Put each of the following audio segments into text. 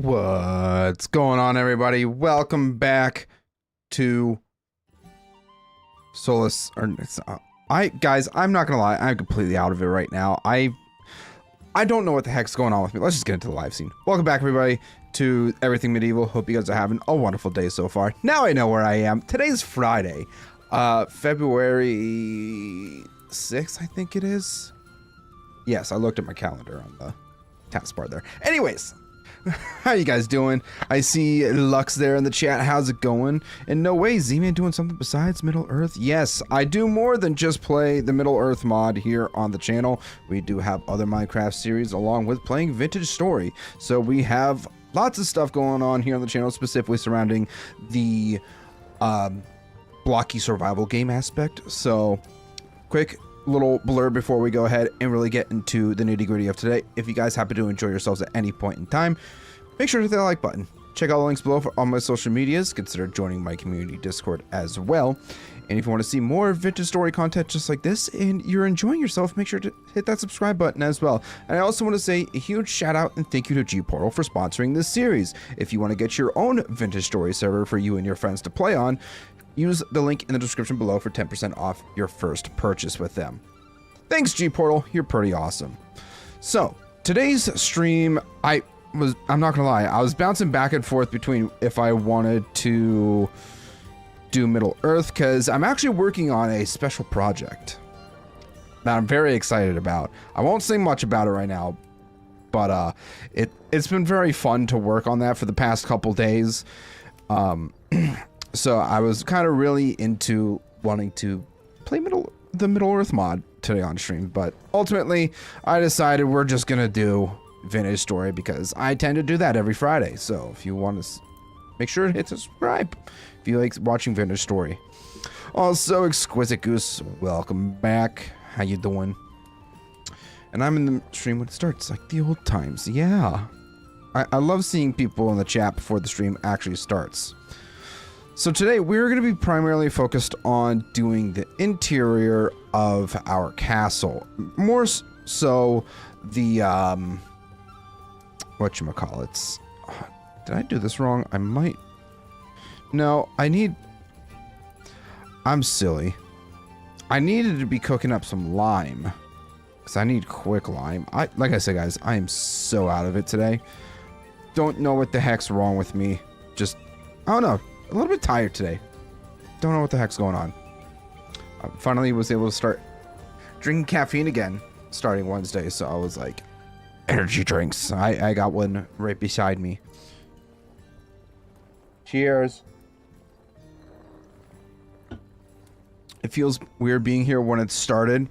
What's going on, everybody? Welcome back to Solus. Guys, I'm not gonna lie, I'm completely out of it right now. I don't know what the heck's going on with me. Let's just get into the live scene. Welcome back, everybody, to Everything Medieval. Hope you guys are having a wonderful day so far. Now I know where I am. Today's Friday, February 6th, I think it is. Yes, I looked at my calendar on the taskbar there. Anyways. How you guys doing? I see Lux there in the chat. How's it going? And no way, Z-Man doing something besides Middle-earth? Yes, I do more than just play the Middle-earth mod here on the channel. We do have other Minecraft series along with playing Vintage Story. So we have lots of stuff going on here on the channel, specifically surrounding the blocky survival game aspect. So, quick little blur before we go ahead and really get into the nitty-gritty of today. If you guys happen to enjoy yourselves at any point in time, make sure to hit that like button. Check out the links below for all my social medias. Consider joining my community Discord as well. And if you want to see more Vintage Story content just like this and you're enjoying yourself, make sure to hit that subscribe button as well. And I also want to say a huge shout out and thank you to G-Portal for sponsoring this series. If you want to get your own Vintage Story server for you and your friends to play on, use the link in the description below for 10% off your first purchase with them. Thanks, G-Portal. You're pretty awesome. So, today's stream, I'm not gonna lie, I was bouncing back and forth between if I wanted to do Middle-earth, because I'm actually working on a special project that I'm very excited about. I won't say much about it right now, but it's been very fun to work on that for the past couple days. So I was kind of really into wanting to play the Middle-earth mod today on stream, but ultimately I decided we're just gonna do Vintage Story because I tend to do that every Friday. So if you want to make sure to hit subscribe if you like watching Vintage Story. Also, Exquisite Goose, welcome back. How you doing? And I'm in the stream when it starts, like the old times. Yeah, I love seeing people in the chat before the stream actually starts. So today we're going to be primarily focused on doing the interior of our castle. More so the, whatchamacallits. Did I do this wrong? I might. No, I'm silly. I needed to be cooking up some lime. Because I need quick lime. Like I said, guys, I am so out of it today. Don't know what the heck's wrong with me. Just, I don't know. A little bit tired today. Don't know what the heck's going on. I finally was able to start drinking caffeine again starting Wednesday, so I was like, energy drinks. I got one right beside me. Cheers. It feels weird being here when it started.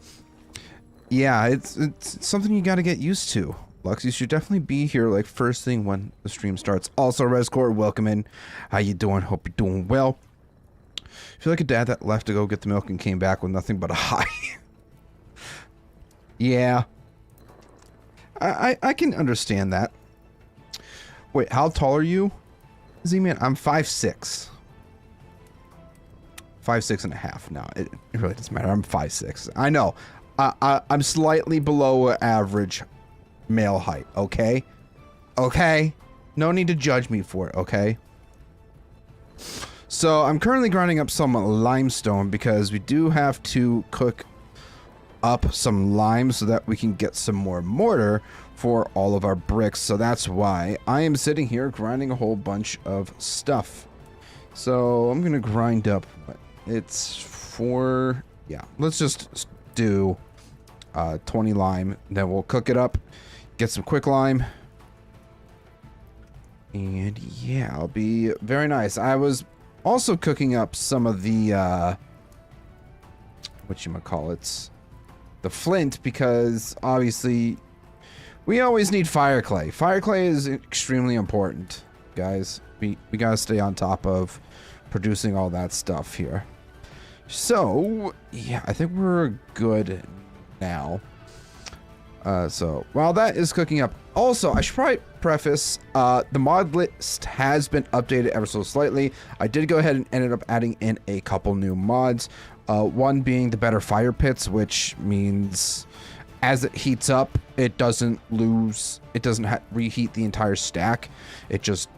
Yeah, it's something you gotta get used to. Lux, you should definitely be here like first thing when the stream starts. Also, Rescore, welcome in. How you doing? Hope you're doing well. I feel like a dad that left to go get the milk and came back with nothing but a high. Yeah. I can understand that. Wait, how tall are you? Z-Man, I'm 5'6". 5'6" and a half. No, it really doesn't matter. I'm 5'6". I know. I'm slightly below average male height, okay? Okay? No need to judge me for it, okay? So, I'm currently grinding up some limestone because we do have to cook up some lime so that we can get some more mortar for all of our bricks. So that's why I am sitting here grinding a whole bunch of stuff. So, I'm gonna grind up, it's for, yeah, let's just do 20 lime, then we'll cook it up. Get some quick lime. And yeah, it'll be very nice. I was also cooking up some of the, whatchamacallits, the flint, because obviously we always need fire clay. Fire clay is extremely important, guys. We gotta stay on top of producing all that stuff here. So, yeah, I think we're good now. So while that is cooking up, also I should probably preface the mod list has been updated ever so slightly. I did go ahead and ended up adding in a couple new mods, one being the better fire pits, which means as it heats up, it doesn't reheat the entire stack. It just,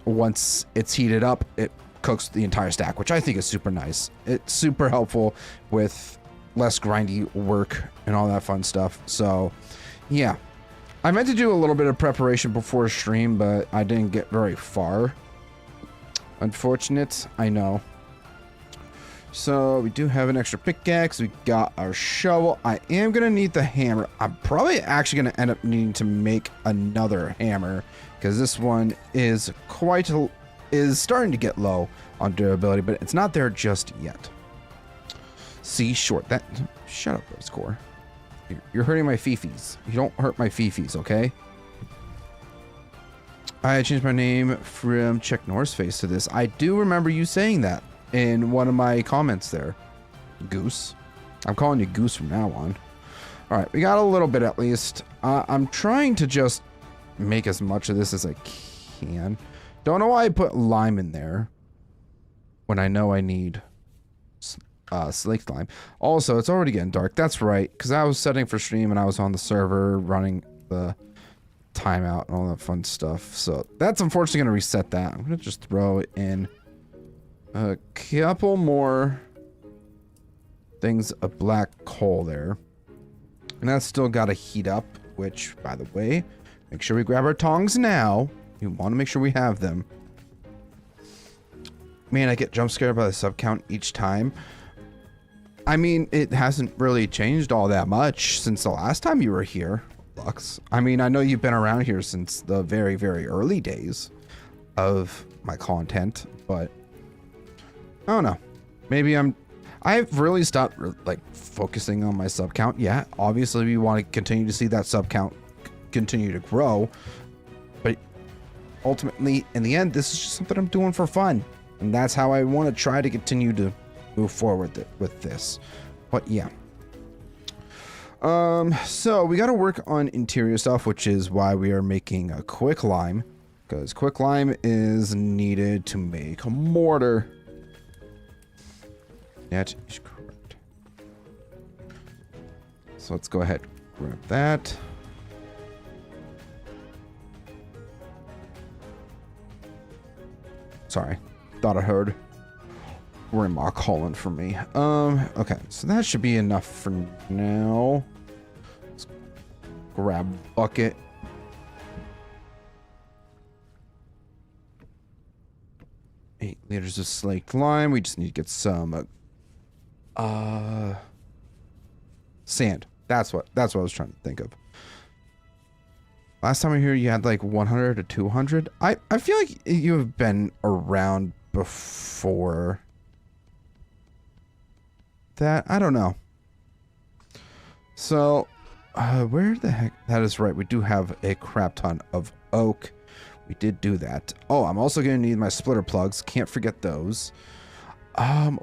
once it's heated up, it cooks the entire stack, which I think is super nice. It's super helpful with less grindy work and all that fun stuff. So yeah, I meant to do a little bit of preparation before stream, but I didn't get very far. Unfortunate, I know. So we do have an extra pickaxe. We got our shovel. I am going to need the hammer. I'm probably actually going to end up needing to make another hammer because this one is starting to get low on durability, but it's not there just yet. See, shut up, Rosecore. You're hurting my fifis. You don't hurt my fifis, okay? I changed my name from Check Norris Face to this. I do remember you saying that in one of my comments there. Goose. I'm calling you Goose from now on. All right, we got a little bit at least. I'm trying to just make as much of this as I can. Don't know why I put lime in there when I know I need slaked lime. Also, it's already getting dark. That's right, because I was setting for stream and I was on the server running the timeout and all that fun stuff. So that's unfortunately going to reset that. I'm going to just throw in a couple more things of black coal there. And that's still got to heat up, which, by the way, make sure we grab our tongs now. You want to make sure we have them. Man, I get jump scared by the sub count each time. I mean, it hasn't really changed all that much since the last time you were here, Lux. I mean, I know you've been around here since the very, very early days of my content, but I don't know. Maybe I've really stopped like focusing on my sub count. Yeah, obviously we want to continue to see that sub count continue to grow, but ultimately, in the end, this is just something I'm doing for fun, and that's how I want to try to continue to move forward with this. But yeah. So we got to work on interior stuff, which is why we are making a quick lime, because quick lime is needed to make a mortar. That is correct. So let's go ahead, grab that. Sorry, thought I heard grandma calling for me. Okay, so that should be enough for now. Let's grab a bucket. Eight liters of slaked lime. We just need to get some sand. That's what I was trying to think of. Last time I hear you had like 100 to 200. I feel like you have been around before that. I don't know. So, where the heck? That is right. We do have a crap ton of oak. We did do that. Oh, I'm also going to need my splitter plugs. Can't forget those.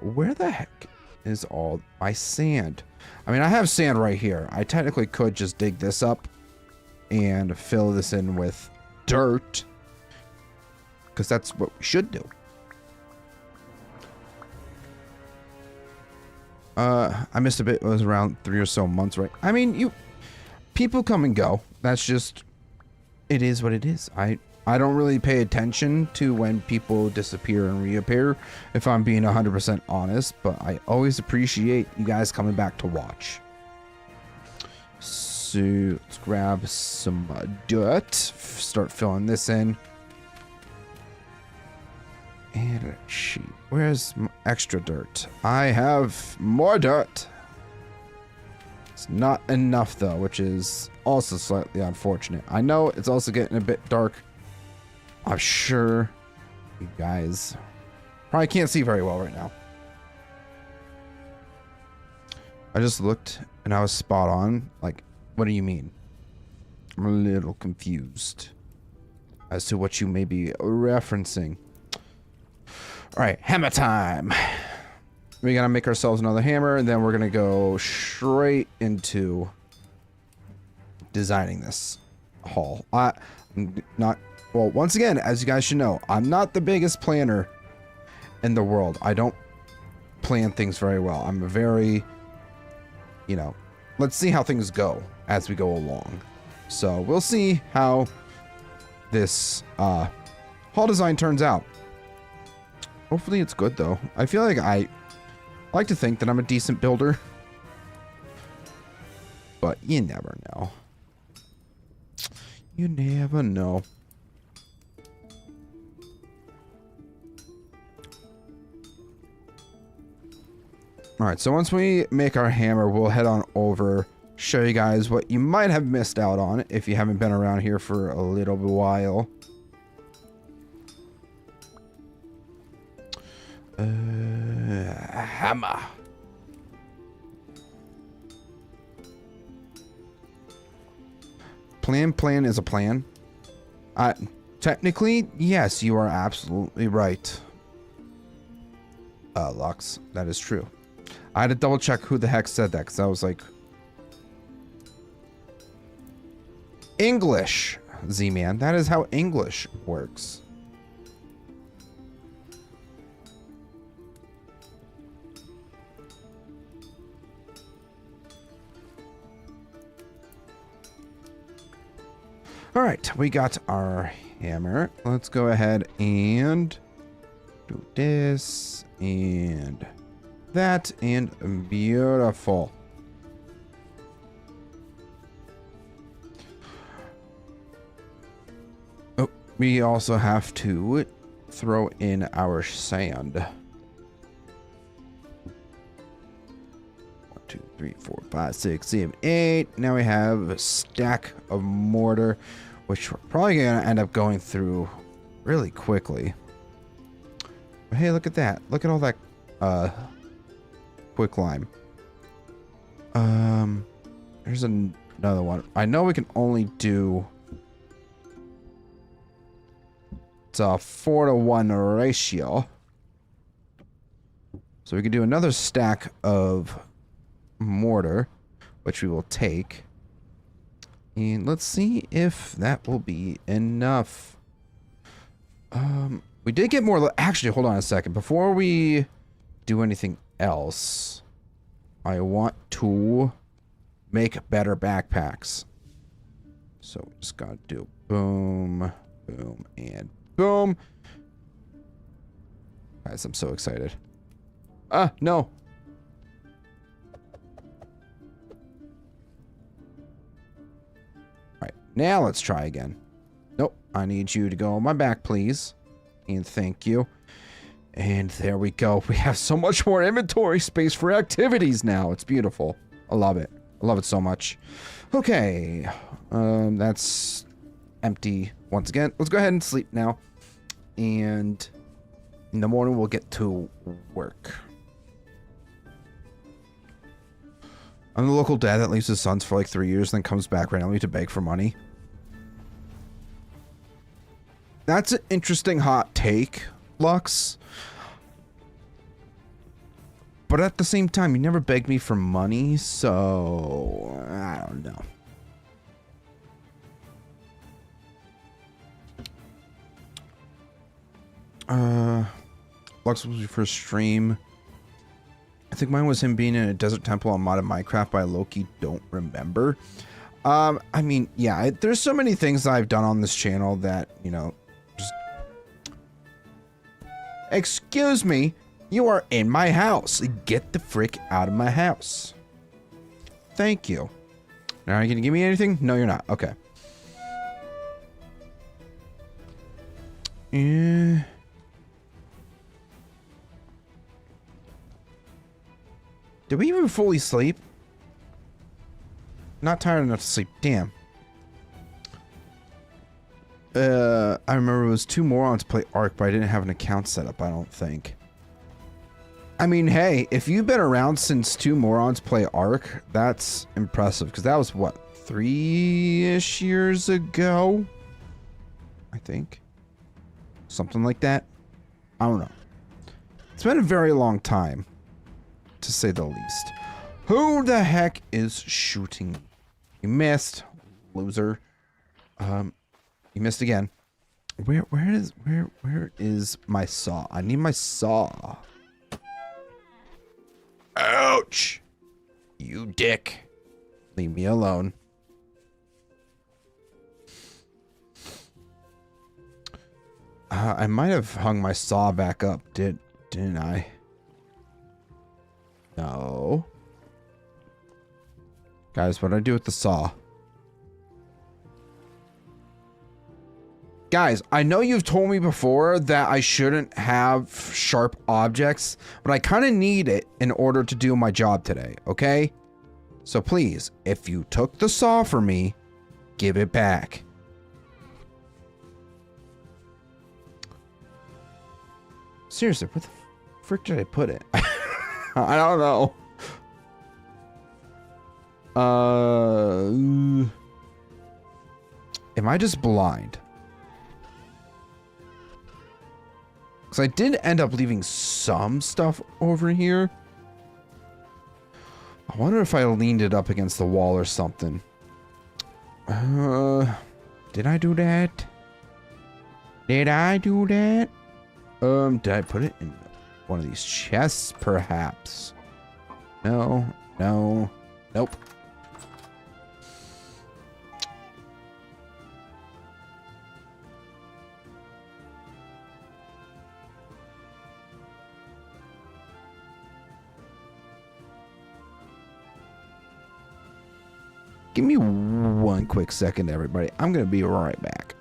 Where the heck is all my sand? I mean, I have sand right here. I technically could just dig this up and fill this in with dirt, because that's what we should do. I missed a bit. It was around 3 or so months, right? I mean, people come and go. That's just, it is what it is. I don't really pay attention to when people disappear and reappear, if I'm being 100% honest, but I always appreciate you guys coming back to watch. So let's grab some dirt, start filling this in. And let's see, where's my extra dirt? I have more dirt. It's not enough though, which is also slightly unfortunate. I know it's also getting a bit dark. I'm sure you guys probably can't see very well right now. I just looked and I was spot on. Like, what do you mean? I'm a little confused as to what you may be referencing. All right, hammer time. We gotta make ourselves another hammer, and then we're gonna go straight into designing this hall. I'm not, well, once again, as you guys should know, I'm not the biggest planner in the world. I don't plan things very well. I'm a very, let's see how things go as we go along. So we'll see how this hall design turns out. Hopefully it's good though. I feel like I like to think that I'm a decent builder, but you never know. You never know. All right, so once we make our hammer, we'll head on over, show you guys what you might have missed out on if you haven't been around here for a little while. Hammer. Plan is a plan. Technically, yes, you are absolutely right. Lux, that is true. I had to double check who the heck said that because I was like, English, Z-Man. That is how English works. All right, we got our hammer. Let's go ahead and do this and that, and beautiful. Oh, we also have to throw in our sand. 1, 2, 3, 4, 5, 6, 7, 8. Now we have a stack of mortar, which we're probably gonna end up going through really quickly. But hey, look at that. Look at all that quick lime. There's another one. I know we can only do, it's a 4-to-1 ratio. So we could do another stack of mortar, which we will take. And let's see if that will be enough. We did get more. Actually, hold on a second. Before we do anything else, I want to make better backpacks. So we just gotta do boom, boom, and boom. Guys, I'm so excited. No. Alright, now let's try again. Nope, I need you to go on my back, please. And thank you. And there we go. We have so much more inventory space for activities now. It's beautiful. I love it. I love it so much. Okay. That's empty once again. Let's go ahead and sleep now. And in the morning, we'll get to work. I'm the local dad that leaves his sons for like 3 years, then comes back randomly to beg for money. That's an interesting hot take, Lux. But at the same time, you never begged me for money, so I don't know. Lux was your first stream. I think mine was him being in a desert temple on modded Minecraft by Loki. Don't remember. I mean, yeah, there's so many things that I've done on this channel that, you know, just... Excuse me, you are in my house. Get the frick out of my house. Thank you. Now, are you gonna give me anything? No, you're not. Okay. Yeah. Did we even fully sleep? Not tired enough to sleep. Damn. I remember it was 2 morons play Ark, but I didn't have an account set up, I don't think. I mean, hey, if you've been around since 2 morons play Ark, that's impressive. Because that was, what, 3-ish years ago? I think. Something like that. I don't know. It's been a very long time, to say the least. Who the heck is shooting? You missed, loser. You missed again. Where is my saw? I need my saw. Ouch! You dick. Leave me alone. I might have hung my saw back up, didn't I? No. Guys, what do I do with the saw? Guys, I know you've told me before that I shouldn't have sharp objects, but I kind of need it in order to do my job today, okay? So please, if you took the saw from me, give it back. Seriously, where the frick did I put it? I don't know. Am I just blind? Because I did end up leaving some stuff over here. I wonder if I leaned it up against the wall or something. Did I do that? Did I do that? Did I put it in one of these chests, perhaps? No, no, nope. Give me one quick second, everybody. I'm going to be right back.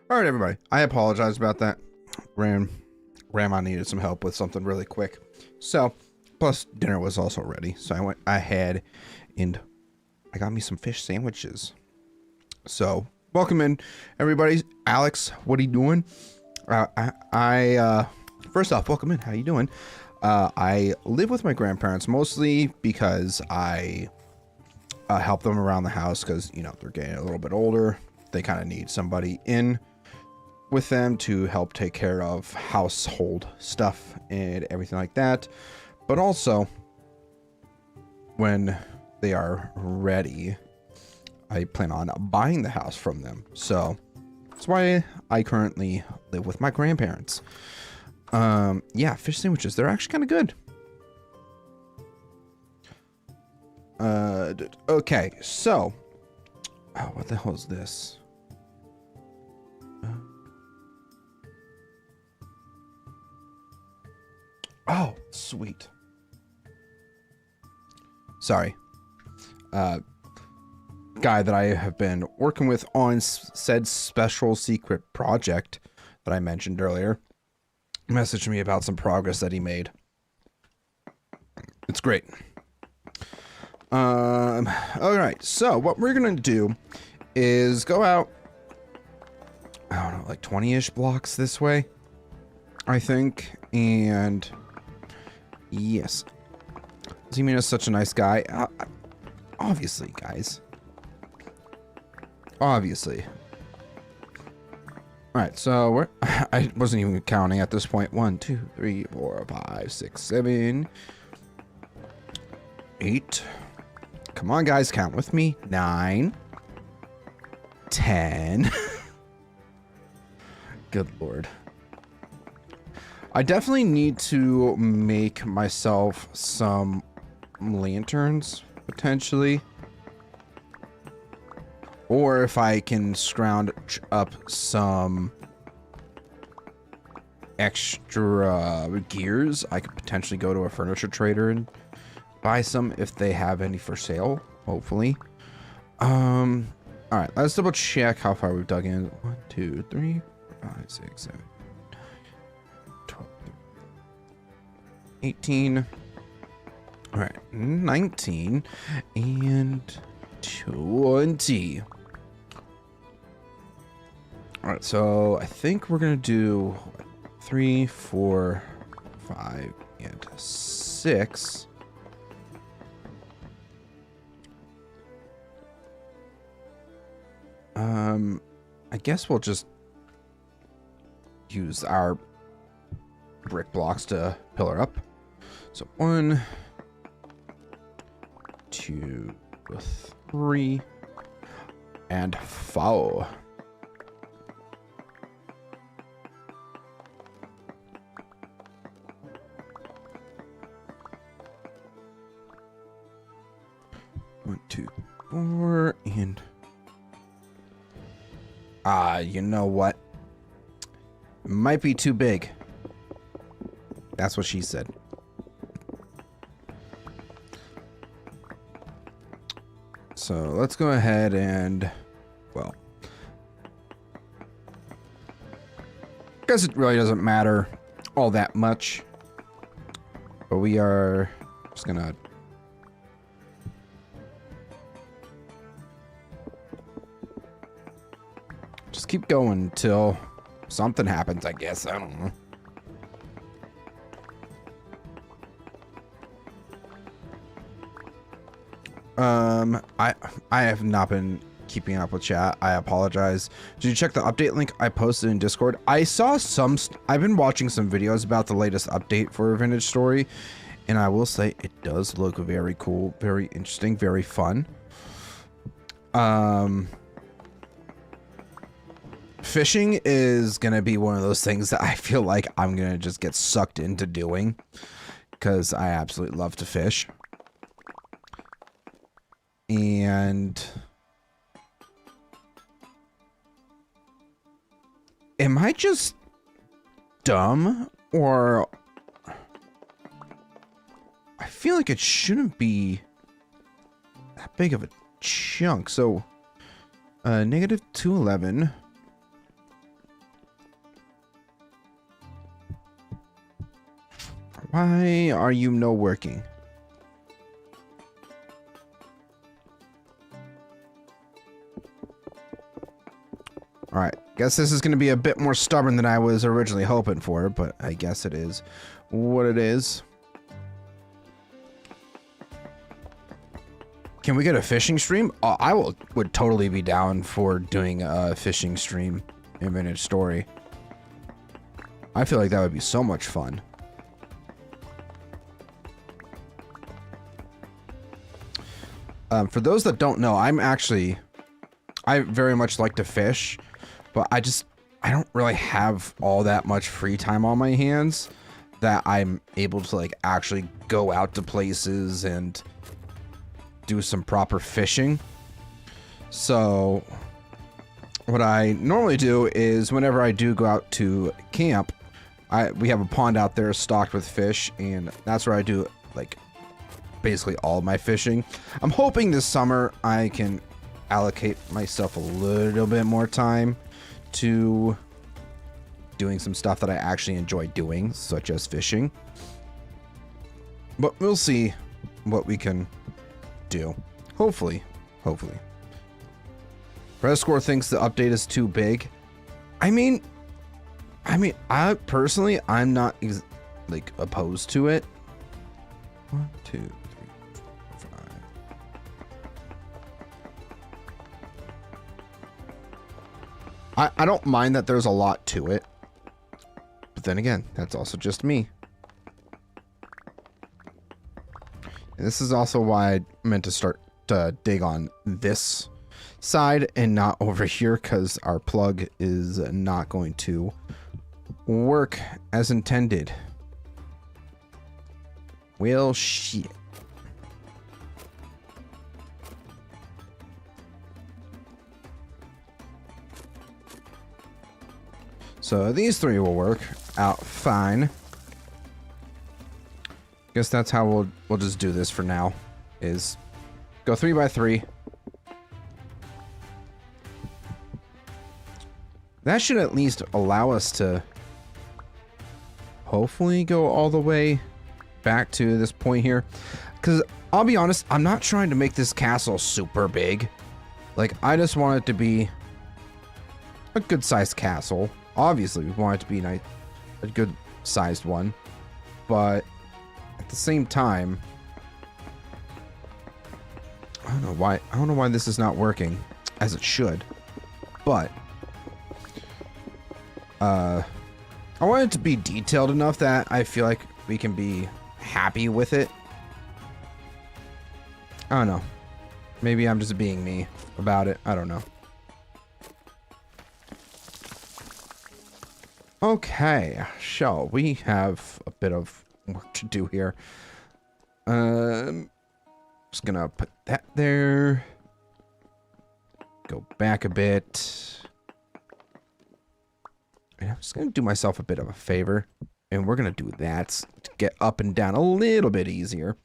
All right, everybody. I apologize about that. Grandma needed some help with something really quick. So, plus dinner was also ready. So I went ahead and I got me some fish sandwiches. So, welcome in, everybody. Alex, what are you doing? First off, welcome in. How you doing? I live with my grandparents mostly because I help them around the house because, you know, they're getting a little bit older. They kind of need somebody in with them to help take care of household stuff and everything like that. But also, when they are ready, I plan on buying the house from them. So that's why I currently live with my grandparents. Yeah, fish sandwiches, they're actually kind of good. Okay, so what the hell is this? Oh, sweet. Sorry. Guy that I have been working with on said special secret project that I mentioned earlier messaged me about some progress that he made. It's great. All right. So what we're going to do is go out, I don't know, like 20-ish blocks this way, I think. And yes, Z-Man is such a nice guy. Obviously, guys. Obviously. Alright, so we're... I wasn't even counting at this point. 1, 2, 3, 4, 5, 6, 7, 8. Come on, guys, count with me. 9, 10. Good lord. I definitely need to make myself some lanterns, potentially. Or if I can scrounge up some extra gears, I could potentially go to a furniture trader and buy some if they have any for sale, hopefully. All right, let's double check how far we've dug in. 1, 2, 3, 4, 5, 6, 7, 12, 18. All right, 19 and 20. All right, so I think we're gonna do 3, 4, 5, and 6. I guess we'll just use our brick blocks to pillar up. So 1, 2, 3, and 4. One, 2, 4, and you know what? It might be too big. That's what she said. So let's go ahead and, well, I guess it really doesn't matter all that much, but we are just gonna just keep going until something happens, I guess. I don't know. I have not been keeping up with chat. I apologize. Did you check the update link I posted in Discord? I saw some, I've been watching some videos about the latest update for Vintage Story, and I will say it does look very cool, very interesting, very fun. Fishing is gonna be one of those things that I feel like I'm gonna just get sucked into doing, because I absolutely love to fish. And am I just dumb, or I feel like it shouldn't be that big of a chunk? So negative 211. Why are you no working? All right, guess this is going to be a bit more stubborn than I was originally hoping for, but I guess it is what it is. Can we get a fishing stream? I would totally be down for doing a fishing stream Infinite story. I feel like that would be so much fun. For those that don't know, I very much like to fish, but I don't really have all that much free time on my hands that I'm able to like actually go out to places and do some proper fishing. So what I normally do is whenever I do go out to camp, we have a pond out there stocked with fish, and that's where I do like basically all of my fishing. I'm hoping this summer I can allocate myself a little bit more time to doing some stuff that I actually enjoy doing, such as fishing. But we'll see what we can do. Hopefully. Rescore thinks the update is too big. I mean, I personally, I'm not like opposed to it. 1, 2, 3, 4, 5. I don't mind that there's a lot to it. But then again, that's also just me. And this is also why I meant to start to dig on this side and not over here, because our plug is not going to work as intended. Well, shit. So these three will work out fine. Guess that's how we'll just do this for now. Is go 3 by 3. That should at least allow us to hopefully go all the way back to this point here. Because I'll be honest, I'm not trying to make this castle super big. Like, I just want it to be a good sized castle. Obviously, we want it to be nice, a good sized one. But at the same time, I don't know why this is not working as it should. But I want it to be detailed enough that I feel like we can be happy with it. I don't know. Maybe I'm just being me about it. I don't know. Okay, shall we have a bit of work to do here? Just gonna put that there. Go back a bit. And I'm just gonna do myself a bit of a favor, and we're gonna do that to get up and down a little bit easier.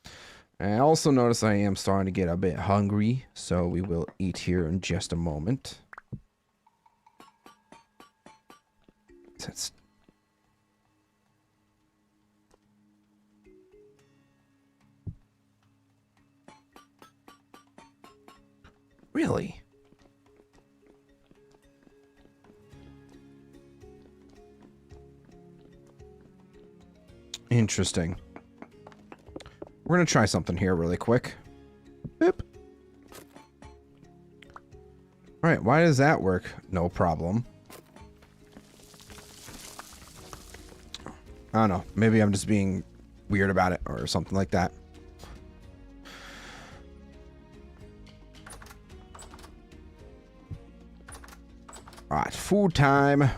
I also notice I am starting to get a bit hungry, so we will eat here in just a moment. That's really interesting. We're gonna try something here really quick. Boop. All right, why does that work? No problem. I don't know. Maybe I'm just being weird about it or something like that. All right, food time.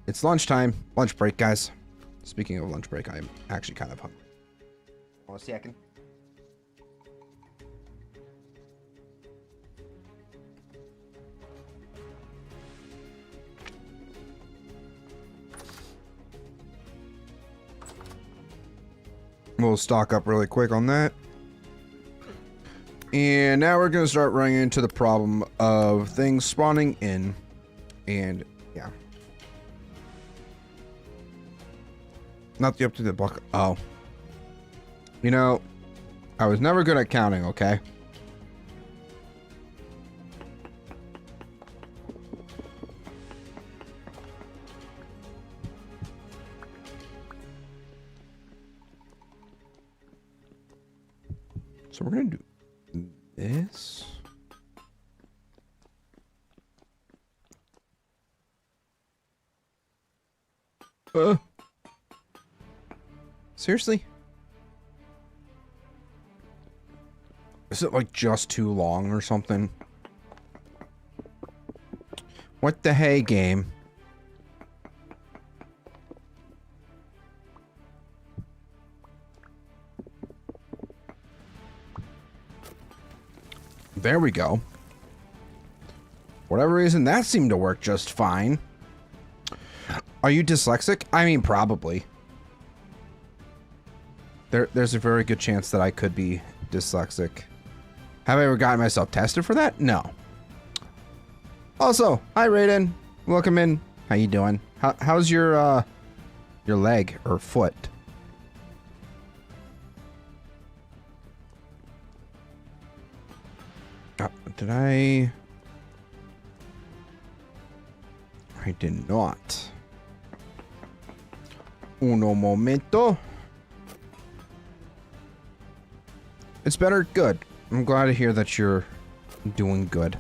It's lunchtime. Lunch break, guys. Speaking of lunch break, I'm actually kind of hungry. Hold on a second. We'll stock up really quick on that. And now we're going to start running into the problem of things spawning in. And, yeah. Not the up to the block. Oh. You know, I was never good at counting, okay? So we're going to do this. Seriously? Is it like just too long or something? What the hey, game? There we go. Whatever reason, that seemed to work just fine. Are you dyslexic? I mean, probably. There's a very good chance that I could be dyslexic. Have I ever gotten myself tested for that? No. Also, hi Raiden. Welcome in. How you doing? How's your leg or foot? Did I did not. Uno momento. It's better? Good. I'm glad to hear that you're doing good.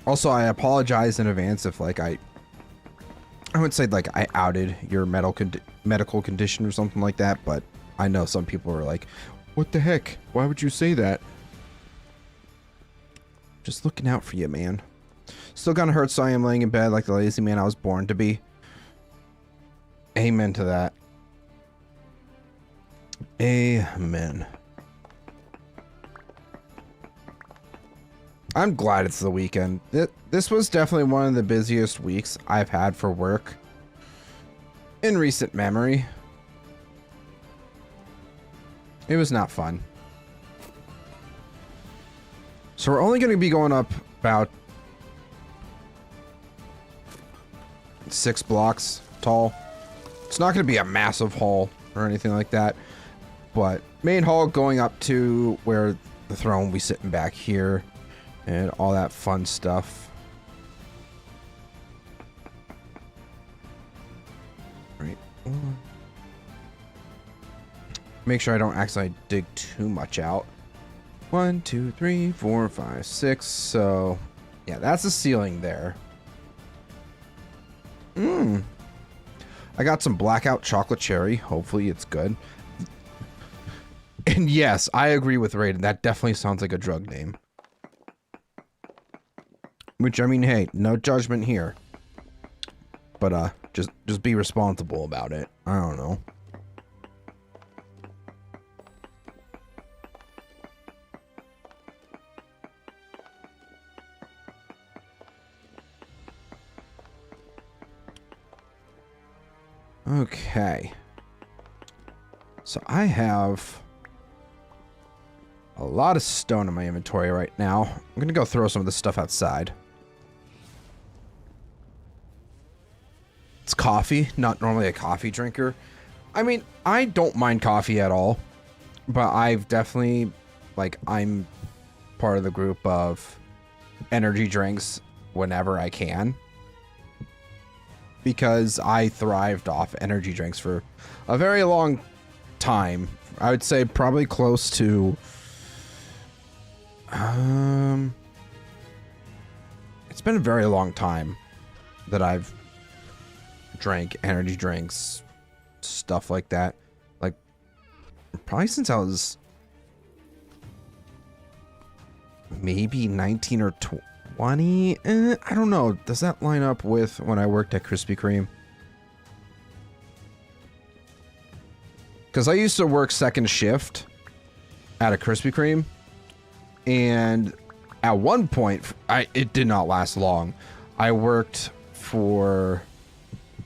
Also, I apologize in advance if, like, I would say, like, I outed your medical condition or something like that, but I know some people are like, what the heck? Why would you say that? Just looking out for you, man. Still gonna hurt, so I am laying in bed like the lazy man I was born to be. Amen to that. Amen. I'm glad it's the weekend. This was definitely one of the busiest weeks I've had for work in recent memory. It was not fun. So we're only going to be going up about 6 blocks tall. It's not going to be a massive hall or anything like that, but main hall going up to where the throne will be sitting back here. And all that fun stuff. Right. Make sure I don't accidentally dig too much out. 1, 2, 3, 4, 5, 6. So, yeah, that's the ceiling there. I got some blackout chocolate cherry. Hopefully it's good. And yes, I agree with Raiden. That definitely sounds like a drug name. Which, I mean, hey, no judgment here. But, just be responsible about it. I don't know. Okay. So I have a lot of stone in my inventory right now. I'm gonna go throw some of this stuff outside. It's coffee, not normally a coffee drinker. I mean, I don't mind coffee at all, but I've definitely, like, I'm part of the group of energy drinks whenever I can. Because I thrived off energy drinks for a very long time. I would say probably close to... it's been a very long time that I've drank energy drinks, stuff like that. Like, probably since I was maybe 19 or 20. I don't know. Does that line up with when I worked at Krispy Kreme? Because I used to work second shift at a Krispy Kreme, and at one point, it did not last long. I worked for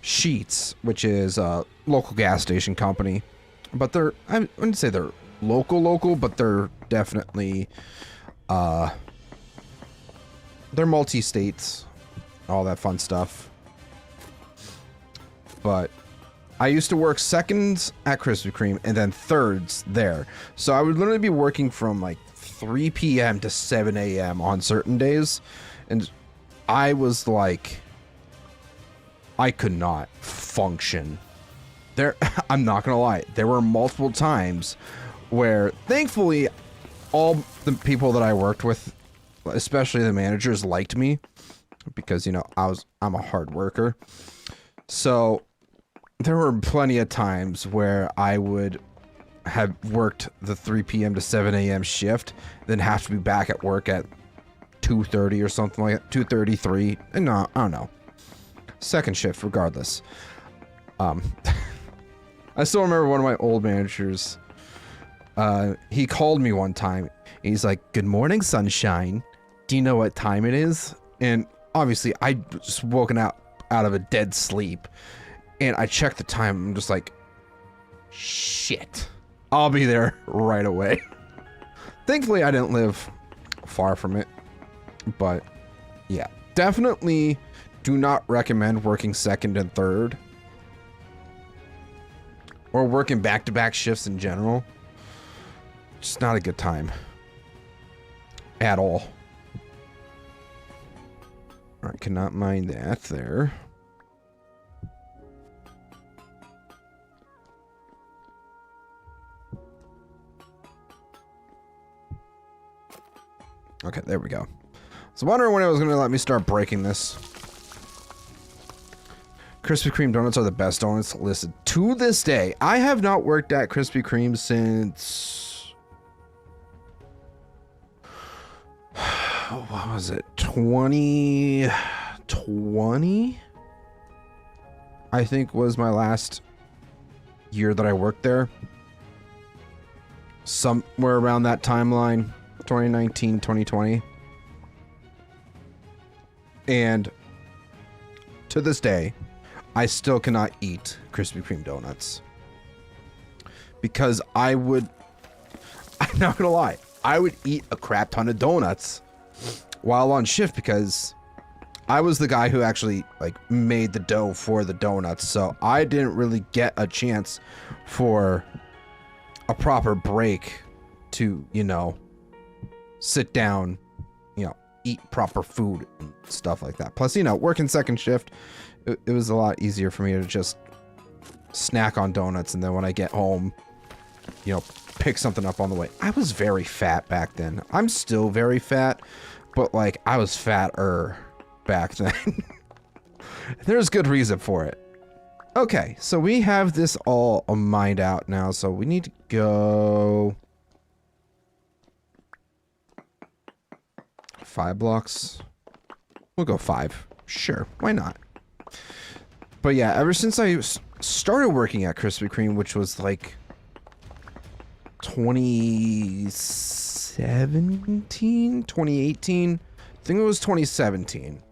Sheetz, which is a local gas station company, but I wouldn't say they're local, but they're definitely, they're multi-states, all that fun stuff. But I used to work seconds at Krispy Kreme and then thirds there. So I would literally be working from like 3 p.m. to 7 a.m. on certain days. And I was like, I could not function. I'm not gonna lie. There were multiple times where, thankfully, all the people that I worked with especially the managers, liked me because, you know, I'm a hard worker. So there were plenty of times where I would have worked the 3 p.m. to 7 a.m. shift, then have to be back at work at 2:30 or something like that, 2:33. And no, I don't know. Second shift, regardless. I still remember one of my old managers. He called me one time. He's like, "Good morning, sunshine. Do you know what time it is?" And obviously, I just woken out of a dead sleep, and I checked the time. I'm just like, shit. I'll be there right away. Thankfully, I didn't live far from it, but yeah, definitely do not recommend working second and third, or working back-to-back shifts in general. Just not a good time at all. All right, cannot mind that there. Okay, there we go. So wondering when it was going to let me start breaking this. Krispy Kreme donuts are the best donuts listed to this day. I have not worked at Krispy Kreme since... what was it? 2020? I think was my last year that I worked there. Somewhere around that timeline. 2019, 2020. And to this day, I still cannot eat Krispy Kreme donuts. Because I'm not gonna lie, I would eat a crap ton of donuts while on shift because I was the guy who actually like made the dough for the donuts. So I didn't really get a chance for a proper break to, you know, sit down, you know, eat proper food and stuff like that. Plus, you know, working second shift, it was a lot easier for me to just snack on donuts, and then when I get home, you know, pick something up on the way. I was very fat back then. I'm still very fat, but like I was fatter back then. There's good reason for it. Okay, so we have this all mined out now, so we need to go 5 blocks. We'll go 5. Sure, why not? But yeah, ever since I started working at Krispy Kreme, which was like 2017, 2018, I think it was 2017.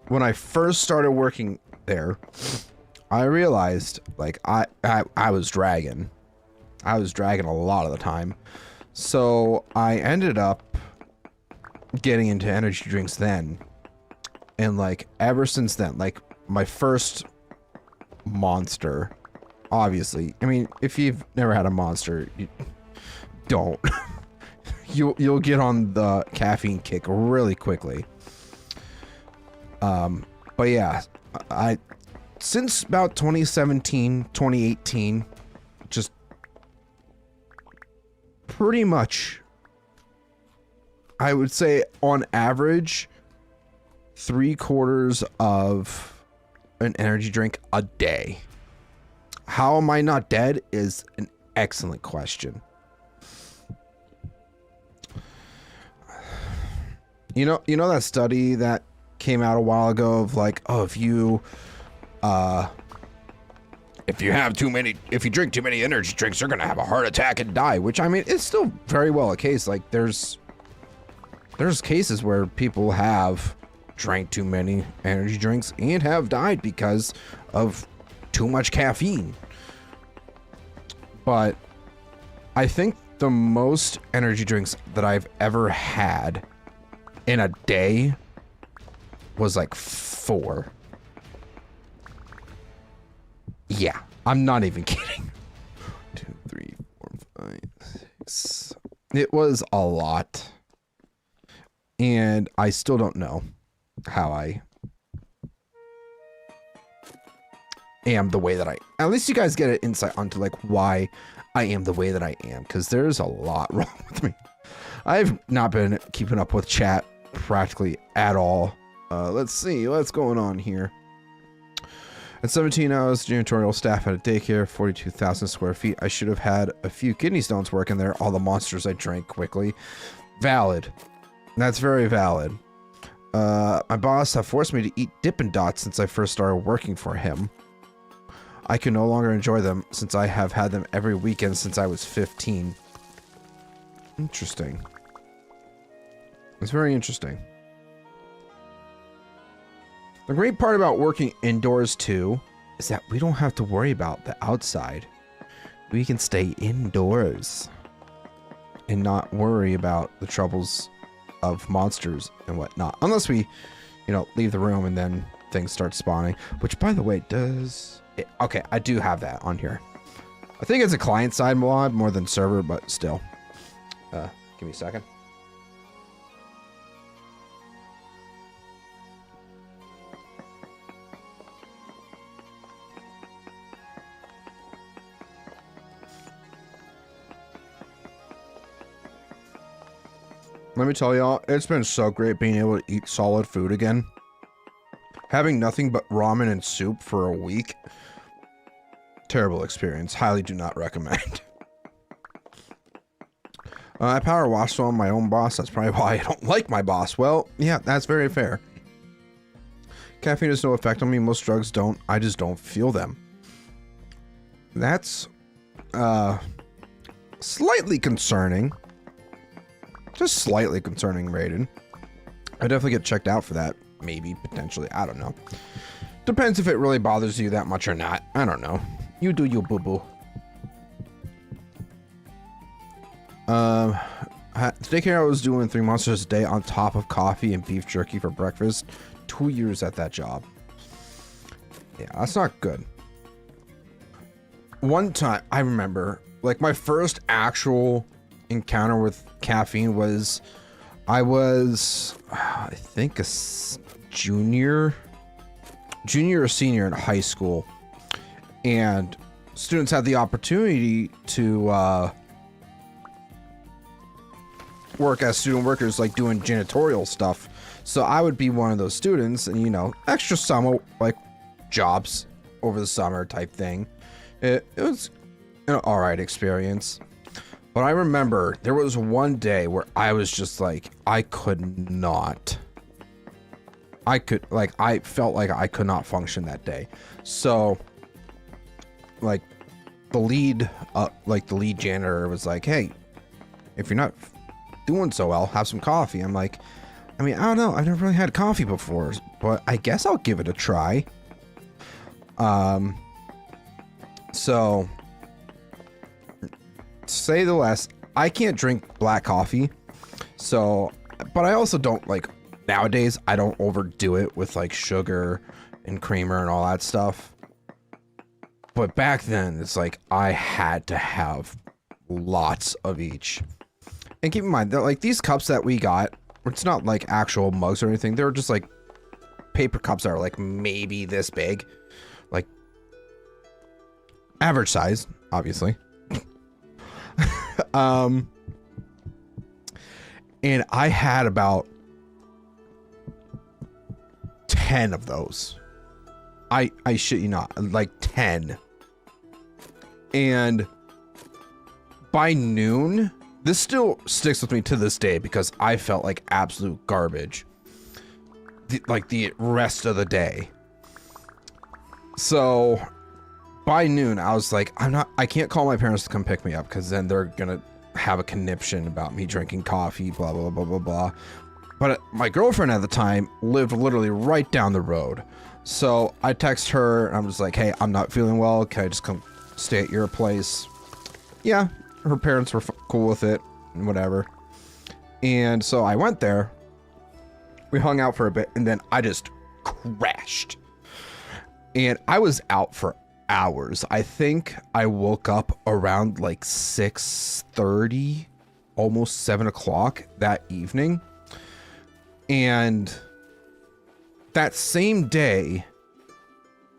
When I first started working there, I realized like I was dragging. I was dragging a lot of the time. So I ended up getting into energy drinks then. And like ever since then, like my first Monster, obviously. I mean, if you've never had a Monster, you don't. You'll get on the caffeine kick really quickly. But yeah, since about 2017, 2018, just pretty much, I would say on average, 3/4 of an energy drink a day. How am I not dead is an excellent question. You know that study that came out a while ago of like, oh, if you drink too many energy drinks, you're gonna have a heart attack and die. Which, I mean, it's still very well a case. Like there's cases where people have drank too many energy drinks and have died because of too much caffeine. But I think the most energy drinks that I've ever had in a day was like 4. Yeah, I'm not even kidding. 2, 3, 4, 5, 6. It was a lot. And I still don't know how I am the way that I... At least you guys get an insight onto like why I am the way that I am, because there's a lot wrong with me. I've not been keeping up with chat practically at all. Let's see what's going on here. At 17, I was janitorial staff at a daycare, 42,000 square feet. I should have had a few kidney stones working there. All the monsters I drank quickly. Valid. That's very valid. My boss have forced me to eat Dippin' Dots since I first started working for him. I can no longer enjoy them since I have had them every weekend since I was 15. Interesting. It's very interesting. The great part about working indoors too is that we don't have to worry about the outside. We can stay indoors and not worry about the troubles of monsters and whatnot. Unless we, you know, leave the room and then things start spawning. Which, by the way, does... Okay, I do have that on here. I think it's a client-side mod more than server, but still. Give me a second. Let me tell y'all, it's been so great being able to eat solid food again. Having nothing but ramen and soup for a week. Terrible experience. Highly do not recommend. I power wash, so I'm my own boss. That's probably why I don't like my boss. Well, yeah, that's very fair. Caffeine has no effect on me. Most drugs don't. I just don't feel them. That's slightly concerning. Just slightly concerning, Raiden. I definitely get checked out for that. Maybe, potentially. I don't know. Depends if it really bothers you that much or not. I don't know. You do you, boo-boo. Daycare, I was doing 3 monsters a day on top of coffee and beef jerky for breakfast. 2 years at that job. Yeah, that's not good. One time, I remember, like, my first actual encounter with caffeine was, I was, I think, a junior or senior in high school, and students had the opportunity to work as student workers, like doing janitorial stuff. So I would be one of those students, and, you know, extra summer, like, jobs over the summer type thing. It was an alright experience. But I remember there was one day where I was just like, I could not. I felt like I could not function that day. So, like, the lead janitor was like, hey, if you're not doing so well, have some coffee. I'm like, I mean, I don't know. I've never really had coffee before, but I guess I'll give it a try. So, to say the less, I can't drink black coffee. So, but I also don't, like, nowadays, I don't overdo it with, like, sugar and creamer and all that stuff. But back then, it's like, I had to have lots of each. And keep in mind, that, like, these cups that we got, it's not, like, actual mugs or anything. They were just, like, paper cups that are, like, maybe this big. Like, average size, obviously. And I had about 10 of those. I shit you not, like 10. And by noon, this still sticks with me to this day because I felt like absolute garbage. Like the rest of the day. So by noon, I was like, I can't call my parents to come pick me up because then they're gonna have a conniption about me drinking coffee, blah, blah, blah, blah, blah. But my girlfriend at the time lived literally right down the road. So I text her and I'm just like, hey, I'm not feeling well. Can I just come stay at your place? Yeah, her parents were cool with it and whatever. And so I went there. We hung out for a bit and then I just crashed. And I was out for hours. I think I woke up around like 6:30, almost 7 o'clock that evening. And that same day,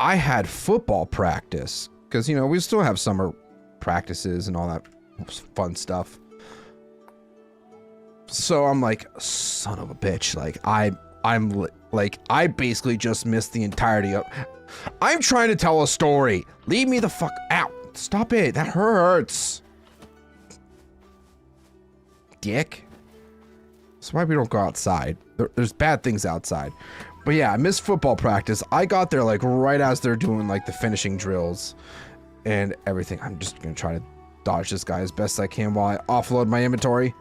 I had football practice because, you know, we still have summer practices and all that fun stuff. So I'm like, son of a bitch. Like I basically just missed the entirety of. I'm trying to tell a story. Leave me the fuck out. Stop it. That hurts. Dick. That's why we don't go outside. There's bad things outside. But yeah, I missed football practice. I got there like right as they're doing like the finishing drills and everything. I'm just gonna try to dodge this guy as best I can while I offload my inventory.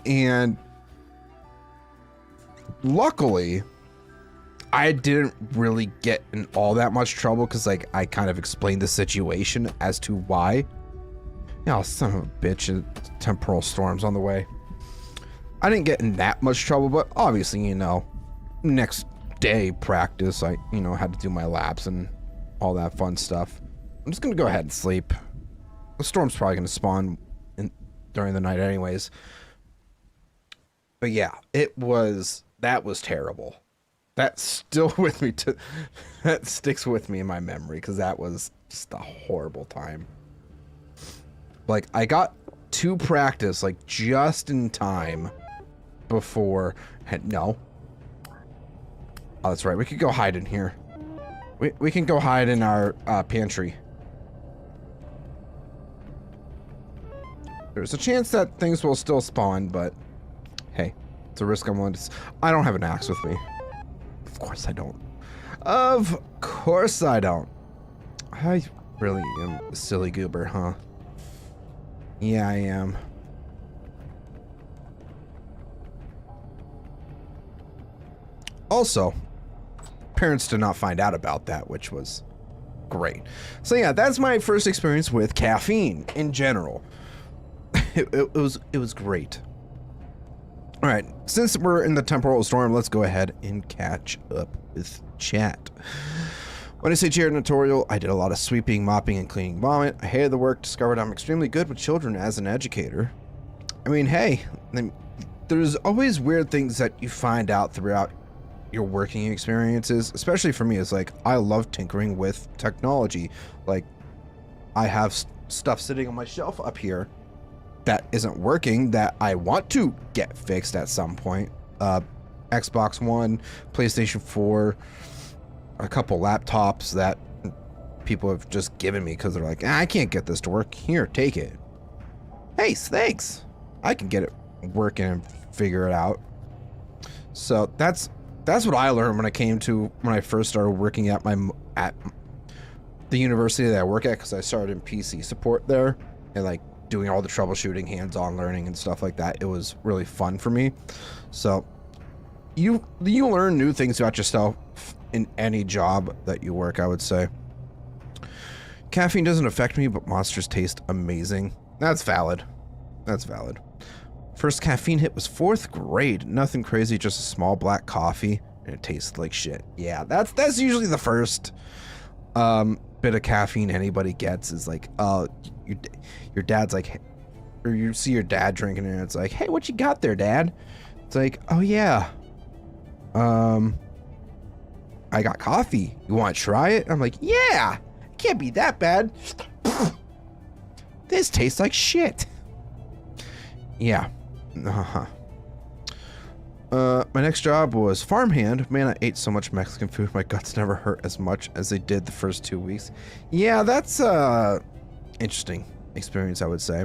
And luckily, I didn't really get in all that much trouble because like I kind of explained the situation as to why. Yeah, son of a bitch, temporal storms on the way. I didn't get in that much trouble, but obviously, you know, next day practice, I, you know, had to do my laps and all that fun stuff. I'm just gonna go ahead and sleep. The storm's probably gonna spawn during the night anyways. But yeah, that was terrible. That's still with me that sticks with me in my memory because that was just a horrible time. Like I got to practice like just in time before no. Oh, that's right. We could go hide in here. We can go hide in our pantry. There's a chance that things will still spawn, but hey, it's a risk I'm willing to. I don't have an axe with me. Of course I don't. Of course I don't. I really am a silly goober, huh? Yeah, I am. Also, parents did not find out about that, which was great. So yeah, that's my first experience with caffeine in general. It was great. All right, since we're in the temporal storm, let's go ahead and catch up with chat. When I say chair tutorial, I did a lot of sweeping, mopping, and cleaning vomit. I hated the work, discovered I'm extremely good with children as an educator. I mean, hey, there's always weird things that you find out throughout your working experiences, especially for me. It's like, I love tinkering with technology. Like, I have stuff sitting on my shelf up here that isn't working that I want to get fixed at some point. Xbox One, PlayStation 4, a couple laptops that people have just given me because they're like, I can't get this to work. Here, take it. Hey, thanks. I can get it working and figure it out. So that's what I learned when I first started working at the university that I work at, because I started in PC support there and like doing all the troubleshooting, hands-on learning and stuff like that. It was really fun for me. So you learn new things about yourself in any job that you work, I would say. Caffeine doesn't affect me, but monsters taste amazing. That's valid. That's valid. First caffeine hit was 4th grade. Nothing crazy, just a small black coffee, and it tasted like shit. Yeah, that's usually the first bit of caffeine anybody gets is like, your dad's like, or you see your dad drinking it, and it's like, hey, what you got there, Dad? It's like, oh yeah, I got coffee. You want to try it? I'm like, yeah, it can't be that bad. This tastes like shit. Yeah. My next job was farmhand. Man, I ate so much Mexican food, my guts never hurt as much as they did the first 2 weeks. Yeah, that's interesting experience, I would say.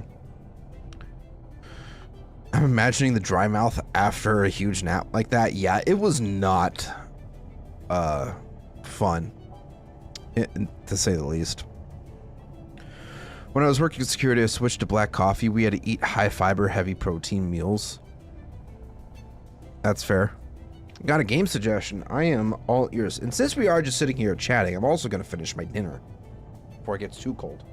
I'm imagining the dry mouth after a huge nap like that. Yeah, it was not fun, to say the least. When I was working security, I switched to black coffee. We had to eat high fiber, heavy protein meals. That's fair. Got a game suggestion. I am all ears. And since we are just sitting here chatting, I'm also going to finish my dinner before it gets too cold.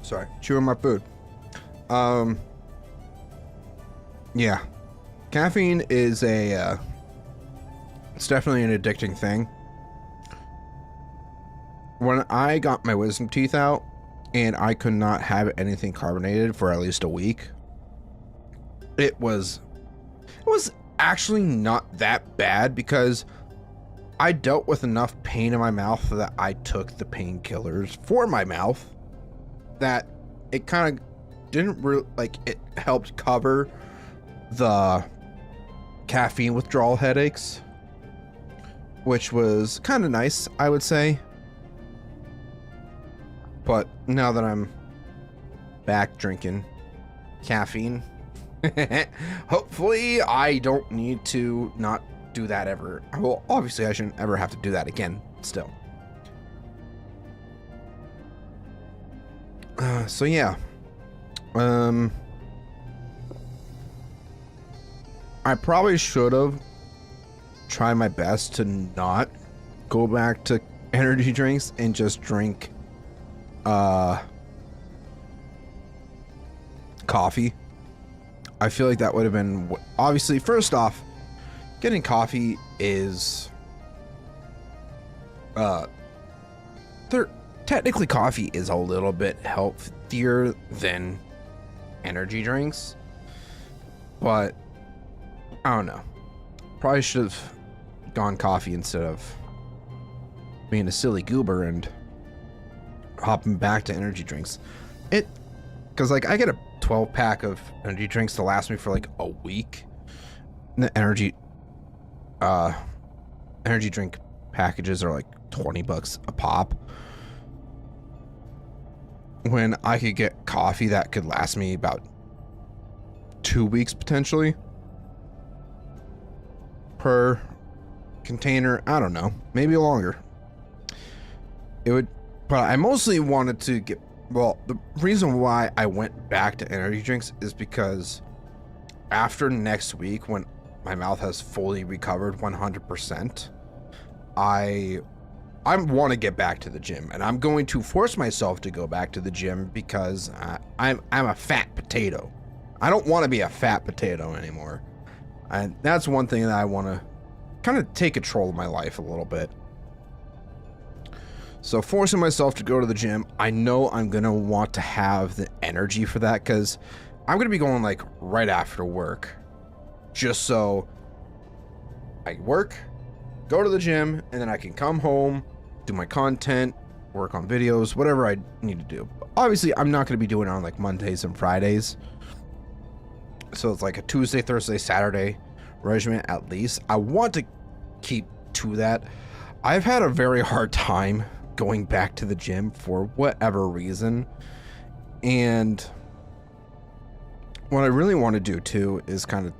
Sorry, chewing my food. Yeah, caffeine is it's definitely an addicting thing. When I got my wisdom teeth out and I could not have anything carbonated for at least a week, it was actually not that bad because I dealt with enough pain in my mouth that I took the painkillers for my mouth that it kind of didn't really, like, it helped cover the caffeine withdrawal headaches, which was kind of nice, I would say. But now that I'm back drinking caffeine, hopefully I don't need to not do that ever. Well, obviously I shouldn't ever have to do that again still. So yeah. I probably should have tried my best to not go back to energy drinks and just drink coffee. I feel like that would have been, obviously, first off, getting coffee is technically coffee is a little bit healthier than energy drinks, but I don't know, probably should have gone coffee instead of being a silly goober and hopping back to energy drinks. Because like I get a 12 pack of energy drinks to last me for like a week. And the energy drink packages are like $20 a pop, when I could get coffee that could last me about 2 weeks potentially per container. I don't know, maybe longer. It would, but I mostly wanted to get, well, the reason why I went back to energy drinks is because after next week, when my mouth has fully recovered 100%, I want to get back to the gym, and I'm going to force myself to go back to the gym because I'm a fat potato. I don't want to be a fat potato anymore, and that's one thing that I want to kind of take control of my life a little bit. So forcing myself to go to the gym, I know I'm gonna want to have the energy for that because I'm gonna be going like right after work, just so I work, go to the gym, and then I can come home, do my content, work on videos, whatever I need to do. Obviously, I'm not going to be doing it on like Mondays and Fridays. So it's like a Tuesday, Thursday, Saturday regimen at least. I want to keep to that. I've had a very hard time going back to the gym for whatever reason. And what I really want to do too is kind of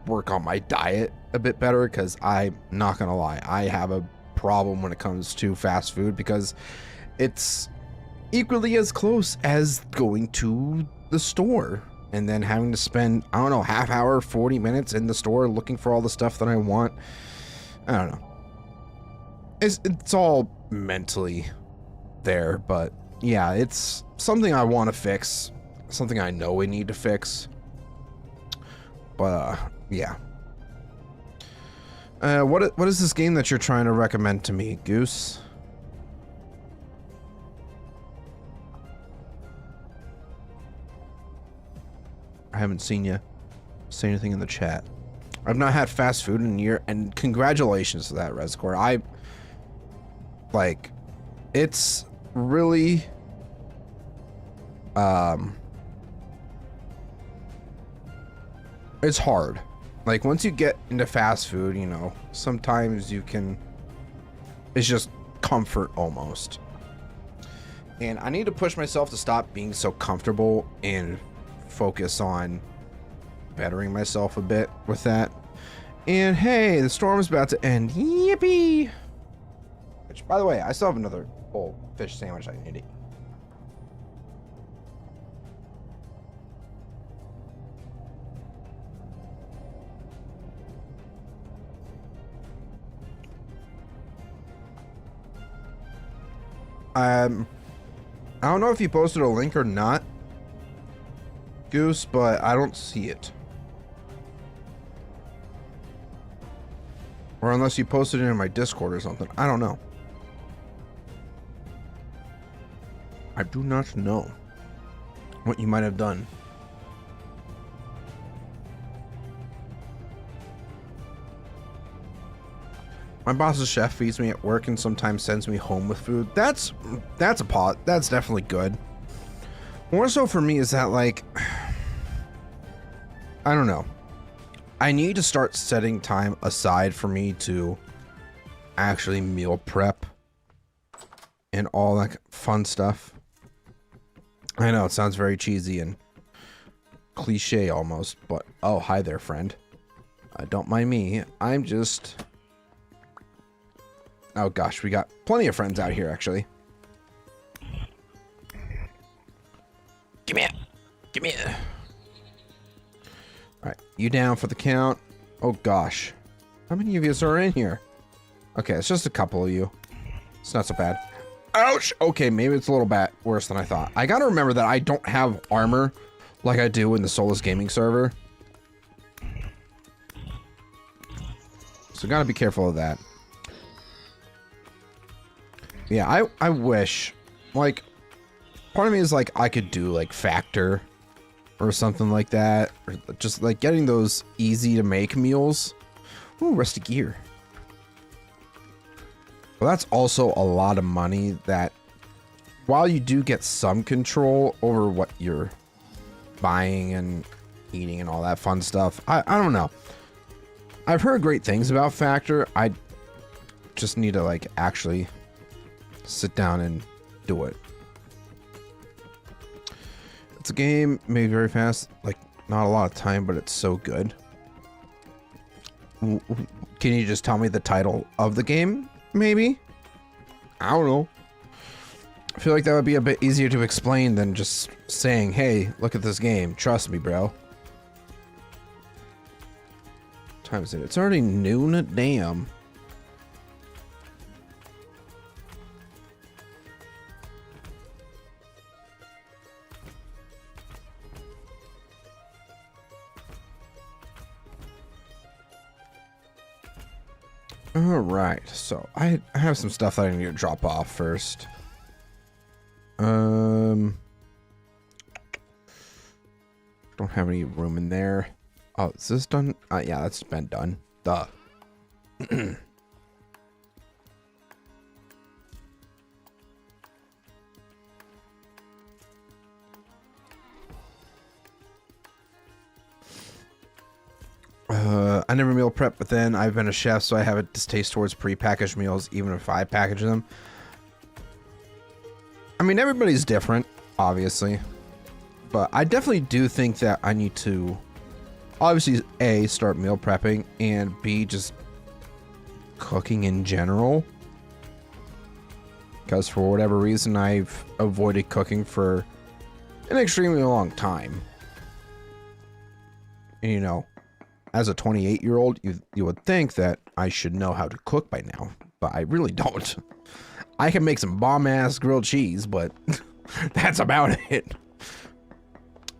work on my diet a bit better, because I'm not gonna lie, I have a problem when it comes to fast food because it's equally as close as going to the store and then having to spend, I don't know, half hour, 40 minutes in the store looking for all the stuff that I want. I don't know. It's all mentally there, but yeah, it's something I want to fix, something I know we need to fix. But yeah. What is this game that you're trying to recommend to me, Goose? I haven't seen you say anything in the chat. I've not had fast food in a year, and congratulations to that, Rescore. Like, it's really it's hard. Like, once you get into fast food, you know, sometimes you can, it's just comfort almost. And I need to push myself to stop being so comfortable and focus on bettering myself a bit with that. And hey, the storm is about to end. Yippee! Which, by the way, I still have another whole fish sandwich I need to eat. I don't know if you posted a link or not, Goose, but I don't see it. Or unless you posted it in my Discord or something. I don't know. I do not know what you might have done. My boss's chef feeds me at work and sometimes sends me home with food. That's a pot. That's definitely good. More so for me is that, like, I don't know. I need to start setting time aside for me to actually meal prep and all that fun stuff. I know it sounds very cheesy and cliche almost, but oh, hi there, friend. Don't mind me. I'm just... Oh gosh, we got plenty of friends out here, actually. Give me it. Give me it. Alright, you down for the count? Oh gosh. How many of you are in here? Okay, it's just a couple of you. It's not so bad. Ouch! Okay, maybe it's a little bit worse than I thought. I gotta remember that I don't have armor like I do in the Solus Gaming server. So gotta be careful of that. Yeah, I wish, like, part of me is like I could do like Factor or something like that, or just like getting those easy to make meals. Ooh, rusty gear. Well, that's also a lot of money that, while you do get some control over what you're buying and eating and all that fun stuff, I don't know. I've heard great things about Factor. I just need to like actually sit down and do it. It's a game made very fast, like not a lot of time, but it's so good. Can you just tell me the title of the game, maybe? I don't know. I feel like that would be a bit easier to explain than just saying, hey, look at this game. Trust me, bro. What time is it? It's already noon. Damn. All right, so I have some stuff that I need to drop off first. Don't have any room in there. Oh, is this done? Yeah, that's been done. Duh. I never meal prep, but then I've been a chef, so I have a distaste towards pre-packaged meals, even if I package them. I mean, everybody's different, obviously, but I definitely do think that I need to, obviously, A, start meal prepping, and B, just cooking in general. Because for whatever reason, I've avoided cooking for an extremely long time. And, you know, as a 28-year-old, you would think that I should know how to cook by now, but I really don't. I can make some bomb-ass grilled cheese, but that's about it.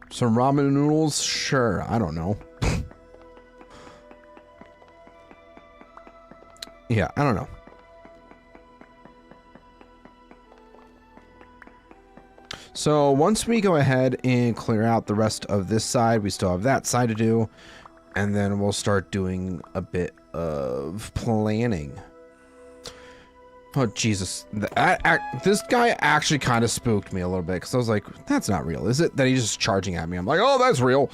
Some ramen noodles? Sure, I don't know. Yeah, I don't know. So once we go ahead and clear out the rest of this side, we still have that side to do. And then we'll start doing a bit of planning. Oh, Jesus. This guy actually kind of spooked me a little bit, because I was like, that's not real, is it? That he's just charging at me. I'm like, oh, that's real.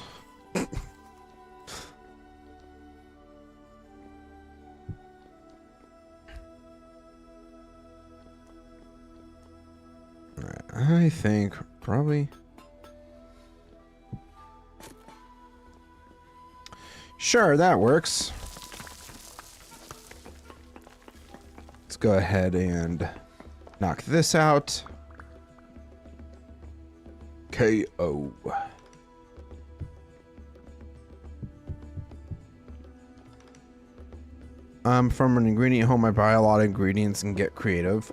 Alright, I think probably... Sure, that works. Let's go ahead and knock this out. KO. From an ingredient home, I buy a lot of ingredients and get creative.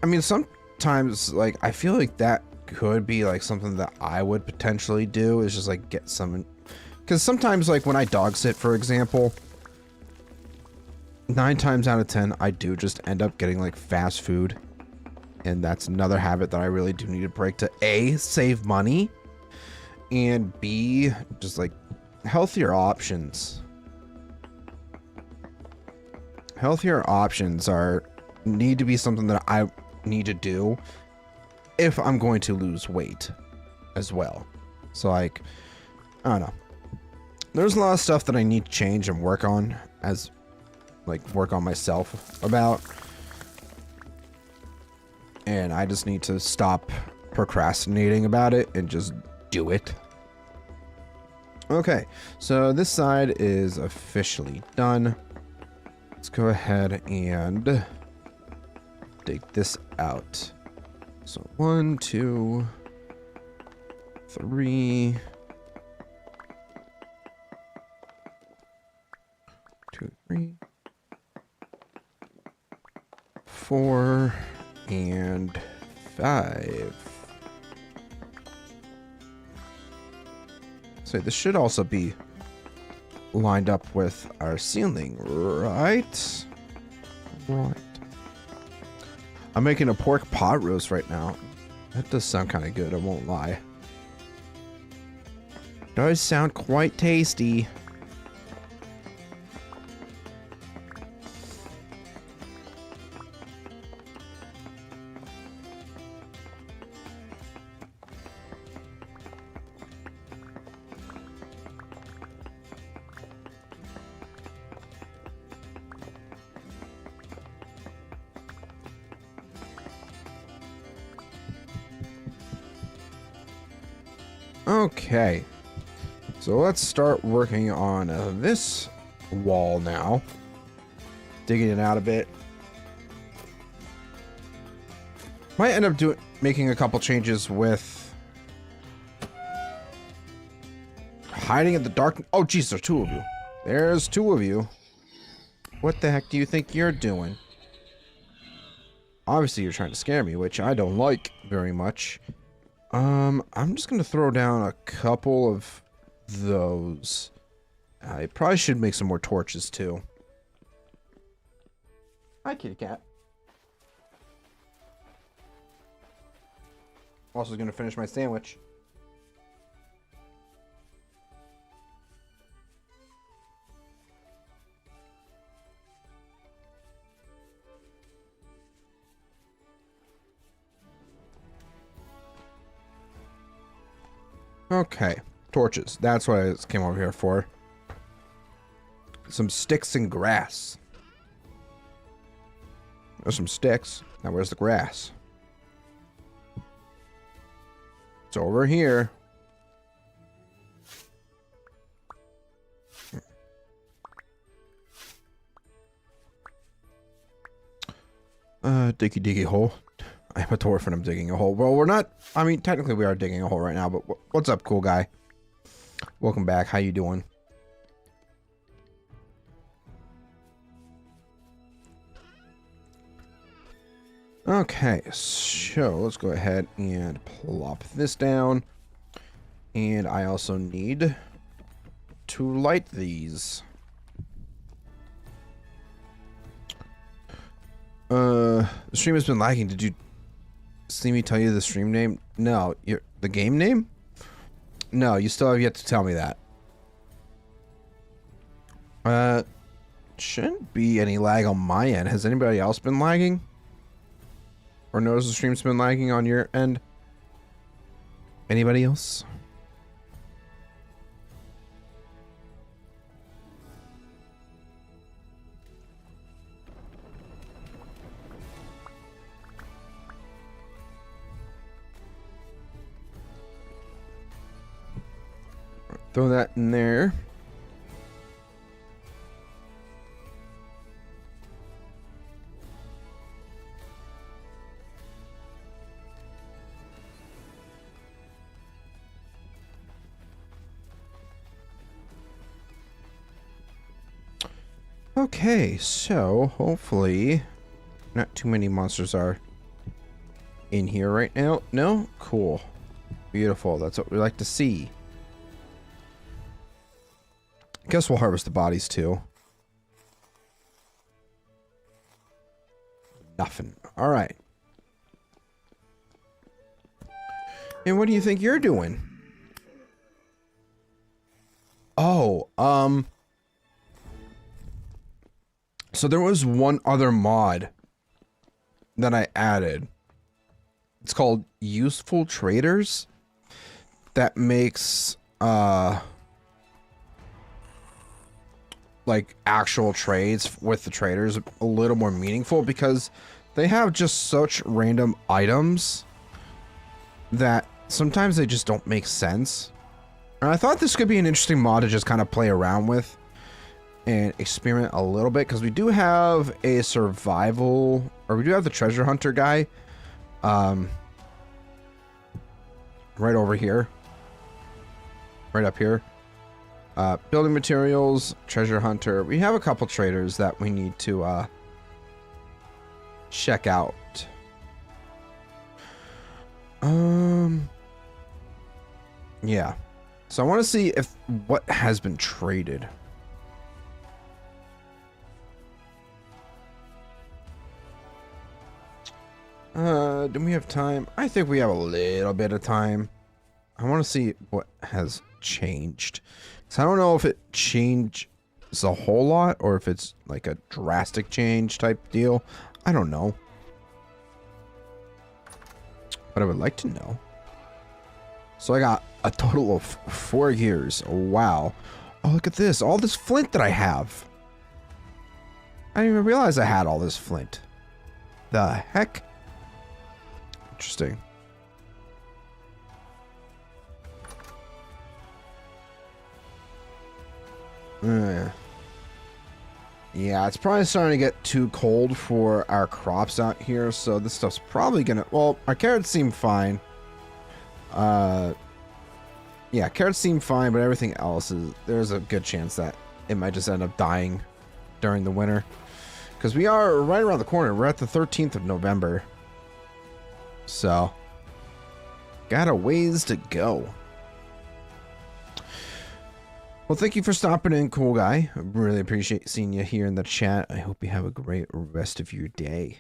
I mean, times, like, I feel like that could be like something that I would potentially do, is just like get some, because sometimes, like, when I dog sit, for example, 9 times out of 10 I do just end up getting like fast food, and that's another habit that I really do need to break, to A, save money, and B, just like healthier options. Healthier options need to be something that I need to do if I'm going to lose weight as well. So, like, I don't know. There's a lot of stuff that I need to change and work on, as like work on myself about. And I just need to stop procrastinating about it and just do it. Okay, so this side is officially done. Let's go ahead and dig this out. So 1, 2, 3, 2, 3, 4, and 5. So this should also be lined up with our ceiling, right? Right. I'm making a pork pot roast right now. That does sound kind of good, I won't lie. Does sound quite tasty. Okay, so let's start working on this wall now. Digging it out a bit. Might end up making a couple changes with hiding in the dark. Oh, jeez, there's 2 of you. There's 2 of you. What the heck do you think you're doing? Obviously, you're trying to scare me, which I don't like very much. I'm just gonna throw down a couple of those. I probably should make some more torches too. Hi, kitty cat. Also gonna finish my sandwich. Okay, torches. That's what I came over here for. Some sticks and grass. There's some sticks. Now where's the grass? It's over here. Diggy hole. I'm a dwarf and I'm digging a hole. Well, we're not. I mean, technically we are digging a hole right now, but what's up, cool guy? Welcome back. How you doing? Okay, so let's go ahead and plop this down. And I also need to light these. The stream has been lagging. Did you see me tell you the stream name? No, the game name? No, you still have yet to tell me that. Shouldn't be any lag on my end. Has anybody else been lagging? Or noticed the stream's been lagging on your end? Anybody else? Throw that in there. Okay, so hopefully not too many monsters are in here right now? No? Cool. Beautiful. That's what we like to see. Guess we'll harvest the bodies too. Nothing. All right. And what do you think you're doing? Oh, so there was one other mod that I added. It's called Useful Traders. That makes, like actual trades with the traders a little more meaningful because they have just such random items that sometimes they just don't make sense. And I thought this could be an interesting mod to just kind of play around with and experiment a little bit because we do have a survival, or we do have the treasure hunter guy right over here, right up here. Building materials, treasure hunter. We have a couple traders that we need to check out. Yeah. So I want to see if what has been traded. Do we have time? I think we have a little bit of time. I want to see what has changed. So I don't know if it changed a whole lot or if it's like a drastic change type deal. I don't know. But I would like to know. So I got a total of 4 gears. Wow. Oh, look at this. All this flint that I have. I didn't even realize I had all this flint. The heck? Interesting. Yeah, it's probably starting to get too cold for our crops out here, so this stuff's probably gonna... Well, our carrots seem fine. Yeah, carrots seem fine, but everything else is... There's a good chance that it might just end up dying during the winter. Because we are right around the corner. We're at the 13th of November. So, got a ways to go. Well, thank you for stopping in, cool guy. I really appreciate seeing you here in the chat. I hope you have a great rest of your day.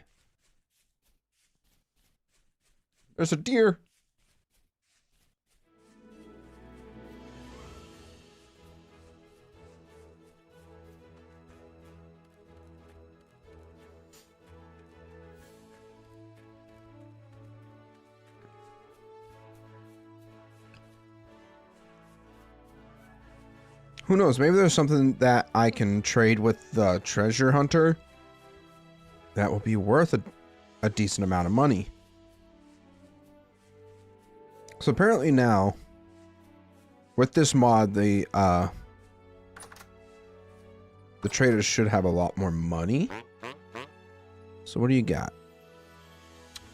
There's a deer. Who knows? Maybe there's something that I can trade with the treasure hunter that will be worth a decent amount of money. So apparently now, with this mod, the traders should have a lot more money. So what do you got?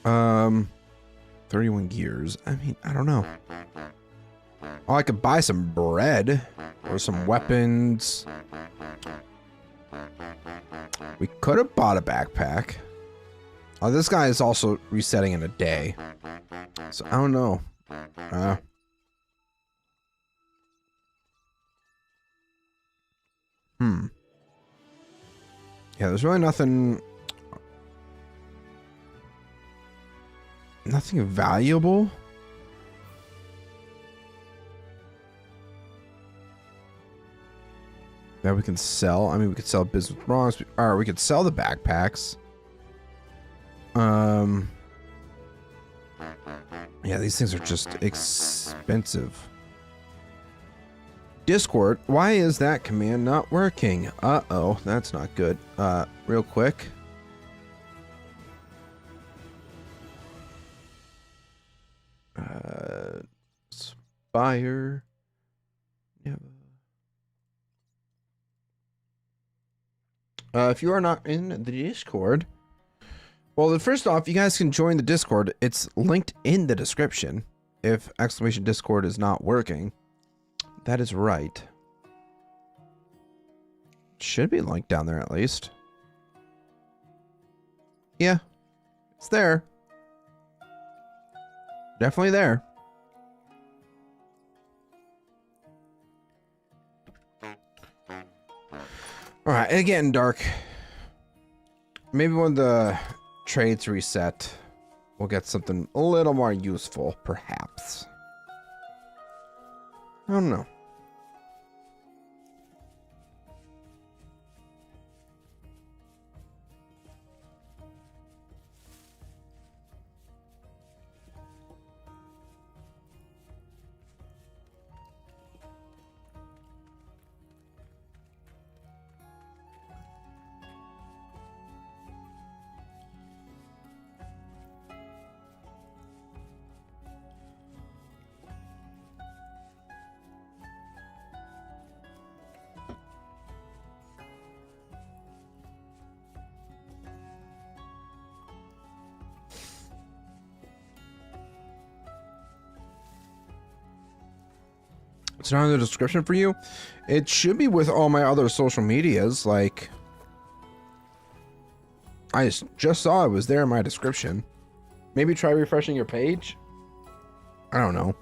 31 gears. I mean, I don't know. Oh, I could buy some bread or some weapons. We could have bought a backpack. Oh, this guy is also resetting in a day. So I don't know. Yeah, there's really nothing valuable. That we can sell. I mean, we could sell business wrongs. Or we could sell the backpacks. Yeah, these things are just expensive. Discord, why is that command not working? Uh-oh, that's not good. Real quick. Spire. Yeah. If you are not in the Discord, well, first off, you guys can join the Discord. It's linked in the description. If exclamation Discord is not working, that is right. Should be linked down there at least. Yeah, it's there. Definitely there. All right, and again, dark. Maybe when the trades reset, we'll get something a little more useful, perhaps. I don't know. It's not in the description for you. It should be with all my other social medias. Like, I just saw it was there in my description. Maybe try refreshing your page. I don't know.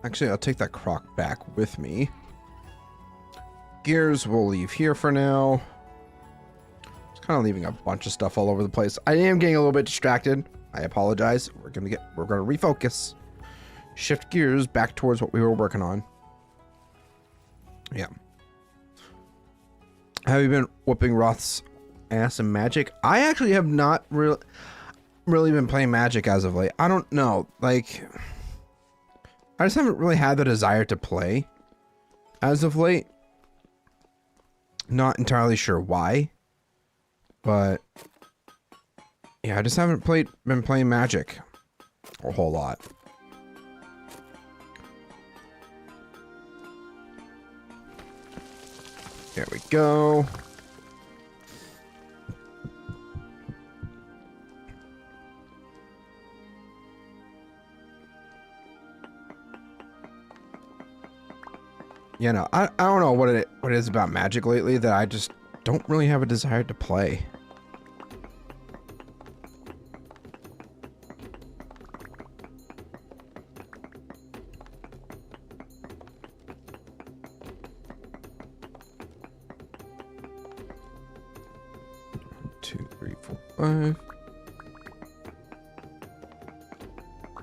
Actually, I'll take that crock back with me. Gears we'll leave here for now. Just kind of leaving a bunch of stuff all over the place. I am getting a little bit distracted. I apologize. We're gonna refocus. Shift gears back towards what we were working on. Yeah. Have you been whooping Roth's ass in Magic? I actually have not really been playing Magic as of late. I don't know. Like, I just haven't really had the desire to play as of late. Not entirely sure why, but yeah, I just haven't been playing Magic a whole lot. There we go. You know, I don't know what it is about Magic lately that I just don't really have a desire to play. One, 2, 3, 4, 5.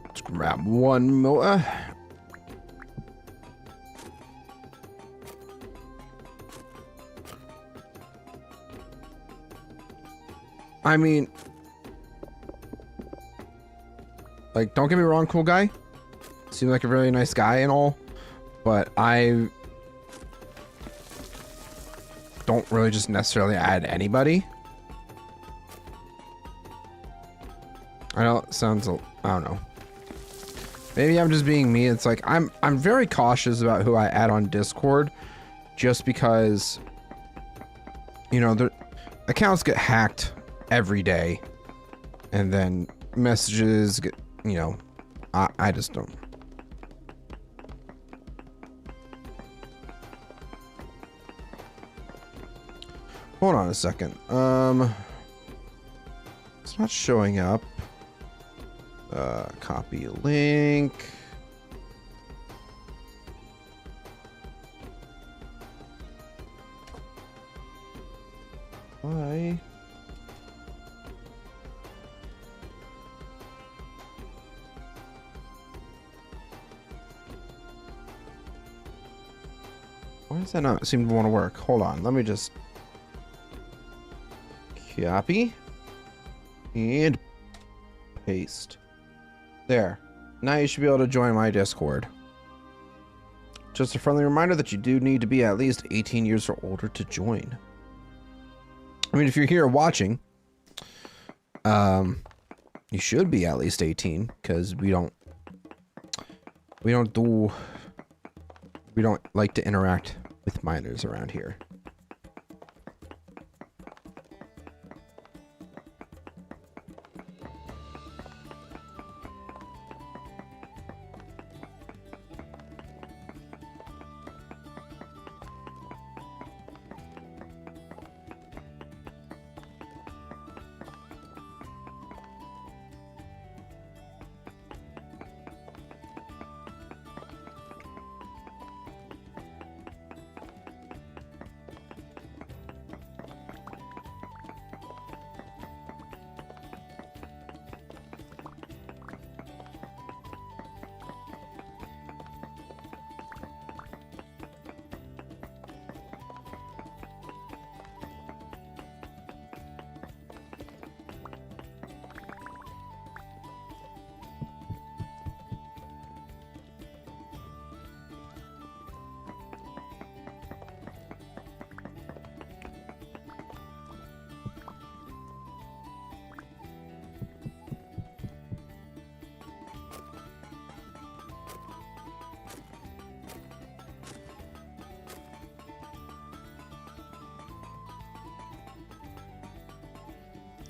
Let's grab one more. I mean, like, don't get me wrong, cool guy. Seems like a really nice guy and all, but I don't really just necessarily add anybody. I don't know. Maybe I'm just being me. It's like I'm very cautious about who I add on Discord, just because, you know, the accounts get hacked every day, and then messages get, you know, I just don't. Hold on a second. It's not showing up. Copy link. Why? Why does that not seem to want to work? Hold on, let me just copy and paste. There. Now you should be able to join my Discord. Just a friendly reminder that you do need to be at least 18 years or older to join. I mean, if you're here watching, you should be at least 18, because we don't like to interact with minors around here.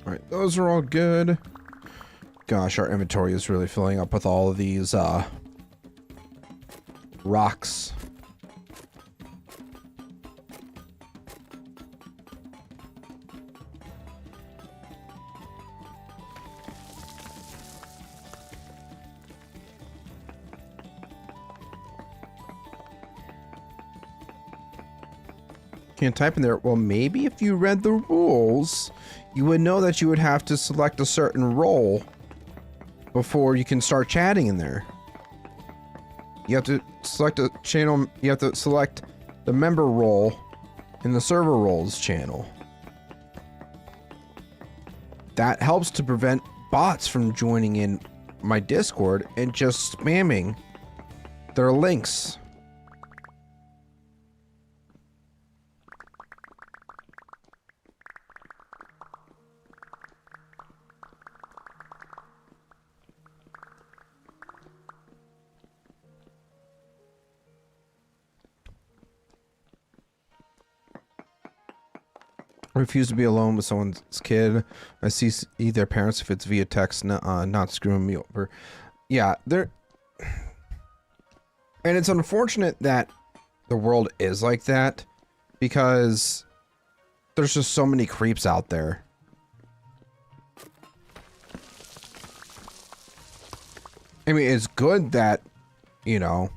Alright, those are all good. Gosh, our inventory is really filling up with all of these, rocks. Can't type in there. Well, maybe if you read the rules, you would know that you would have to select a certain role before you can start chatting in there. You have to select a channel. You have to select the member role in the server roles channel. That helps to prevent bots from joining in my Discord and just spamming their links. Refuse to be alone with someone's kid. I see their parents if it's via text, not screwing me over. Yeah, they're... And it's unfortunate that the world is like that, because there's just so many creeps out there. I mean, it's good that, you know,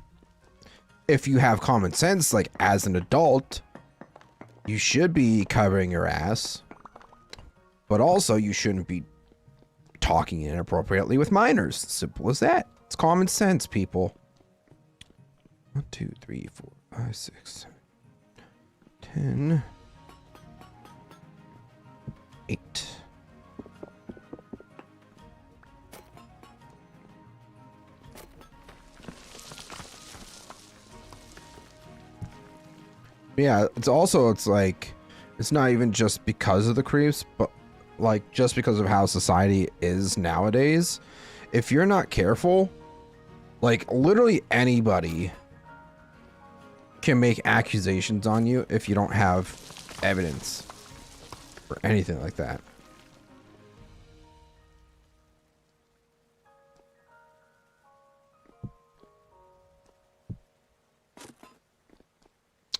if you have common sense, like, as an adult, you should be covering your ass, but also you shouldn't be talking inappropriately with minors. Simple as that. It's common sense, people. 1, 2, 3, 4, 5, 6, 7, 10, 8. Yeah, it's like, it's not even just because of the creeps, but like just because of how society is nowadays. If you're not careful, like literally anybody can make accusations on you if you don't have evidence or anything like that.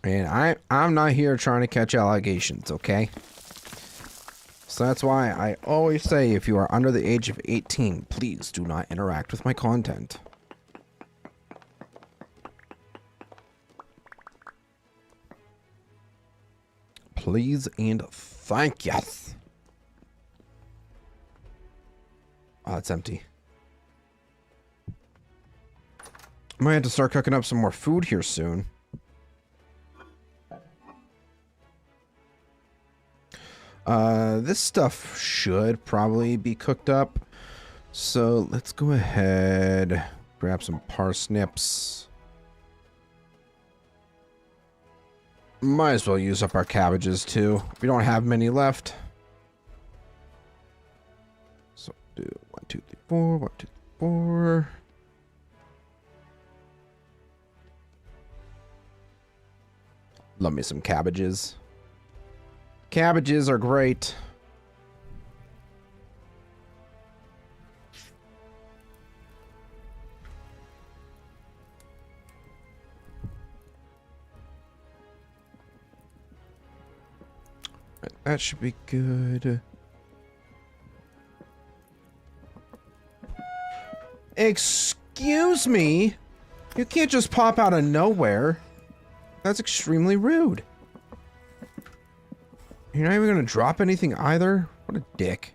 And I'm not here trying to catch allegations, okay? So that's why I always say, if you are under the age of 18, please do not interact with my content. Please and thank you. Oh, it's empty. I might have to start cooking up some more food here soon. This stuff should probably be cooked up. So let's go ahead, grab some parsnips. Might as well use up our cabbages too. We don't have many left. So do 1, 2, 3, 4, 1, 2, 3, 4. Love me some cabbages. Cabbages are great. That should be good. Excuse me? You can't just pop out of nowhere. That's extremely rude. You're not even gonna drop anything either? What a dick.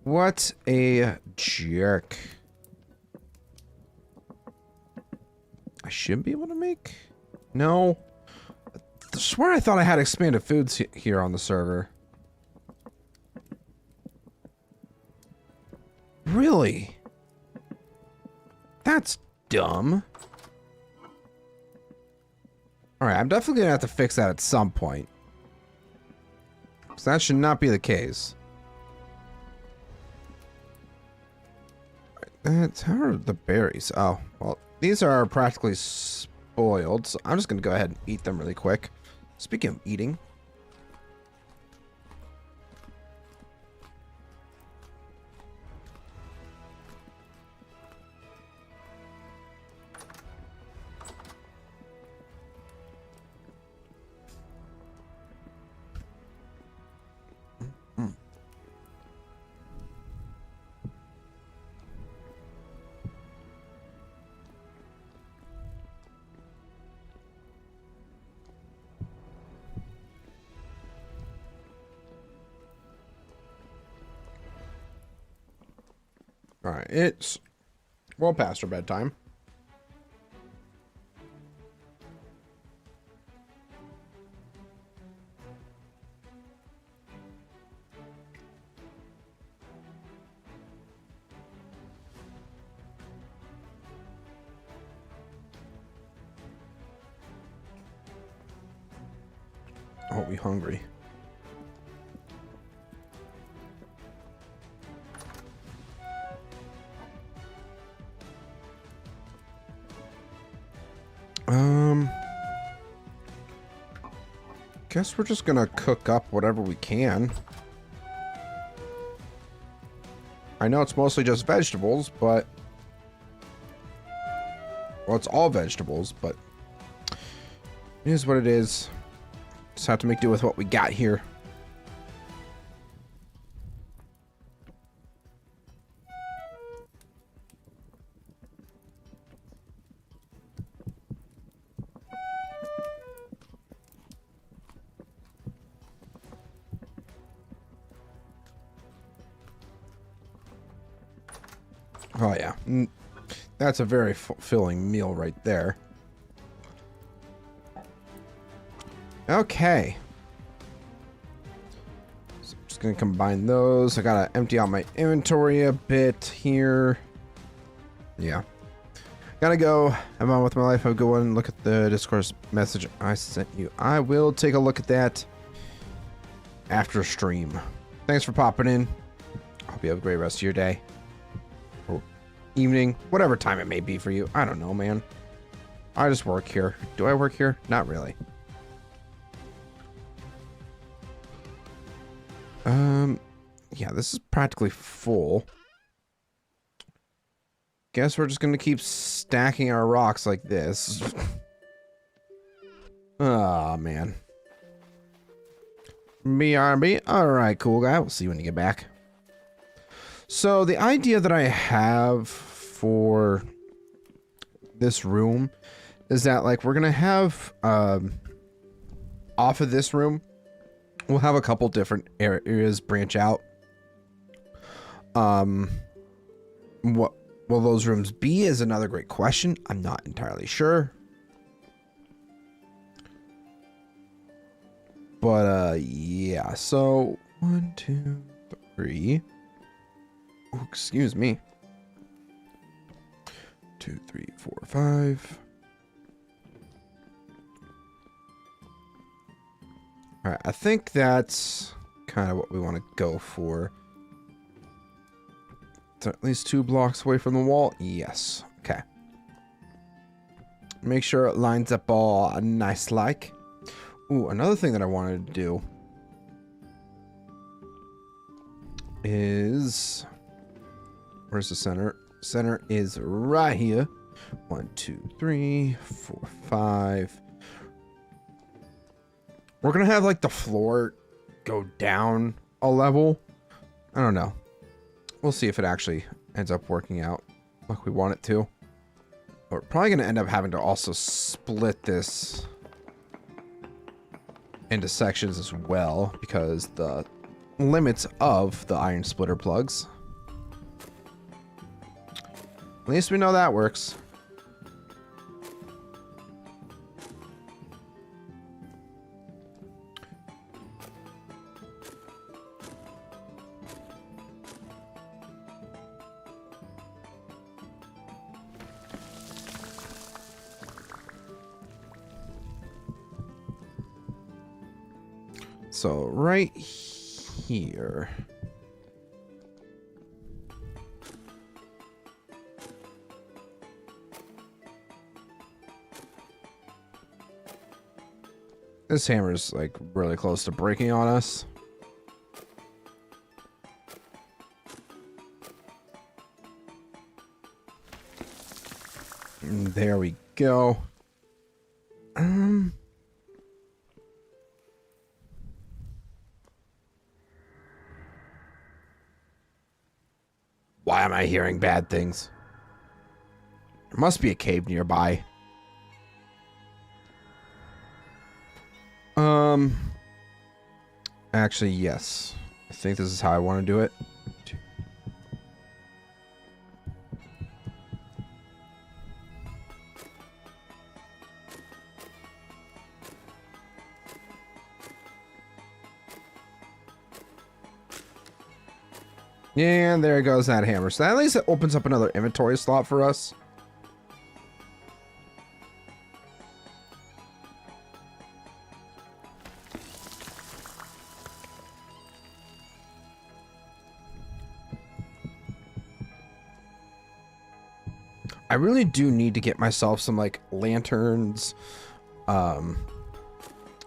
What a jerk. I should be able to make... No. I swear I thought I had expanded foods here on the server. Really? That's dumb. Alright, I'm definitely gonna have to fix that at some point. Because that should not be the case. How are the berries? Oh, well, these are practically boiled, so I'm just going to go ahead and eat them really quick. Speaking of eating. All right, it's well past our bedtime. Oh, we hungry. Guess we're just gonna cook up whatever we can. I know it's mostly just vegetables, but... Well, it's all vegetables, but... It is what it is. Just have to make do with what we got here. Oh, yeah. That's a very fulfilling meal right there. Okay. So I'm just going to combine those. I got to empty out my inventory a bit here. Yeah. Gotta go. I'm on with my life. I'll go and look at the Discord message I sent you. I will take a look at that after stream. Thanks for popping in. Hope you have a great rest of your day. Or evening. Whatever time it may be for you. I don't know, man. I just work here. Do I work here? Not really. Yeah, this is practically full. Guess we're just gonna keep stacking our rocks like this. Oh, man. BRB. Alright, cool guy. We'll see you when you get back. So, the idea that I have for this room is that, like, we're gonna have, off of this room, we'll have a couple different areas branch out. What will those rooms be is another great question. I'm not entirely sure. But, yeah. So, 1, 2, 3. Ooh, excuse me. 2, 3, 4, 5. Alright, I think that's kind of what we want to go for. So at least 2 blocks away from the wall. Yes. Okay. Make sure it lines up all nice like. Ooh, another thing that I wanted to do is... Where's the center? Center is right here. 1, 2, 3, 4, 5. We're gonna have like the floor go down a level. I don't know. We'll see if it actually ends up working out like we want it to. We're probably gonna end up having to also split this into sections as well because the limits of the iron splitter plugs. At least we know that works. So right here. This hammer's like really close to breaking on us. And there we go. Why am I hearing bad things? There must be a cave nearby. Actually, yes. I think this is how I want to do it. Yeah, there goes that hammer. So at least it opens up another inventory slot for us. I really do need to get myself some like lanterns,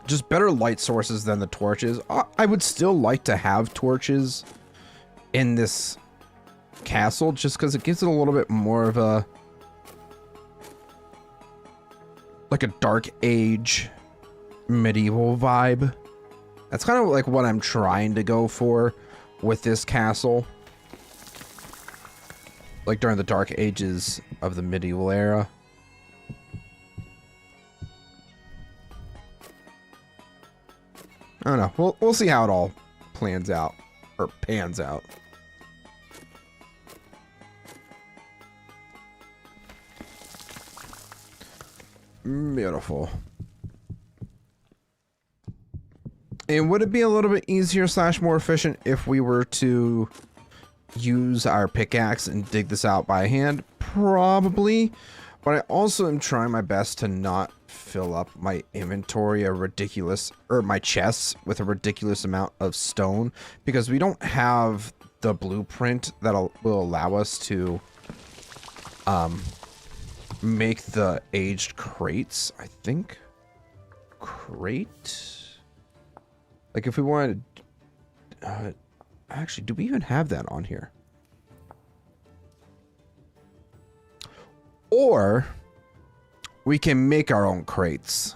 just better light sources than the torches. I would still like to have torches in this castle just because it gives it a little bit more of a like a dark age medieval vibe. That's kind of like what I'm trying to go for with this castle. Like during the dark ages of the medieval era. I don't know. We'll see how it all plans out or pans out. Beautiful. And would it be a little bit easier / more efficient if we were to use our pickaxe and dig this out by hand? Probably. But I also am trying my best to not fill up my inventory my chests with a ridiculous amount of stone, because we don't have the blueprint that will allow us to make the aged crates. I think crate, like if we wanted actually, do we even have that on here? Or we can make our own crates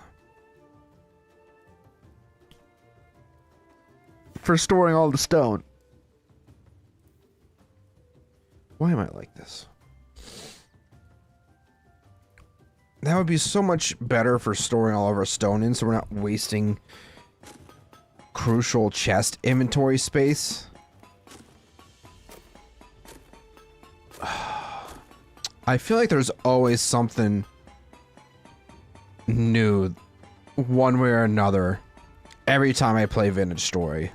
for storing all the stone. Why am I like this? That would be so much better for storing all of our stone in, so we're not wasting crucial chest inventory space. I feel like there's always something new, one way or another, every time I play Vintage Story.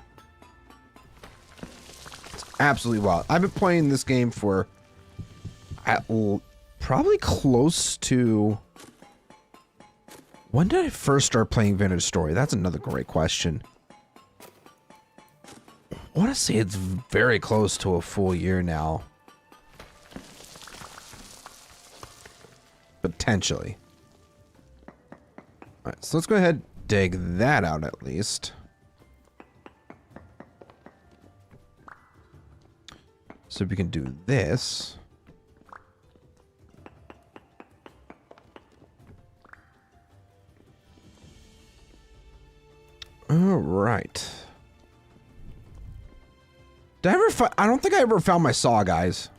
It's absolutely wild. I've been playing this game for probably close to... When did I first start playing Vintage Story? That's another great question. I want to say it's very close to a full year now. Potentially. Alright, so let's go ahead and dig that out at least. So we can do this. Alright. Did I ever I don't think I ever found my saw, guys.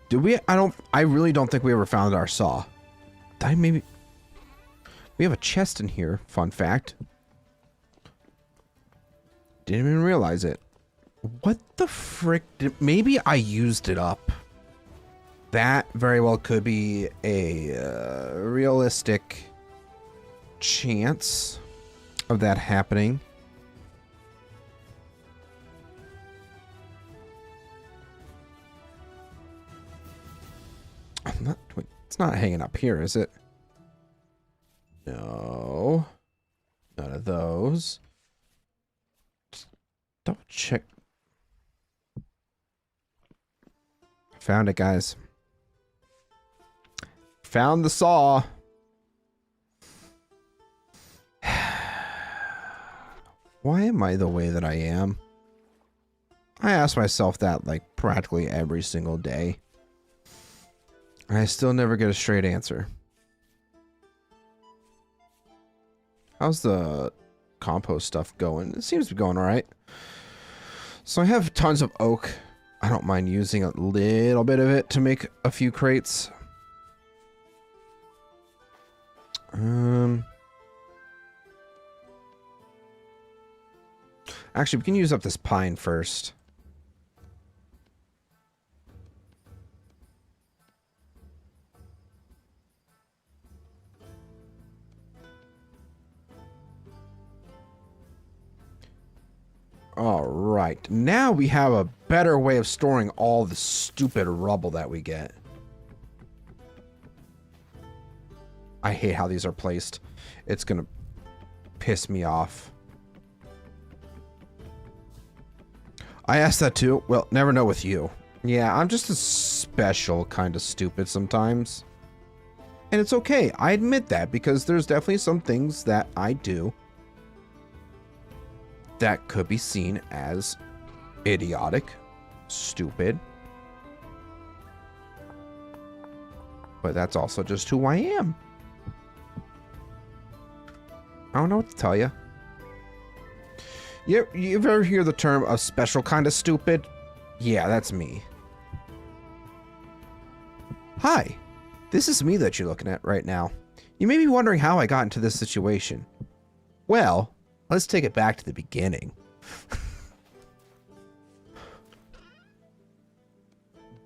Did we? I really don't think we ever found our saw. Did I maybe? We have a chest in here. Fun fact. Didn't even realize it. What the frick? Maybe I used it up. That very well could be a realistic chance of that happening. Wait, it's not hanging up here, is it? No. None of those. Just double check. Found it, guys. Found the saw. Why am I the way that I am? I ask myself that like practically every single day. I still never get a straight answer. How's the compost stuff going? It seems to be going all right. So I have tons of oak. I don't mind using a little bit of it to make a few crates. Actually, we can use up this pine first. All right, now we have a better way of storing all the stupid rubble that we get. I hate how these are placed. It's gonna piss me off. I asked that too. Well, never know with you. Yeah, I'm just a special kind of stupid sometimes. And it's okay. I admit that because there's definitely some things that I do that could be seen as idiotic, stupid. But that's also just who I am. I don't know what to tell you. You ever hear the term a special kind of stupid? Yeah, that's me. Hi, this is me that you're looking at right now. You may be wondering how I got into this situation. Well, let's take it back to the beginning.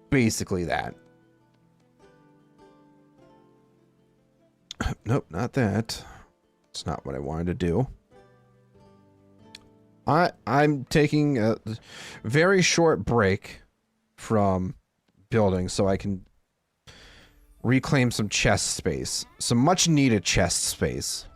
Basically that. Nope, not that. It's not what I wanted to do. I'm taking a very short break from building so I can reclaim some chest space. Some much needed chest space.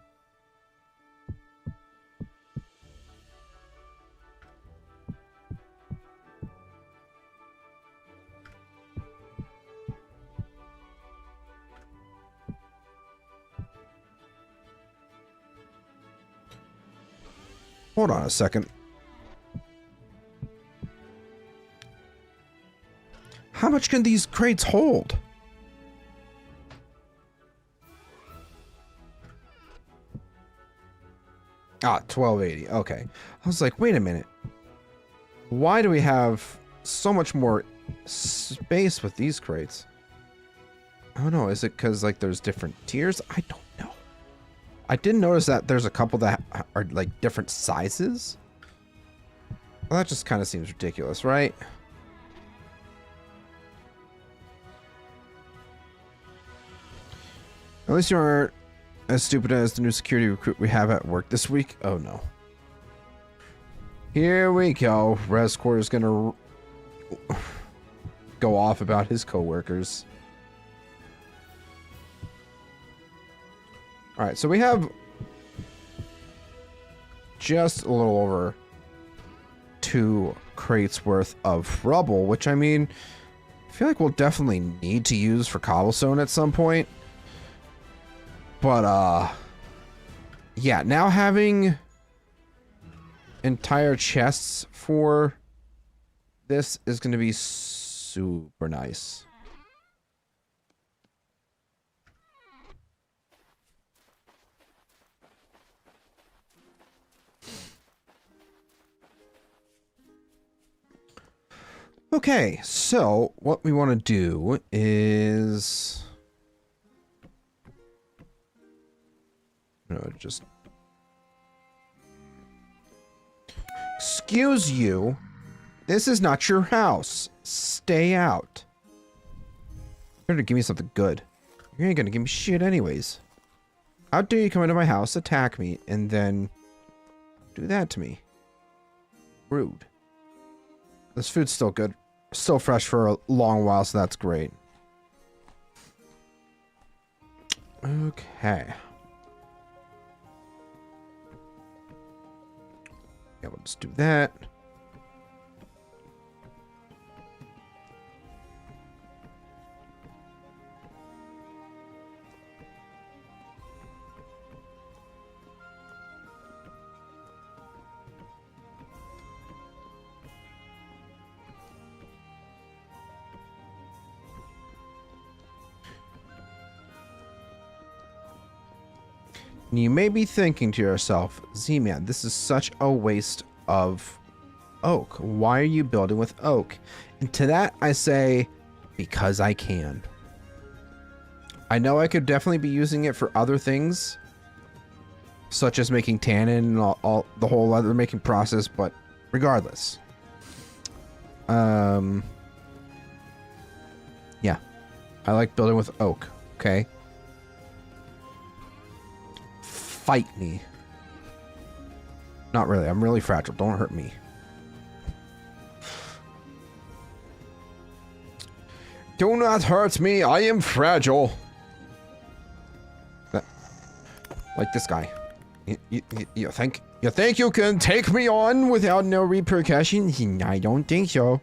Hold on a second. How much can these crates hold? Ah, 1280. Okay. I was like, wait a minute. Why do we have so much more space with these crates? I don't know. Is it because like there's different tiers? I don't know. I did notice that there's a couple that are like different sizes. Well, that just kind of seems ridiculous, right? At least you aren't as stupid as the new security recruit we have at work this week. Oh no. Here we go. Rescore is gonna go off about his coworkers. Alright, so we have just a little over 2 crates worth of rubble, which I mean, I feel like we'll definitely need to use for cobblestone at some point. But, yeah, now having entire chests for this is going to be super nice. Okay, so what we want to do is... just... Excuse you. This is not your house. Stay out. You're gonna give me something good. You ain't gonna give me shit anyways. How dare you come into my house, attack me, and then do that to me? Rude. This food's still good. Still fresh for a long while, so that's great. Okay. Yeah, we'll just do that. You may be thinking to yourself, Z-Man, this is such a waste of oak. Why are you building with oak? And to that I say, because I can. I know I could definitely be using it for other things, such as making tannin and all the whole leather making process, but regardless. Yeah. I like building with oak, okay? Fight me. Not really. I'm really fragile. Don't hurt me. Do not hurt me. I am fragile. Like this guy. You think you can take me on without no repercussions? I don't think so.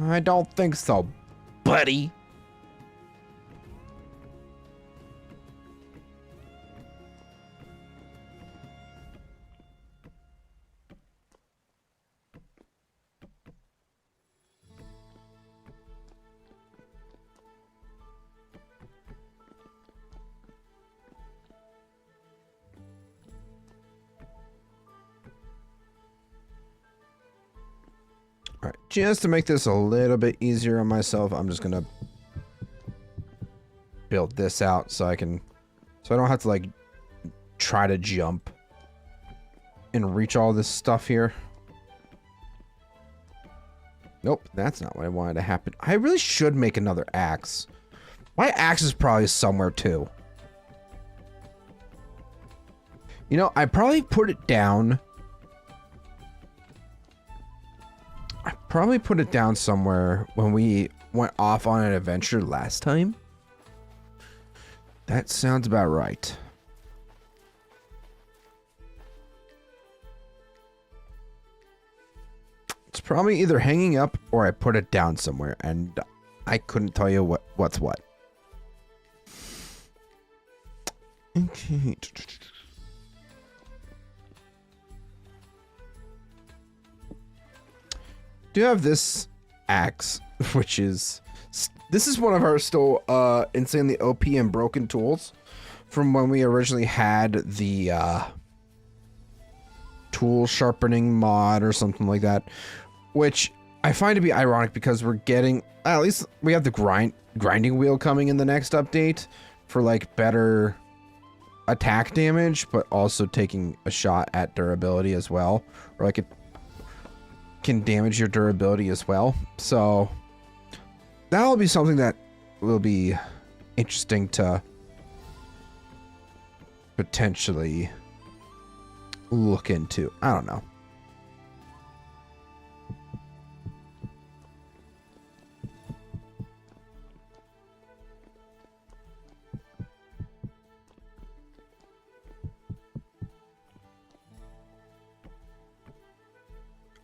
I don't think so, buddy. All right, just to make this a little bit easier on myself, I'm just gonna build this out so I don't have to like try to jump and reach all this stuff here. Nope, that's not what I wanted to happen. I really should make another axe. My axe is probably somewhere too. You know, I probably put it down. I probably put it down somewhere when we went off on an adventure last time. That sounds about right. It's probably either hanging up or I put it down somewhere, and I couldn't tell you what's what. Okay. Do have this axe, which is this is one of our still insanely OP and broken tools from when we originally had the tool sharpening mod or something like that, which I find to be ironic because we're getting, at least we have the grinding wheel coming in the next update for like better attack damage, but also taking a shot at durability as well, or like it can damage your durability as well. So that'll be something that will be interesting to potentially look into. I don't know.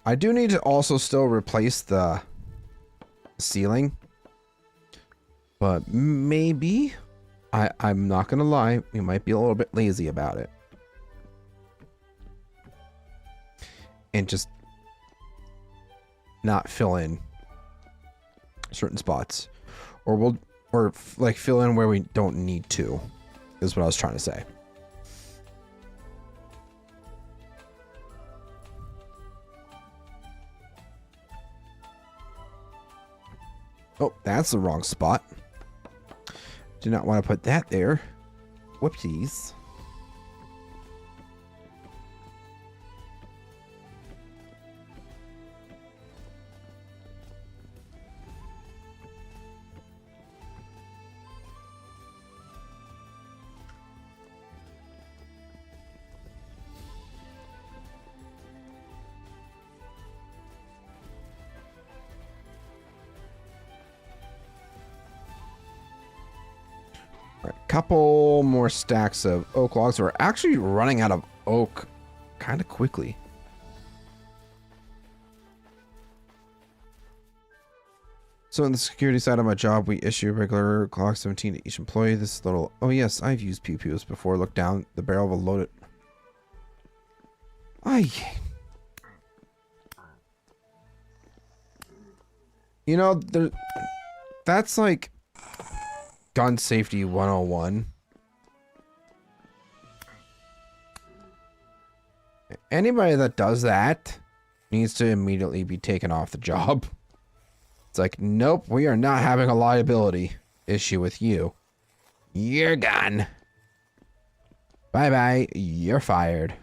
I do need to also still replace the ceiling, but maybe I'm not gonna lie, we might be a little bit lazy about it and just not fill in certain spots, or like fill in where we don't need to, is what I was trying to say. Oh, that's the wrong spot. Do not want to put that there. Whoopsies. Couple more stacks of oak logs. We're actually running out of oak kind of quickly. So on the security side of my job, we issue regular Glock 17 to each employee. This little, oh yes, I've used pew-pews before. Look down the barrel of a loaded. You know, that's like gun safety 101 Anybody that does that needs to immediately be taken off the job. It's like, nope, we are not having a liability issue with you. You're gone. Bye-bye. You're fired.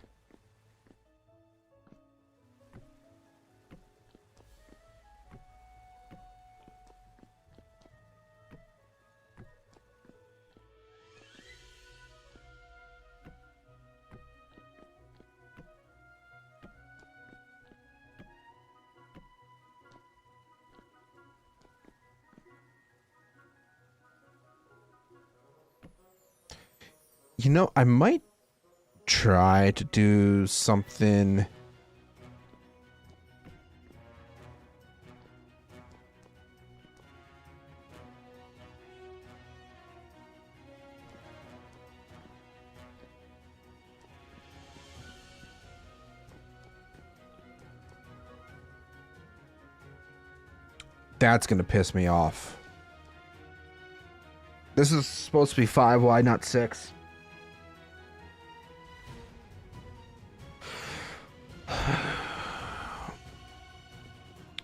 You know, I might try to do something. That's going to piss me off. This is supposed to be 5 wide, not 6.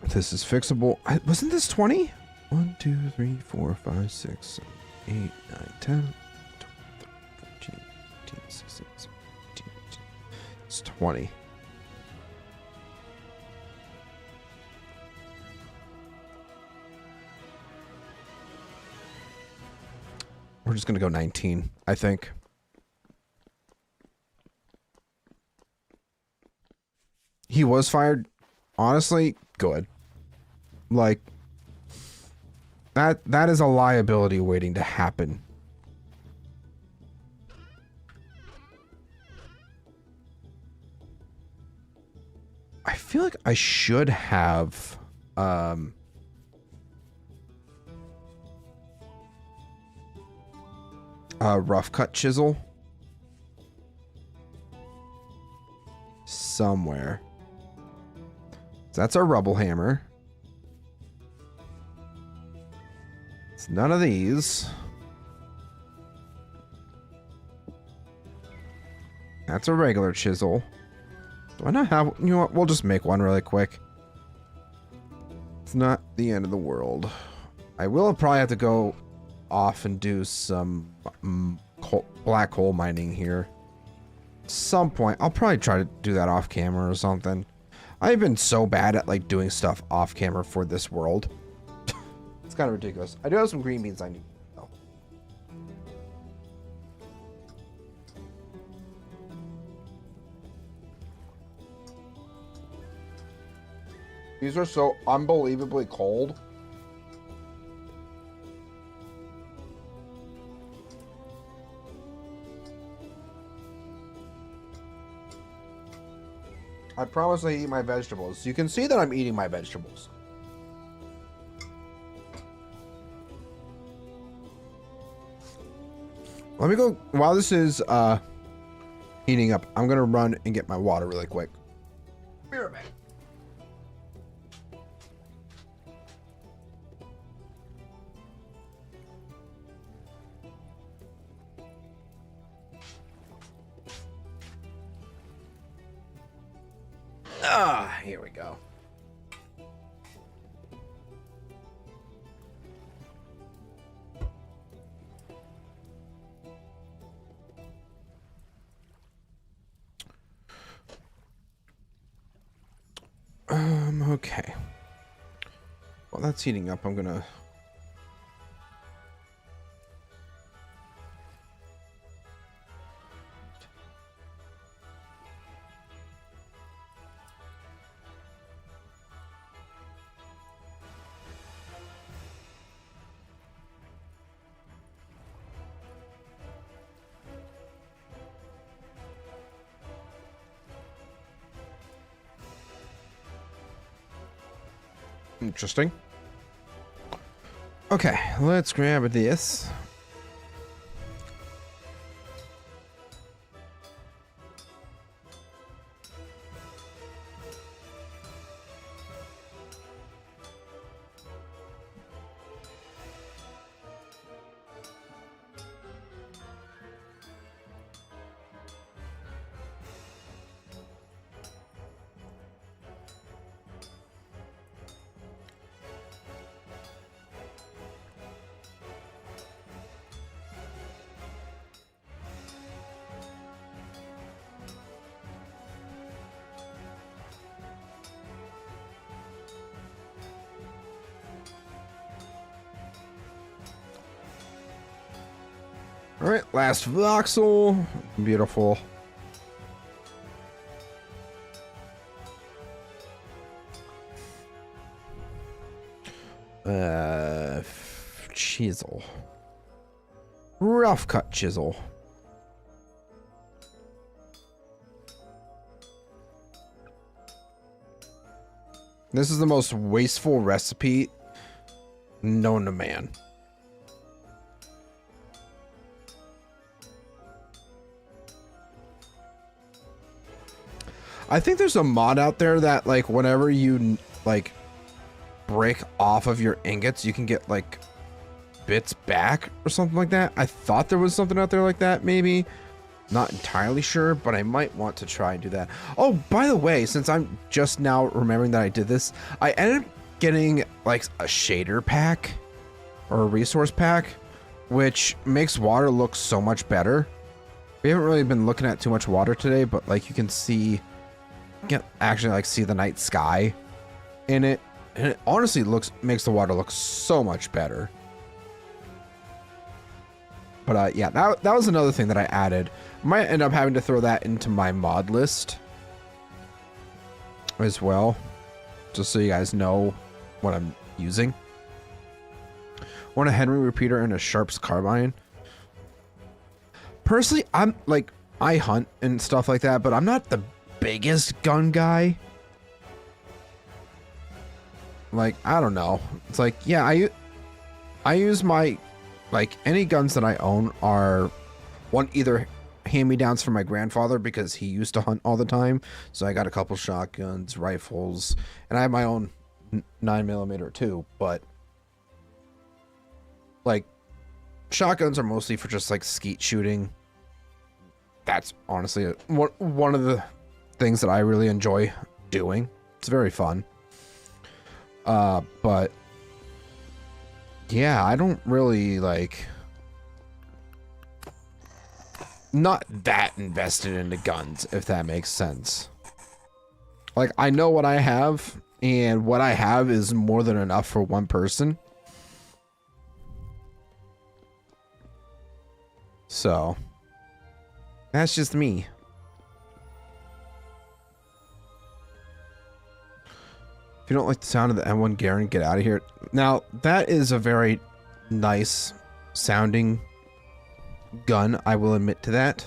This is fixable. Wasn't this 20? 1, 2, 3, 4, 5, 6, 7, 8, 9, 10, 14, 15, 16, 17, 18. It's 20. We're just going to go 19, I think. He was fired. Honestly, good. Like, that is a liability waiting to happen. I feel like I should have a rough cut chisel somewhere. So that's our rubble hammer. It's none of these. That's a regular chisel. Do I not have... You know what? We'll just make one really quick. It's not the end of the world. I will probably have to go off and do some black hole mining here. At some point. I'll probably try to do that off camera or something. I've been so bad at like doing stuff off camera for this world. It's kind of ridiculous. I do have some green beans I need. Oh. These are so unbelievably cold. I promise I eat my vegetables. You can see that I'm eating my vegetables. Let me go, while this is heating up, I'm gonna run and get my water really quick. Be right back. Here we go. Okay. While that's heating up, I'm gonna... Interesting. Okay, let's grab this. All right, last voxel. Beautiful. Chisel. Rough cut chisel. This is the most wasteful recipe known to man. I think there's a mod out there that, like, whenever you, like, break off of your ingots, you can get, like, bits back or something like that. I thought there was something out there like that, maybe. Not entirely sure, but I might want to try and do that. Oh, by the way, since I'm just now remembering that I did this, I ended up getting, like, a shader pack or a resource pack, which makes water look so much better. We haven't really been looking at too much water today, but, like, you can see... You can actually, like, see the night sky in it, and it honestly makes the water look so much better. But yeah, that was another thing that I added. Might end up having to throw that into my mod list as well, just so you guys know what I'm using. Want a Henry repeater and a Sharps carbine. Personally, I'm like, I hunt and stuff like that, but I'm not the biggest gun guy. Like, I don't know. It's like, yeah, I use my, like, any guns that I own are either hand-me-downs from my grandfather because he used to hunt all the time. So I got a couple shotguns, rifles, and I have my own 9mm too, but like, shotguns are mostly for just like skeet shooting. That's honestly one of the things that I really enjoy doing. It's very fun. But yeah, I don't really like, not that invested into guns, if that makes sense. Like, I know what I have, and what I have is more than enough for one person. So that's just me. If you don't like the sound of the M1 Garand, get out of here. Now, that is a very nice sounding gun, I will admit to that.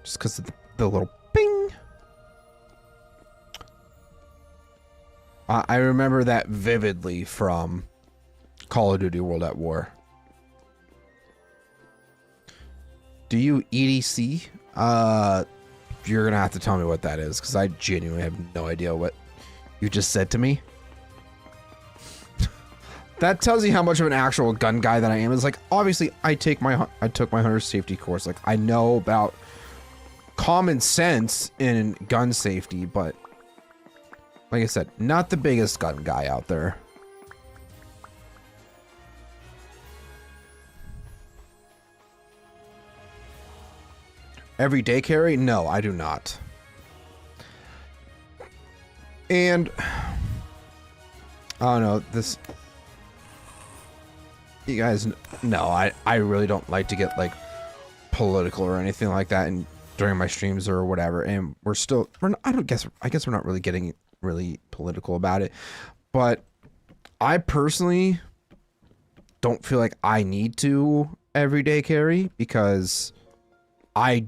Just because of the little ping. I remember that vividly from Call of Duty World at War. Do you EDC? You're gonna have to tell me what that is, because I genuinely have no idea what you just said to me. That tells you how much of an actual gun guy that I am. It's like, obviously, I took my hunter safety course. Like, I know about common sense in gun safety, but like I said, not the biggest gun guy out there. Everyday carry? No, I do not. And I don't know, this, you guys know, I really don't like to get like political or anything like that and during my streams or whatever, and I guess we're not really getting really political about it, but I personally don't feel like I need to everyday carry because I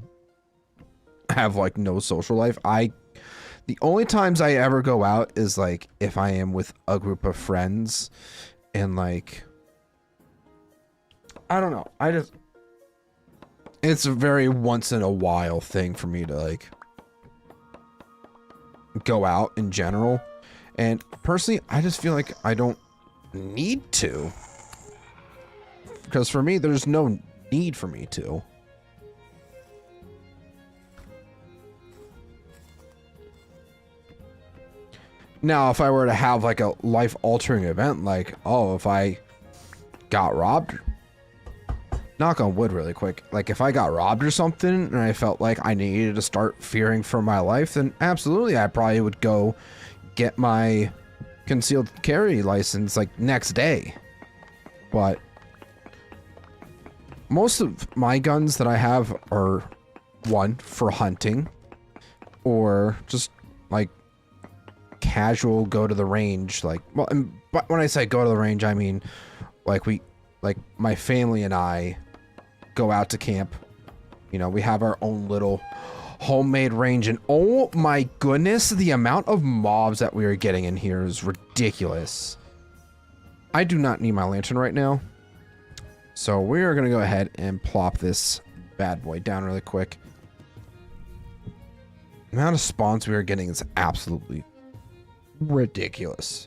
have like no social life. The only times I ever go out is like if I am with a group of friends, and like, I don't know, it's a very once in a while thing for me to like go out in general. And personally, I just feel like I don't need to, because for me, there's no need for me to. Now, if I were to have like a life-altering event, like, oh, if I got robbed, knock on wood really quick, like if I got robbed or something and I felt like I needed to start fearing for my life, then absolutely I probably would go get my concealed carry license like next day. But most of my guns that I have are one for hunting or just like casual go to the range. Like, well, but when I say go to the range, I mean like my family and I go out to camp. You know, we have our own little homemade range, and oh my goodness, the amount of mobs that we are getting in here is ridiculous. I do not need my lantern right now, so we are gonna go ahead and plop this bad boy down really quick. The amount of spawns we are getting is absolutely ridiculous.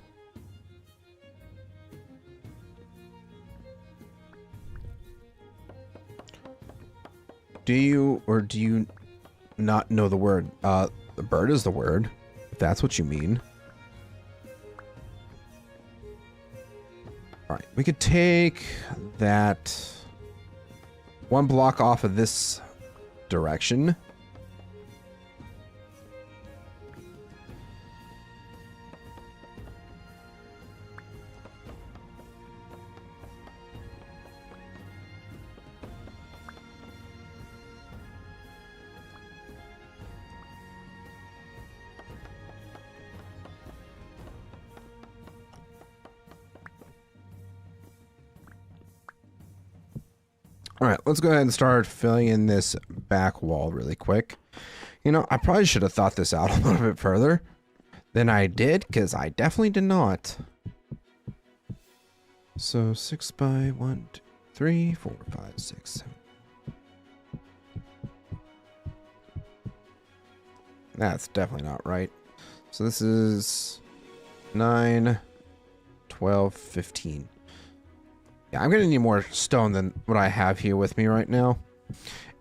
Do you or do you not know the word? The bird is the word, if that's what you mean. All right, we could take that one block off of this direction. All right, let's go ahead and start filling in this back wall really quick. You know, I probably should have thought this out a little bit further than I did, because I definitely did not. So 6 by 1, 2, 3, 4, 5, 6, 7. That's definitely not right. So this is 9, 12, 15. Yeah, I'm gonna need more stone than what I have here with me right now.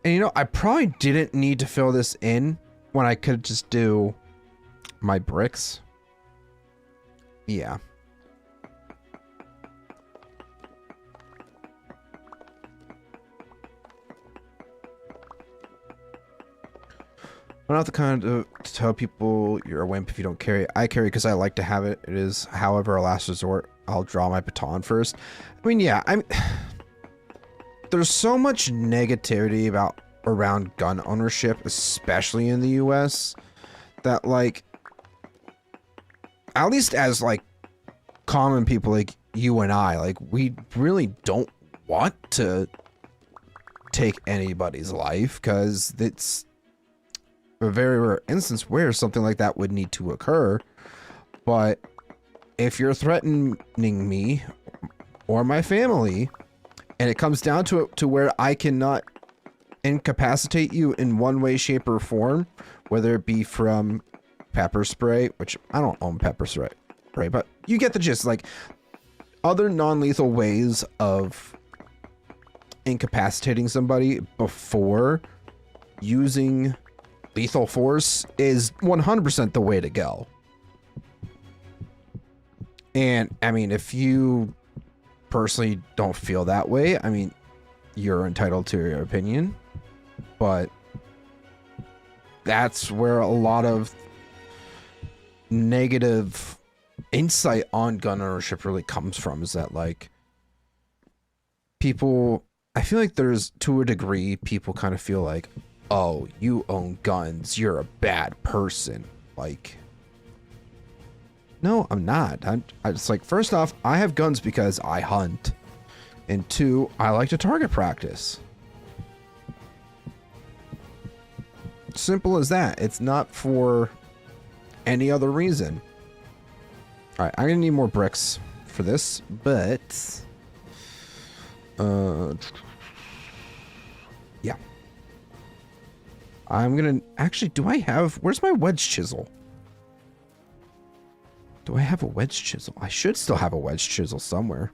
And you know, I probably didn't need to fill this in when I could just do my bricks. Yeah. I'm not the kind to tell people you're a wimp if you don't carry. I carry because I like to have it. It is, however, a last resort. I'll draw my baton first. I mean, yeah, there's so much negativity around gun ownership, especially in the US, that like, at least as like common people like you and I, like we really don't want to take anybody's life, because it's a very rare instance where something like that would need to occur. But if you're threatening me or my family, and it comes down to it to where I cannot incapacitate you in one way, shape, or form, whether it be from pepper spray, which I don't own pepper spray, but you get the gist, like other non-lethal ways of incapacitating somebody before using lethal force is 100% the way to go. And I mean, if you personally don't feel that way, I mean, you're entitled to your opinion, but that's where a lot of negative insight on gun ownership really comes from, is that like people, I feel like there's, to a degree, people kind of feel like, oh, you own guns, you're a bad person. Like, no, I'm not. It's like, first off, I have guns because I hunt, and two, I like to target practice. Simple as that. It's not for any other reason. All right, I'm gonna need more bricks for this, but yeah, I'm gonna actually, do I have, where's my wedge chisel? Do I have a wedge chisel? I should still have a wedge chisel somewhere.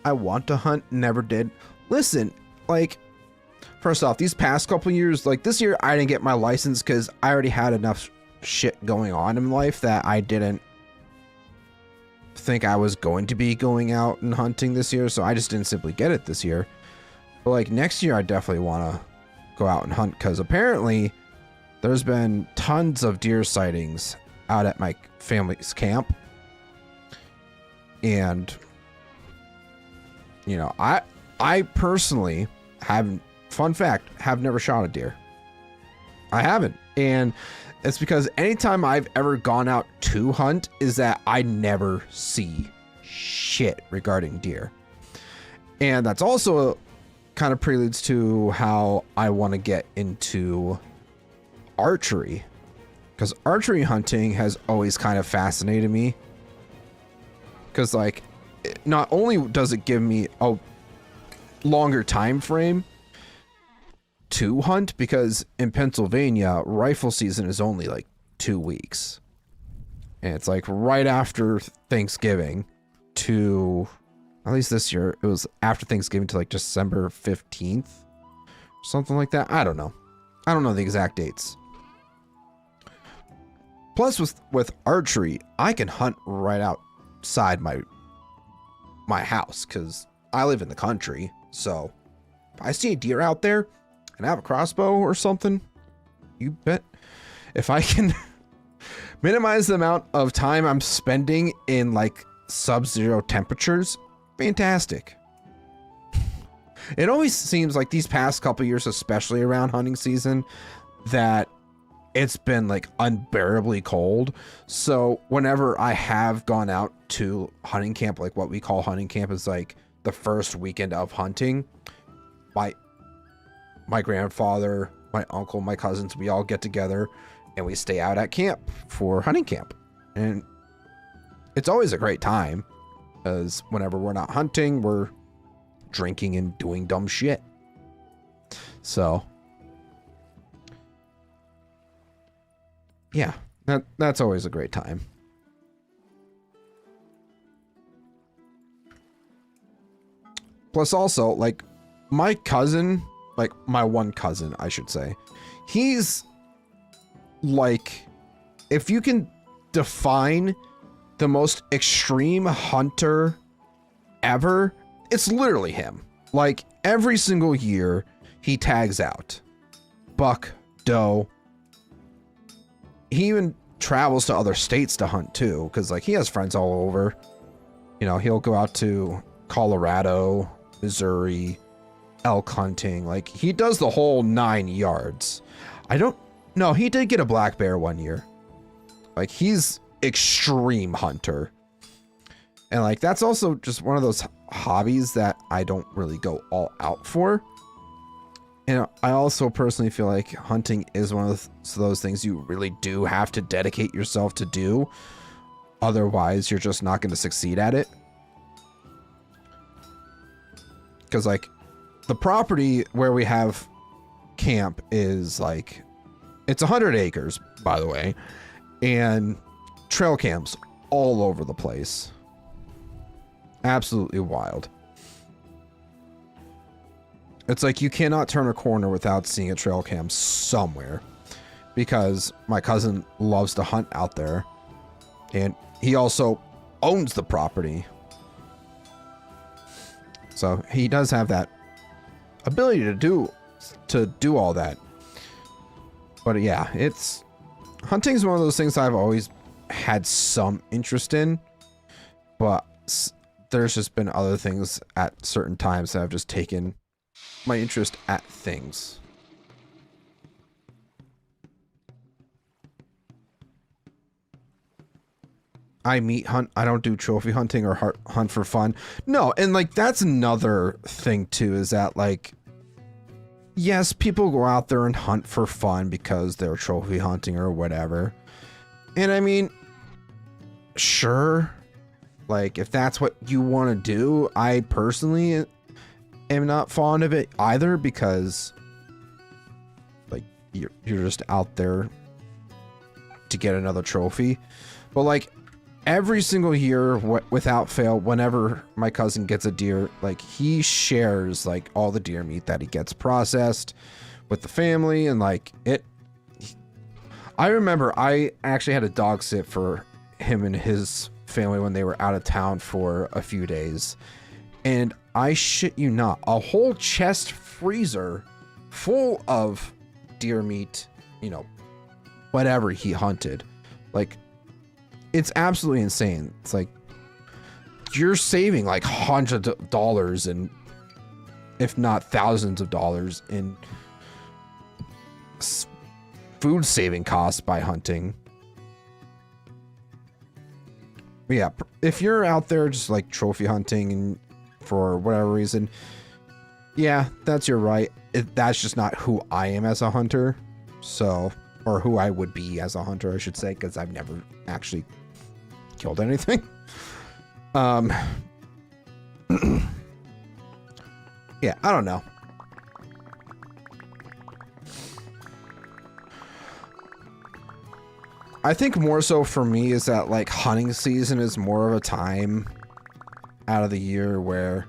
I want to hunt, never did. Listen, like, first off, these past couple years, like this year, I didn't get my license because I already had enough shit going on in life that I didn't think I was going to be going out and hunting this year, so I just didn't simply get it this year. But like next year, I definitely want to go out and hunt, because apparently there's been tons of deer sightings out at my family's camp. And, you know, I personally haven't, fun fact, have never shot a deer. I haven't. And it's because anytime I've ever gone out to hunt is that I never see shit regarding deer. And that's also kind of preludes to how I want to get into archery, because archery hunting has always kind of fascinated me, because like not only does it give me a longer time frame to hunt, because in Pennsylvania rifle season is only like 2 weeks, and it's like right after Thanksgiving to, at least this year it was after Thanksgiving to like December 15th, something like that. I don't know the exact dates. Plus with archery, I can hunt right outside my house, because I live in the country. So if I see a deer out there and I have a crossbow or something, you bet if I can minimize the amount of time I'm spending in like sub-zero temperatures, fantastic. It always seems like these past couple years, especially around hunting season, that it's been like unbearably cold. So whenever I have gone out to hunting camp, like what we call hunting camp is like the first weekend of hunting, my grandfather, my uncle, my cousins, we all get together and we stay out at camp for hunting camp. And it's always a great time, because whenever we're not hunting, we're drinking and doing dumb shit. So yeah, that's always a great time. Plus also, like, my cousin, like my one cousin, I should say, he's like, if you can define the most extreme hunter ever, it's literally him. Like every single year he tags out buck, doe. He even travels to other states to hunt too, because like he has friends all over. You know, he'll go out to Colorado, Missouri, elk hunting. Like he does the whole 9 yards. No, he did get a black bear one year. Like he's extreme hunter. And like that's also just one of those hobbies that I don't really go all out for. And I also personally feel like hunting is one of those things you really do have to dedicate yourself to do. Otherwise, you're just not going to succeed at it. Because like the property where we have camp is like, it's 100 acres, by the way, and trail cams all over the place. Absolutely wild. It's like you cannot turn a corner without seeing a trail cam somewhere, because my cousin loves to hunt out there and he also owns the property. So he does have that ability to do all that. But yeah, hunting is one of those things I've always had some interest in, but there's just been other things at certain times that have just taken my interest at things. I meat hunt. I don't do trophy hunting or hunt for fun. No, and like that's another thing too, is that like, yes, people go out there and hunt for fun because they're trophy hunting or whatever. And I mean, sure, like if that's what you want to do, I personally am not fond of it either, because like you're just out there to get another trophy. But like every single year, without fail, whenever my cousin gets a deer, like he shares like all the deer meat that he gets processed with the family. And like I remember I actually had a dog sit for him and his family when they were out of town for a few days, and I shit you not, a whole chest freezer full of deer meat, you know, whatever he hunted. Like it's absolutely insane. It's like you're saving like hundreds of dollars and if not thousands of dollars in food saving costs by hunting. But yeah, if you're out there just like trophy hunting and for whatever reason, yeah, that's your right. That's just not who I am as a hunter. So, or who I would be as a hunter, I should say, because I've never actually killed anything. Yeah, I don't know. I think more so for me is that like hunting season is more of a time out of the year where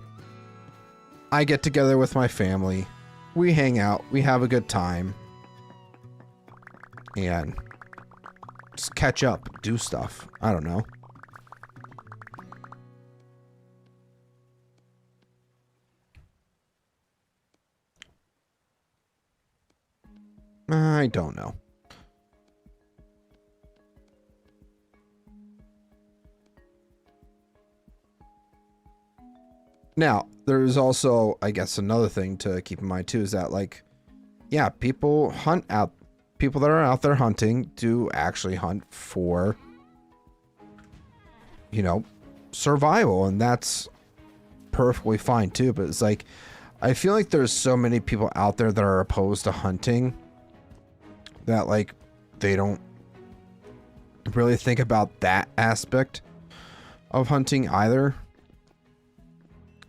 I get together with my family, we hang out, we have a good time, and just catch up, do stuff. I don't know. I don't know. Now, there's also, I guess, another thing to keep in mind too is that, like, yeah, people that are out there hunting do actually hunt for, you know, survival, and that's perfectly fine too. But it's like, I feel like there's so many people out there that are opposed to hunting that, like, they don't really think about that aspect of hunting either.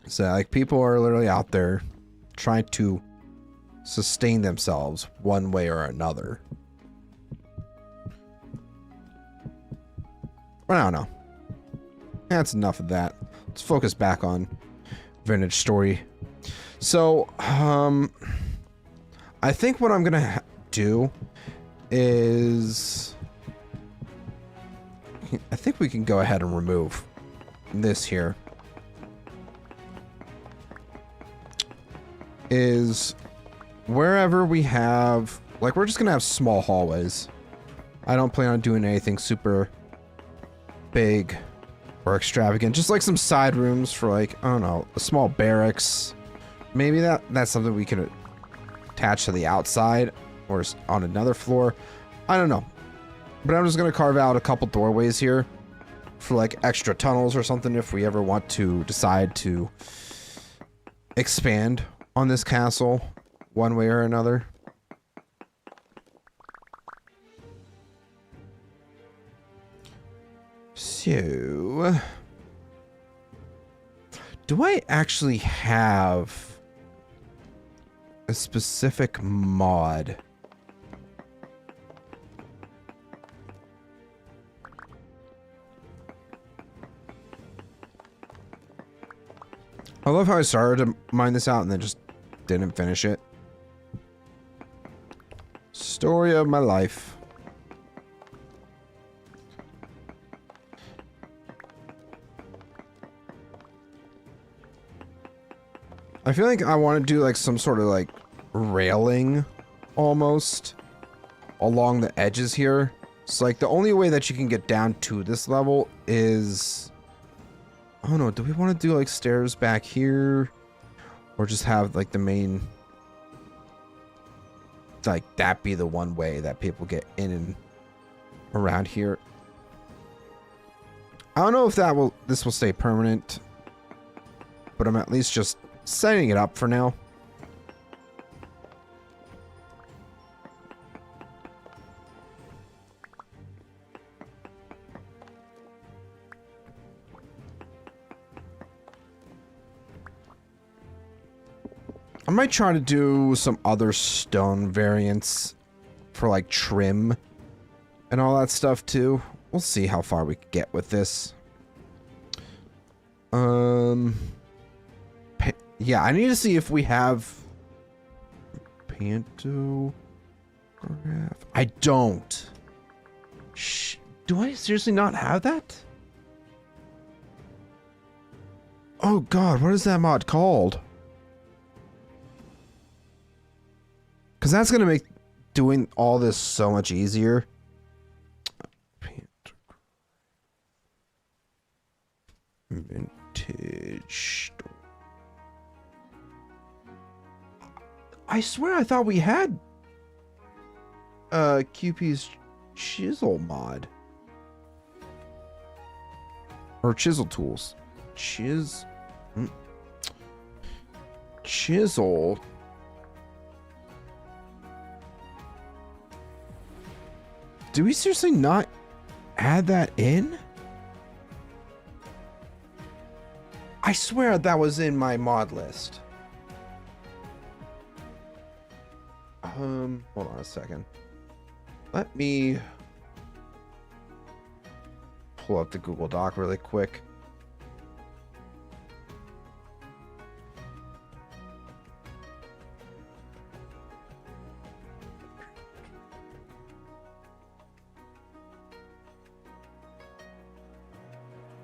So, like, people are literally out there trying to sustain themselves one way or another. But I don't know. That's enough of that. Let's focus back on Vintage Story. So, I think what I'm gonna do is... I think we can go ahead and remove this here. Is wherever we have, like, we're just gonna have small hallways. I don't plan on doing anything super big or extravagant, just like some side rooms for, like, I don't know, a small barracks. Maybe that's something we can attach to the outside or on another floor. I don't know, but I'm just gonna carve out a couple doorways here for like extra tunnels or something if we ever want to decide to expand on this castle one way or another. So, do I actually have a specific mod? I love how I started to mine this out and then just didn't finish it. Story of my life. I feel like I want to do like some sort of like railing almost along the edges here. It's like the only way that you can get down to this level is... Oh no, do we want to do like stairs back here? Or just have like the main... like that be the one way that people get in and around here. I don't know if this will stay permanent, but I'm at least just setting it up for now. I might try to do some other stone variants for like trim and all that stuff too. We'll see how far we can get with this. Yeah, I need to see if we have pantograph. I don't. Do I seriously not have that? Oh god, what is that mod called? Because that's going to make doing all this so much easier. I swear I thought we had QP's chisel mod. Or chisel tools. Chisel. Do we seriously not add that in? I swear that was in my mod list. Hold on a second. Let me pull up the Google Doc really quick.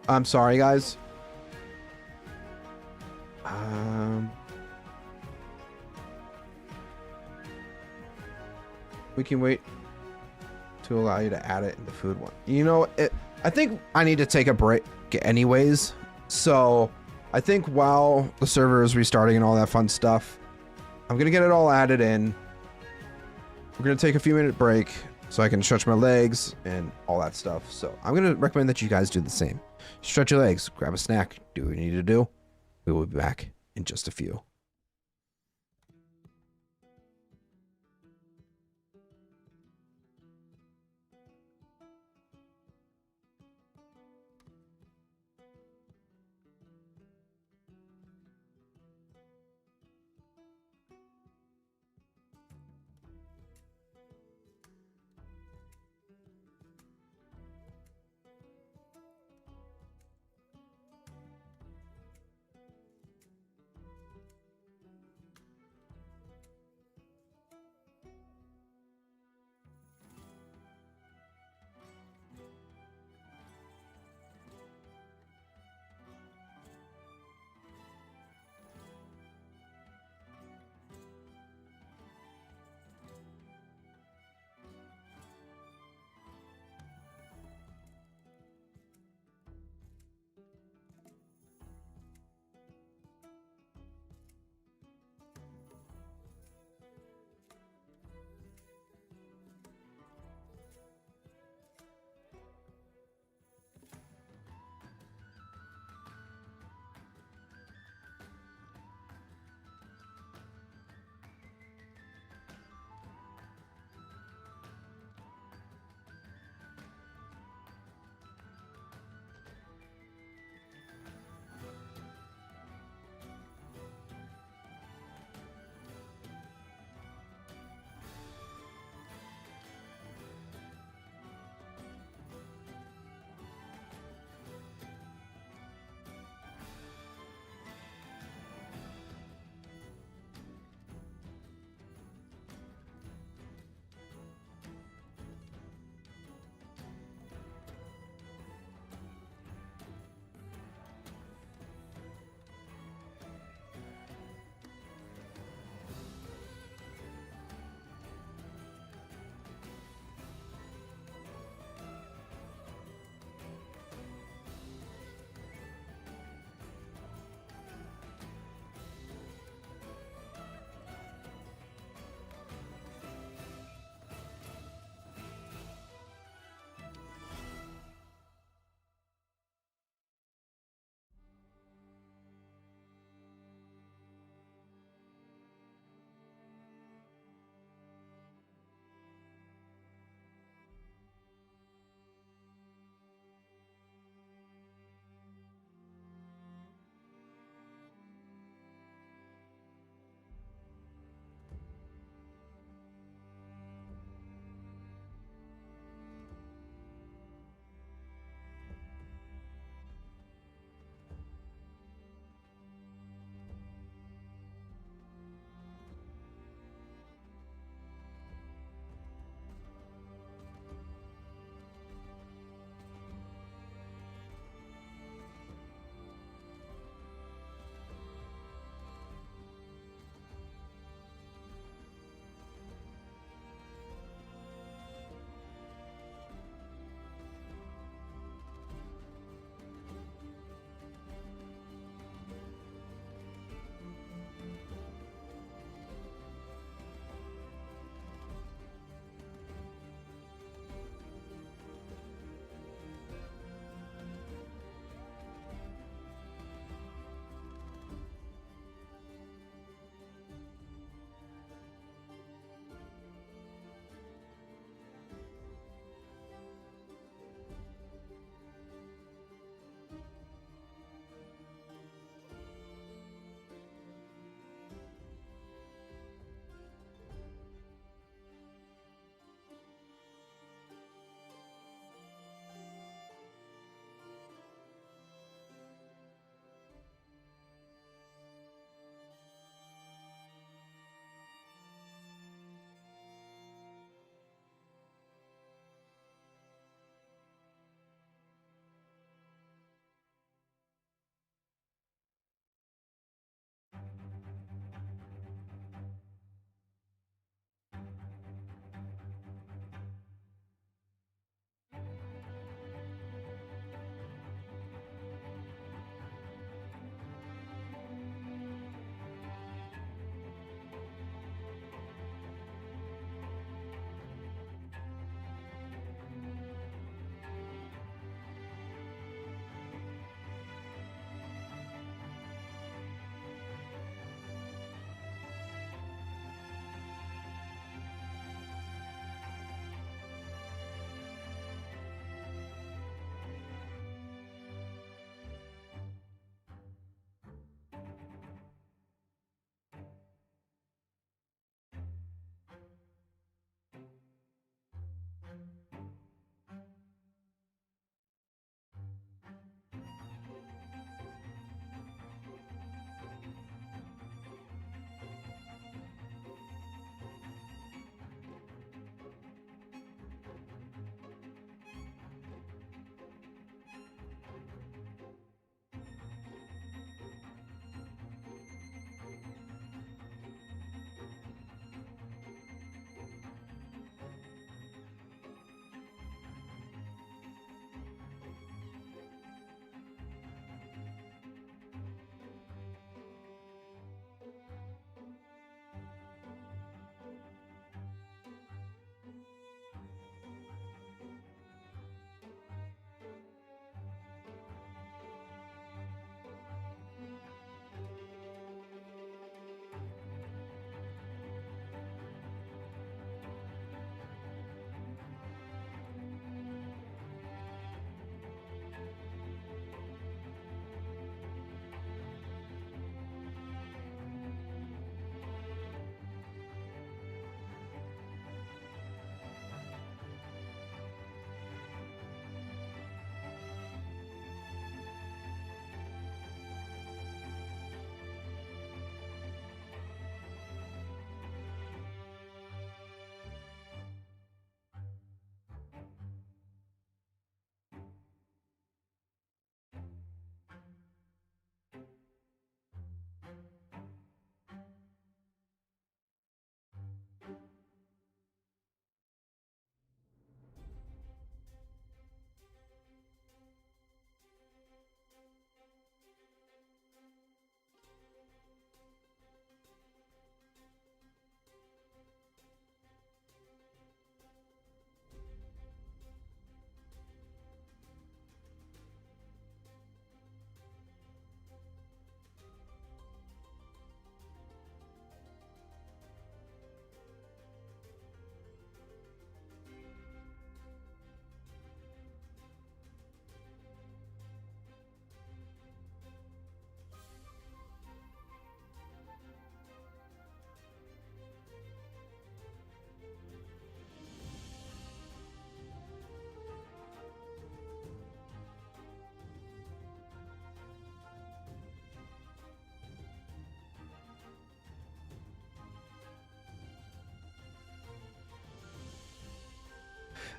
I'm sorry, guys. We can wait to allow you to add it in the food one. You know, I think I need to take a break anyways. So I think while the server is restarting and all that fun stuff, I'm going to get it all added in. We're going to take a few minute break so I can stretch my legs and all that stuff. So I'm going to recommend that you guys do the same. Stretch your legs, grab a snack, do what you need to do. We will be back in just a few.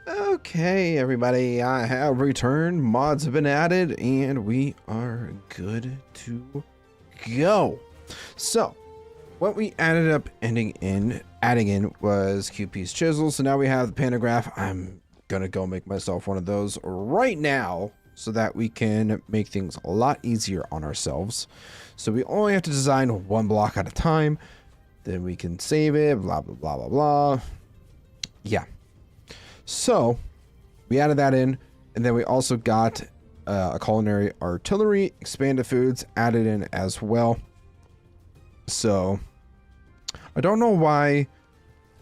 Okay, everybody, I have returned. Mods have been added, and we are good to go. So, what we ended up adding in was QP's chisel. So now we have the pantograph. I'm gonna go make myself one of those right now, so that we can make things a lot easier on ourselves. So we only have to design one block at a time. Then we can save it. Blah blah blah blah blah. Yeah. So we added that in, and then we also got a culinary artillery, expanded foods added in as well. So I don't know why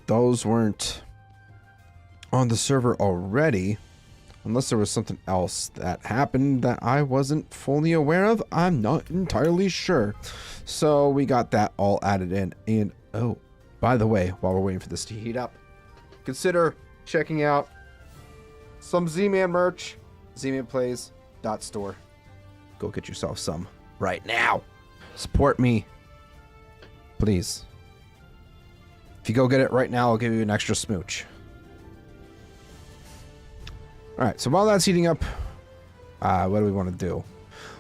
those weren't on the server already, unless there was something else that happened that I wasn't fully aware of. I'm not entirely sure. So we got that all added in. And oh, by the way, while we're waiting for this to heat up, consider checking out some Z-Man merch, zmanplays.store. Go get yourself some right now. Support me, please. If you go get it right now, I'll give you an extra smooch. All right, so while that's heating up, what do we want to do?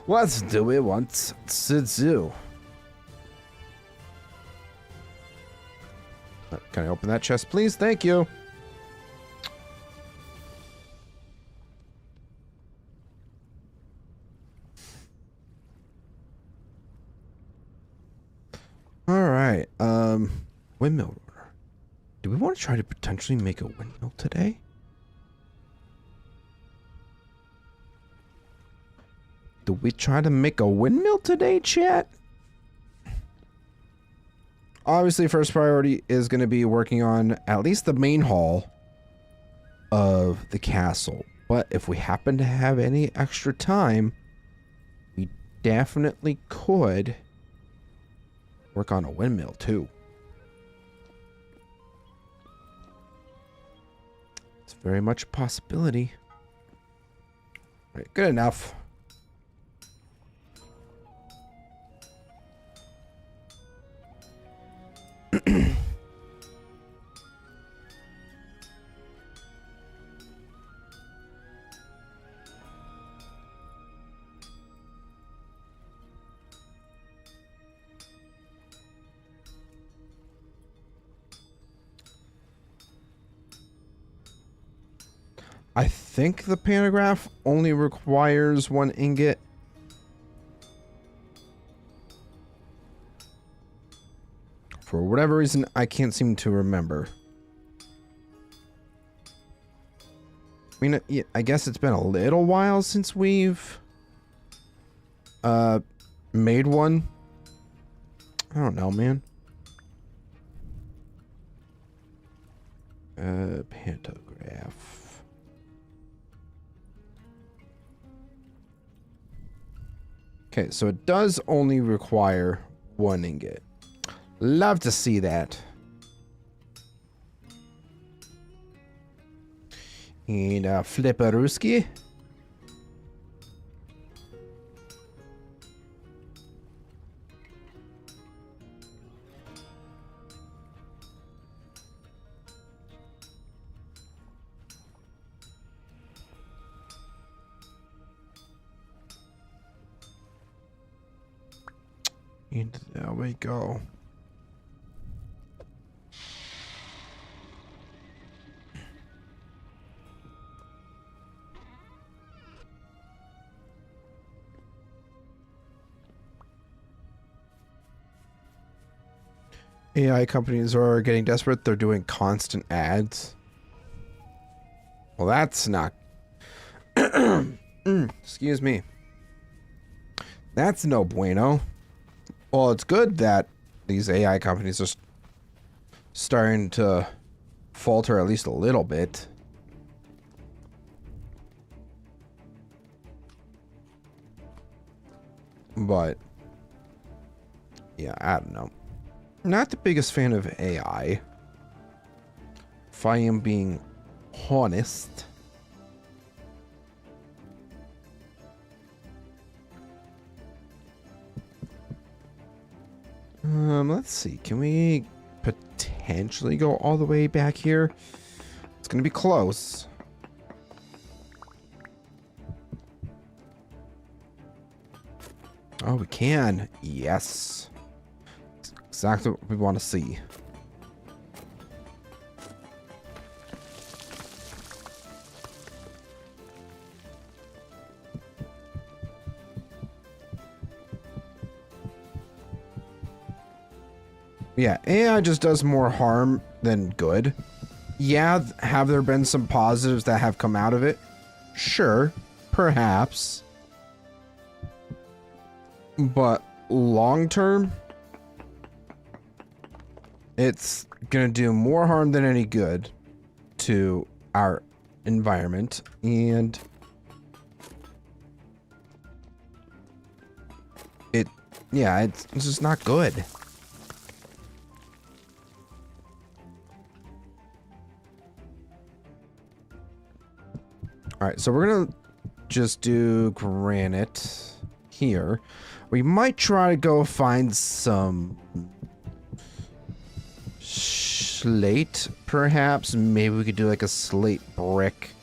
What do we want to do? Can I open that chest, please? Thank you. All right. Windmill rotor. Do we want to try to potentially make a windmill today? Do we try to make a windmill today, chat? Obviously, first priority is going to be working on at least the main hall of the castle. But if we happen to have any extra time, we definitely could work on a windmill too. It's very much a possibility. All right, good enough. I think the pantograph only requires one ingot. For whatever reason, I can't seem to remember. I mean, I guess it's been a little while since we've made one. I don't know, man. Pantograph. Okay, so it does only require one ingot. Love to see that. And Flipperooski. And there we go. AI companies are getting desperate. They're doing constant ads. Well, that's not... excuse me. That's no bueno. Well, it's good that these AI companies are starting to falter at least a little bit. But, yeah, I don't know. Not the biggest fan of AI, if I am being honest. Let's see. Can we potentially go all the way back here? It's gonna be close. Oh, we can. Yes. That's exactly what we want to see. Yeah, AI just does more harm than good. Yeah, have there been some positives that have come out of it? Sure, perhaps. But long term, it's gonna do more harm than any good to our environment, and it's just not good. All right, so we're gonna just do granite here. We might try to go find some slate, perhaps. Maybe we could do like a slate brick-esque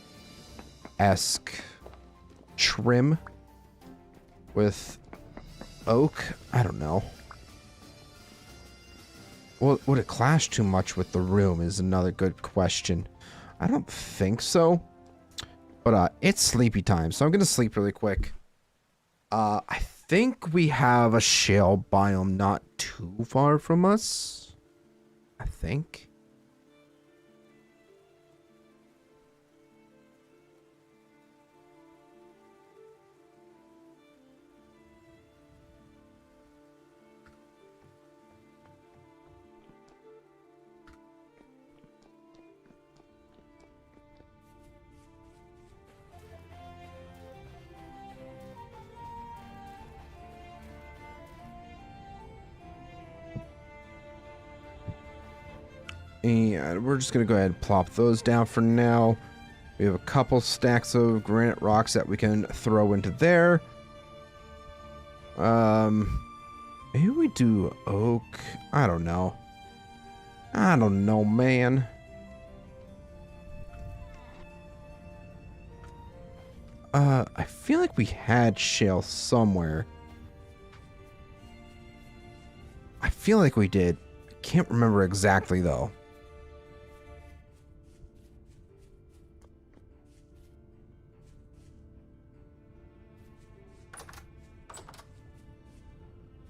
trim with oak. I don't know. Well, would it clash too much with the room is another good question. I don't think so. But it's sleepy time, so I'm gonna sleep really quick. I think we have a shale biome not too far from us. I think. And we're just going to go ahead and plop those down for now. We have a couple stacks of granite rocks that we can throw into there. Maybe we do oak. I don't know. I don't know, man. I feel like we had shale somewhere. I feel like we did. I can't remember exactly, though.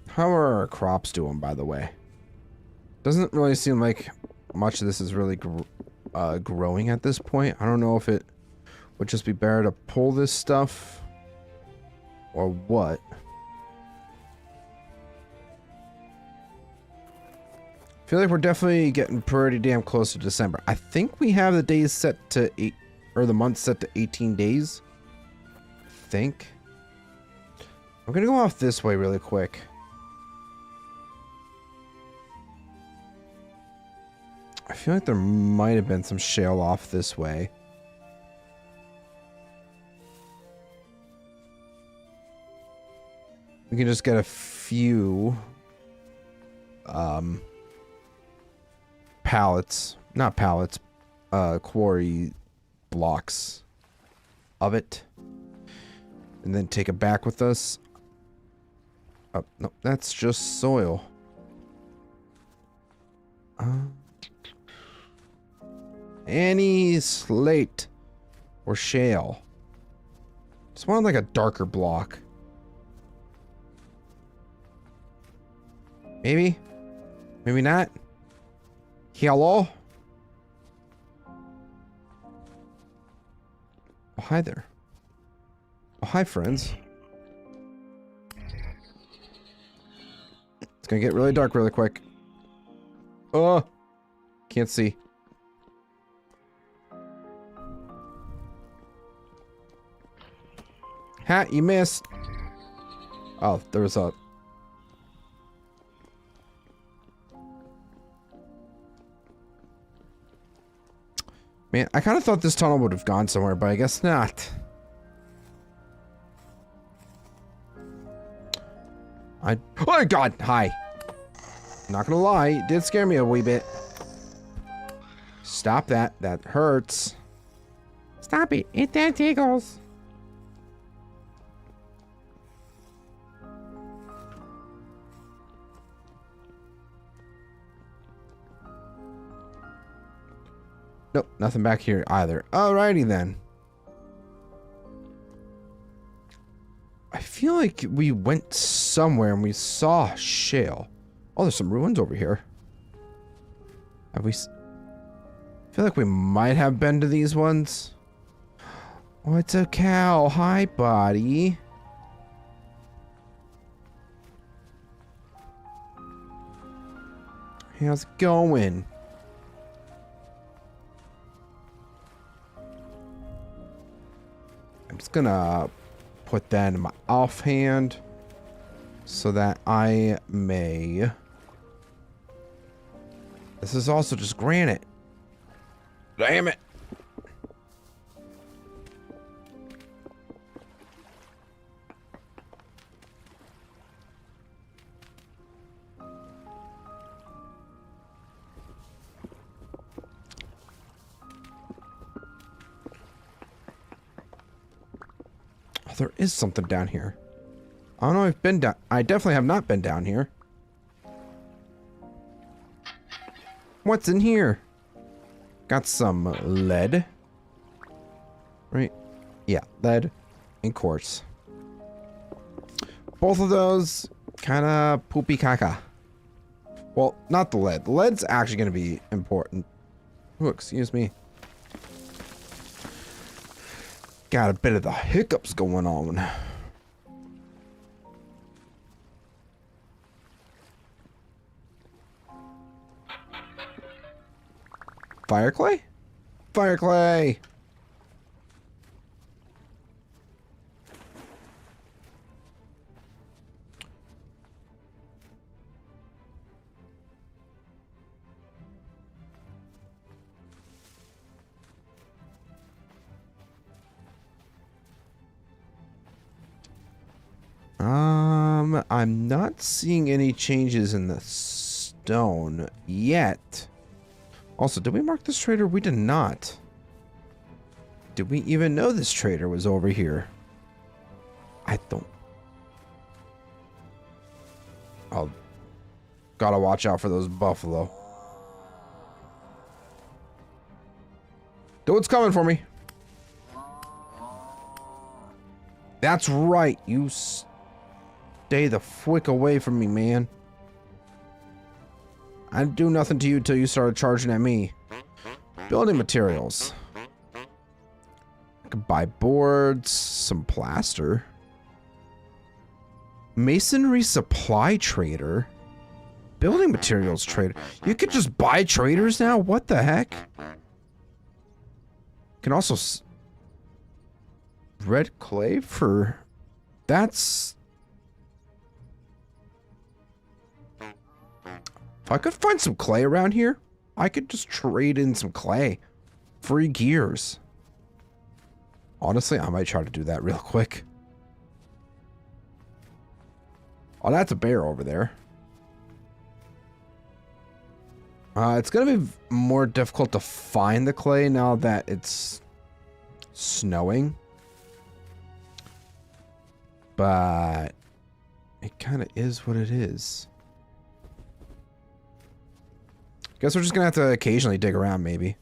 How are our crops doing, by the way? Doesn't really seem like much of this is really growing at this point. I don't know if it would just be better to pull this stuff or what. I feel like we're definitely getting pretty damn close to December. I think we have the days set to 8, or the months set to 18 days. I think. I'm gonna go off this way really quick. I feel like there might have been some shale off this way. We can just get a few pallets, not pallets, quarry blocks of it, and then take it back with us. Oh, no, that's just soil. Any slate or shale. Just want like a darker block. Maybe? Maybe not? Hello? Oh, hi there. Oh, hi, friends. It's gonna get really dark really quick. Oh! Can't see. Ha! You missed! Oh, there was a... Man, I kind of thought this tunnel would have gone somewhere, but I guess not. Oh god, hi. Not gonna lie, it did scare me a wee bit. Stop that. That hurts. Stop it. That tickles. Nope, nothing back here either. Alrighty then. I feel like we went somewhere and we saw shale. Oh, there's some ruins over here. Have we... I feel like we might have been to these ones. Oh, it's a cow. Hi, buddy. How's it going? I'm just gonna put that in my offhand so that I may... This is also just granite. Damn it. Oh, there is something down here. I don't know if I've been down. I definitely have not been down here. What's in here? Got some lead. Right? Yeah, lead and quartz. Both of those kind of poopy caca. Well, not the lead. The lead's actually going to be important. Oh, excuse me. Got a bit of the hiccups going on. Fire clay? Fire clay! I'm not seeing any changes in the stone yet. Also, did we mark this trader? We did not. Did we even know this trader was over here? I don't. Oh, gotta watch out for those buffalo. Dude's coming for me. That's right. You stay the frick away from me, man. I didn't do nothing to you till you started charging at me. Building materials. I could buy boards, some plaster. Masonry supply trader. Building materials trader. You could just buy traders now? What the heck? Can also... red clay for... That's... If I could find some clay around here, I could just trade in some clay. Free gears. Honestly, I might try to do that real quick. Oh, that's a bear over there. It's going to be more difficult to find the clay now that it's snowing. But it kind of is what it is. Guess we're just gonna have to occasionally dig around, maybe.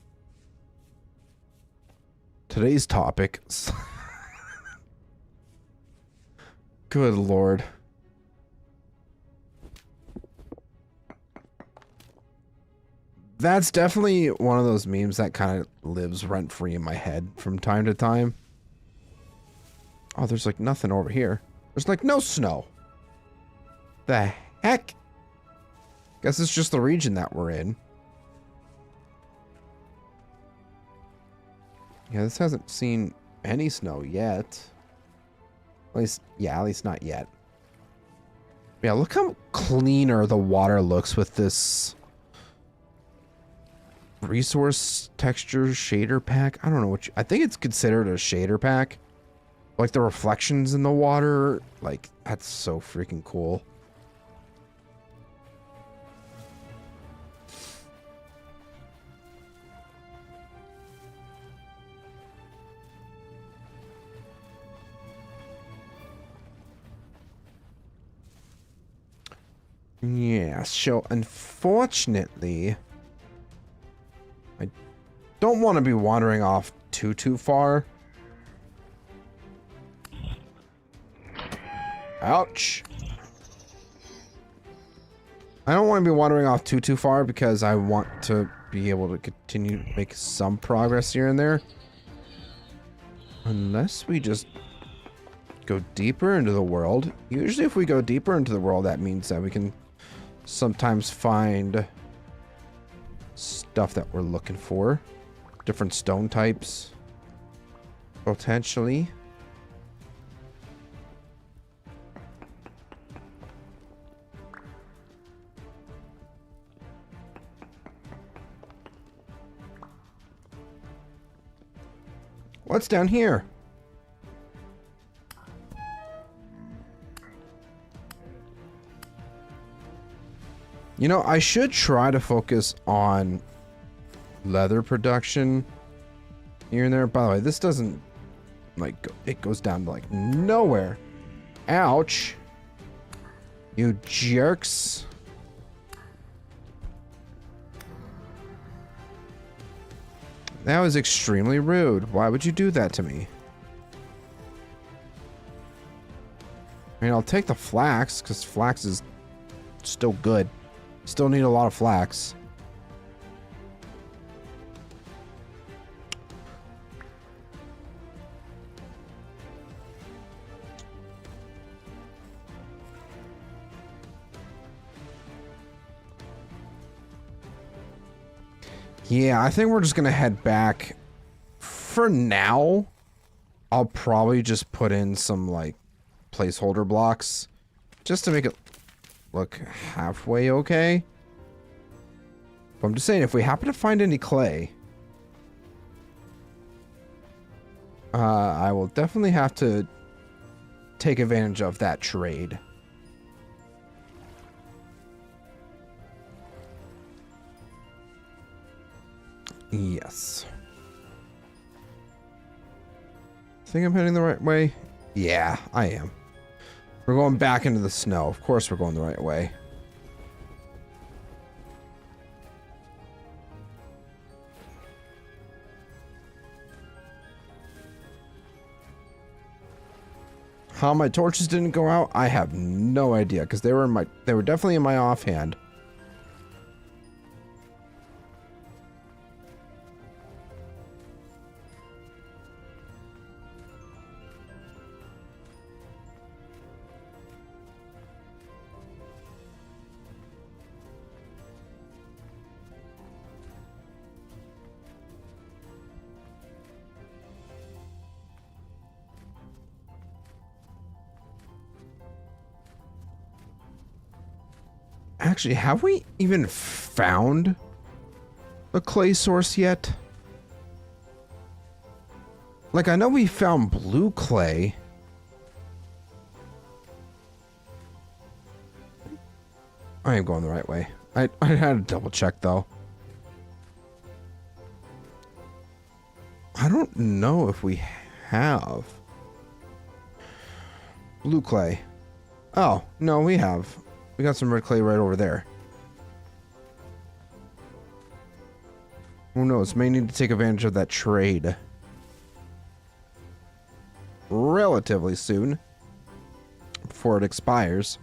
Today's topic. Good lord. That's definitely one of those memes that kind of lives rent-free in my head from time to time. Oh, there's like nothing over here. There's like no snow. The heck? Guess it's just the region that we're in. Yeah, this hasn't seen any snow yet. At least, yeah, at least not yet. Yeah, look how cleaner the water looks with this resource texture shader pack. I don't know what I think it's considered a shader pack. Like the reflections in the water, like that's so freaking cool. Yeah, so unfortunately, I don't want to be wandering off too far. Ouch. I don't want to be wandering off too far because I want to be able to continue to make some progress here and there. Unless we just go deeper into the world. Usually if we go deeper into the world, that means that we can sometimes find stuff that we're looking for. Different stone types. Potentially. What's down here? You know, I should try to focus on leather production here and there. By the way, this doesn't, like, it goes down to, like, nowhere. Ouch. You jerks. That was extremely rude. Why would you do that to me? I mean, I'll take the flax, because flax is still good. Still need a lot of flax. Yeah, I think we're just gonna head back. For now, I'll probably just put in some, like, placeholder blocks. Just to make it look halfway okay. But I'm just saying, if we happen to find any clay, I will definitely have to take advantage of that trade. Yes. Think I'm heading the right way? Yeah, I am. We're going back into the snow. Of course we're going the right way. How my torches didn't go out, I have no idea, because they were definitely in my offhand. Actually, have we even found a clay source yet? Like, I know we found blue clay. I am going the right way. I had to double check, though. I don't know if we have blue clay. Oh, no, we have. We got some red clay right over there. Who knows? May need to take advantage of that trade relatively soon before it expires.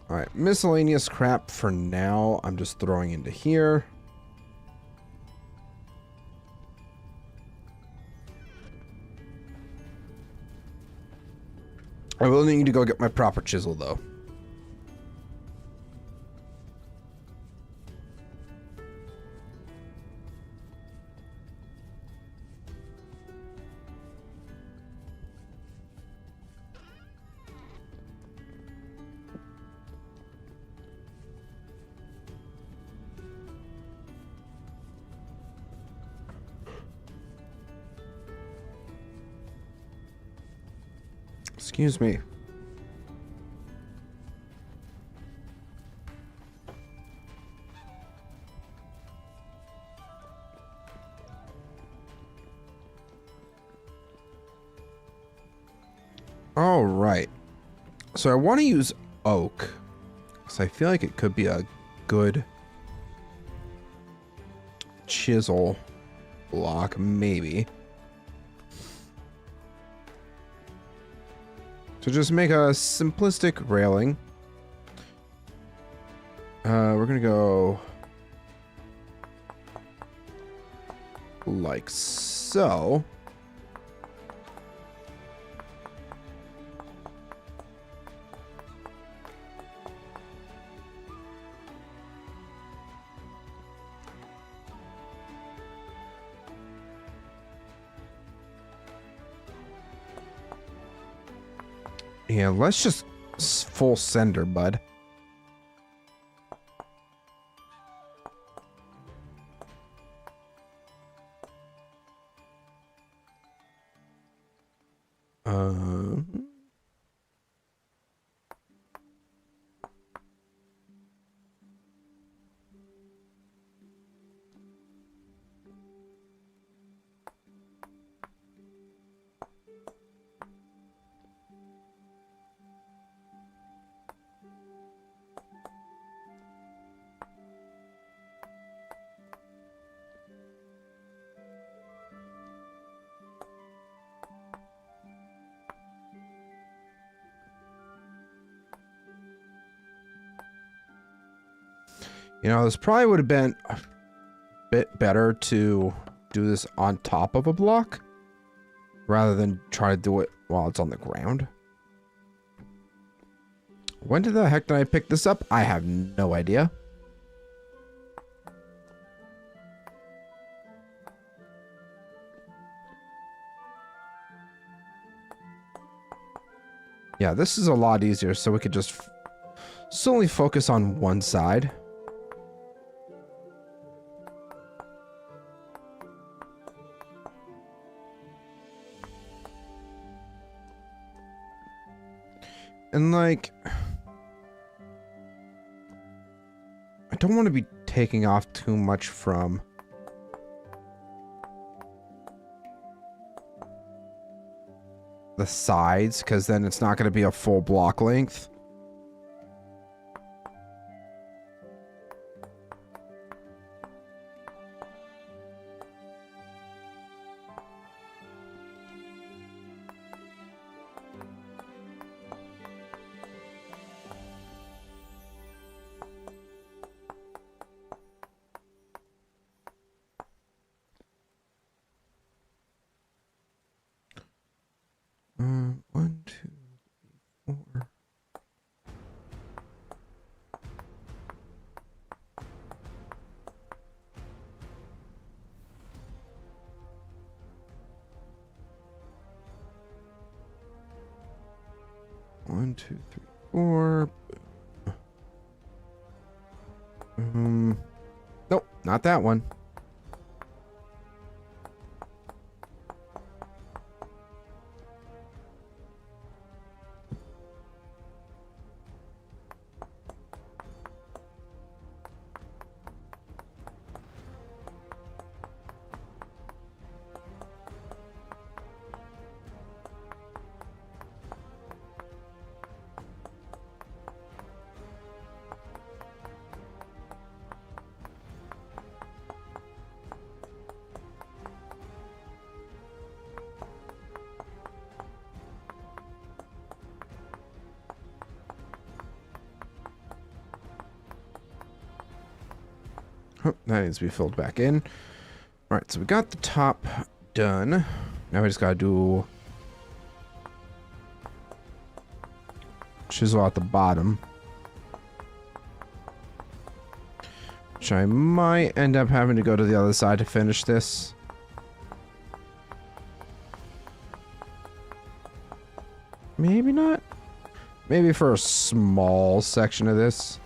Alright, miscellaneous crap for now. I'm just throwing into here. I will need to go get my proper chisel, though. Excuse me. All right. So I want to use oak. So I feel like it could be a good chisel block, maybe. So just make a simplistic railing. We're gonna go like so. Yeah, let's just full sender, bud. Uh, you know, this probably would have been a bit better to do this on top of a block rather than try to do it while it's on the ground. When the heck did I pick this up? I have no idea. Yeah, this is a lot easier, so we could just solely focus on one side. And like, I don't want to be taking off too much from the sides, because then it's not going to be a full block length. One, two, four. One, two, three, four. Nope, not that one. Oh, that needs to be filled back in. All right, so we got the top done. Now we just gotta do chisel out the bottom, which I might end up having to go to the other side to finish this. Maybe not. Maybe for a small section of this.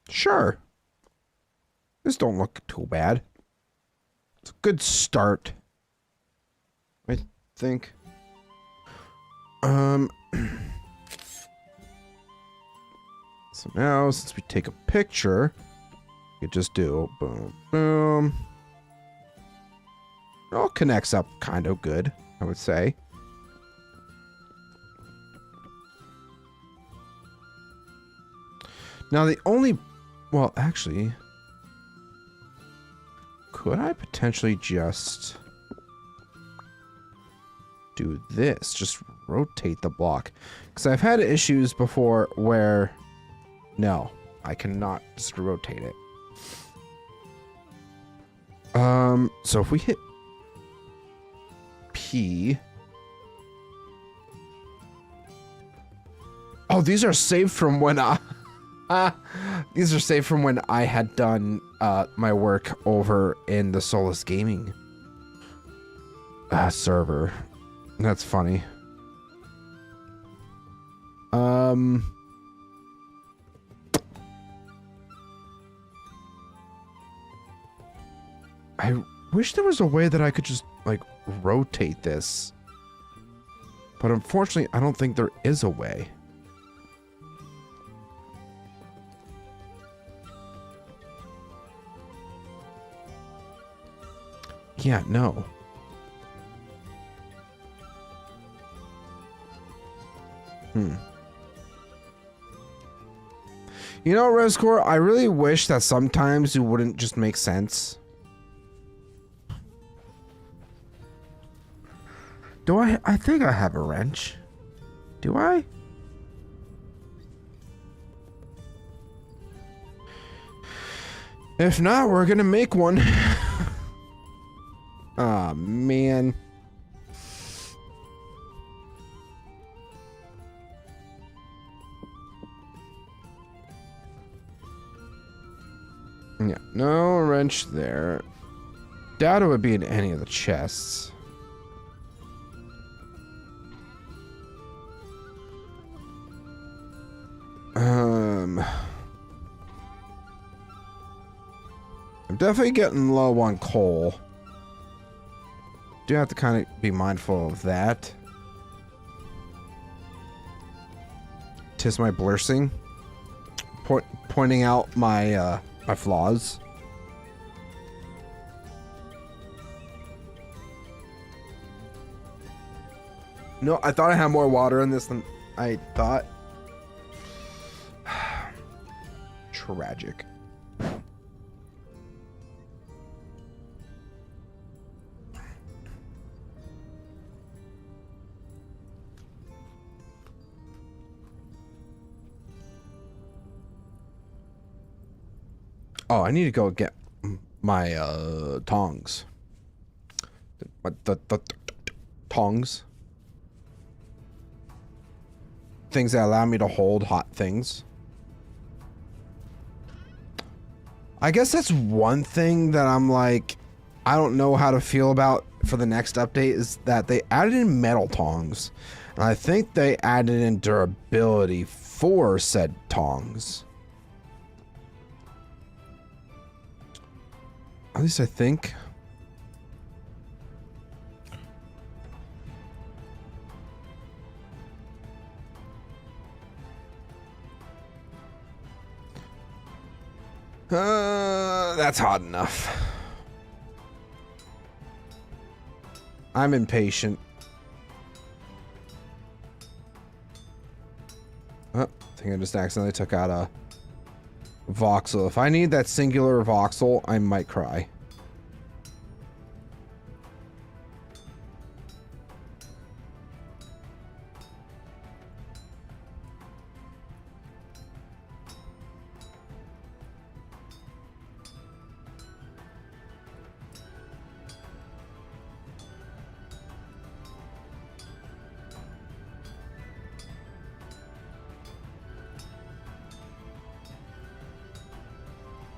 Sure. This don't look too bad. It's a good start, I think. Um, so now, since we take a picture, we could just do boom, boom. It all connects up kind of good, I would say. Now the only, well, actually, could I potentially just do this? Just rotate the block. Because I've had issues before where, no, I cannot just rotate it. So if we hit P. Oh, these are saved from when these are saved from when I had done my work over in the Solus Gaming server. That's funny. I wish there was a way that I could just like rotate this, but unfortunately I don't think there is a way. Yeah, no. You know, Rescore, I really wish that sometimes it wouldn't just make sense. Do I think I have a wrench. Do I? If not, we're gonna make one. Aw, man. Yeah, no wrench there. Doubt it would be in any of the chests. I'm definitely getting low on coal. Do have to kind of be mindful of that. Tis my blursing. Pointing out my my flaws. No, I thought I had more water in this than I thought. Tragic. Oh, I need to go get my tongs. The tongs. Things that allow me to hold hot things. I guess that's one thing that I'm like, I don't know how to feel about for the next update is that they added in metal tongs. And I think they added in durability for said tongs. At least I think. That's hot enough. I'm impatient. Oh, I think I just accidentally took out a voxel. If I need that singular voxel, I might cry.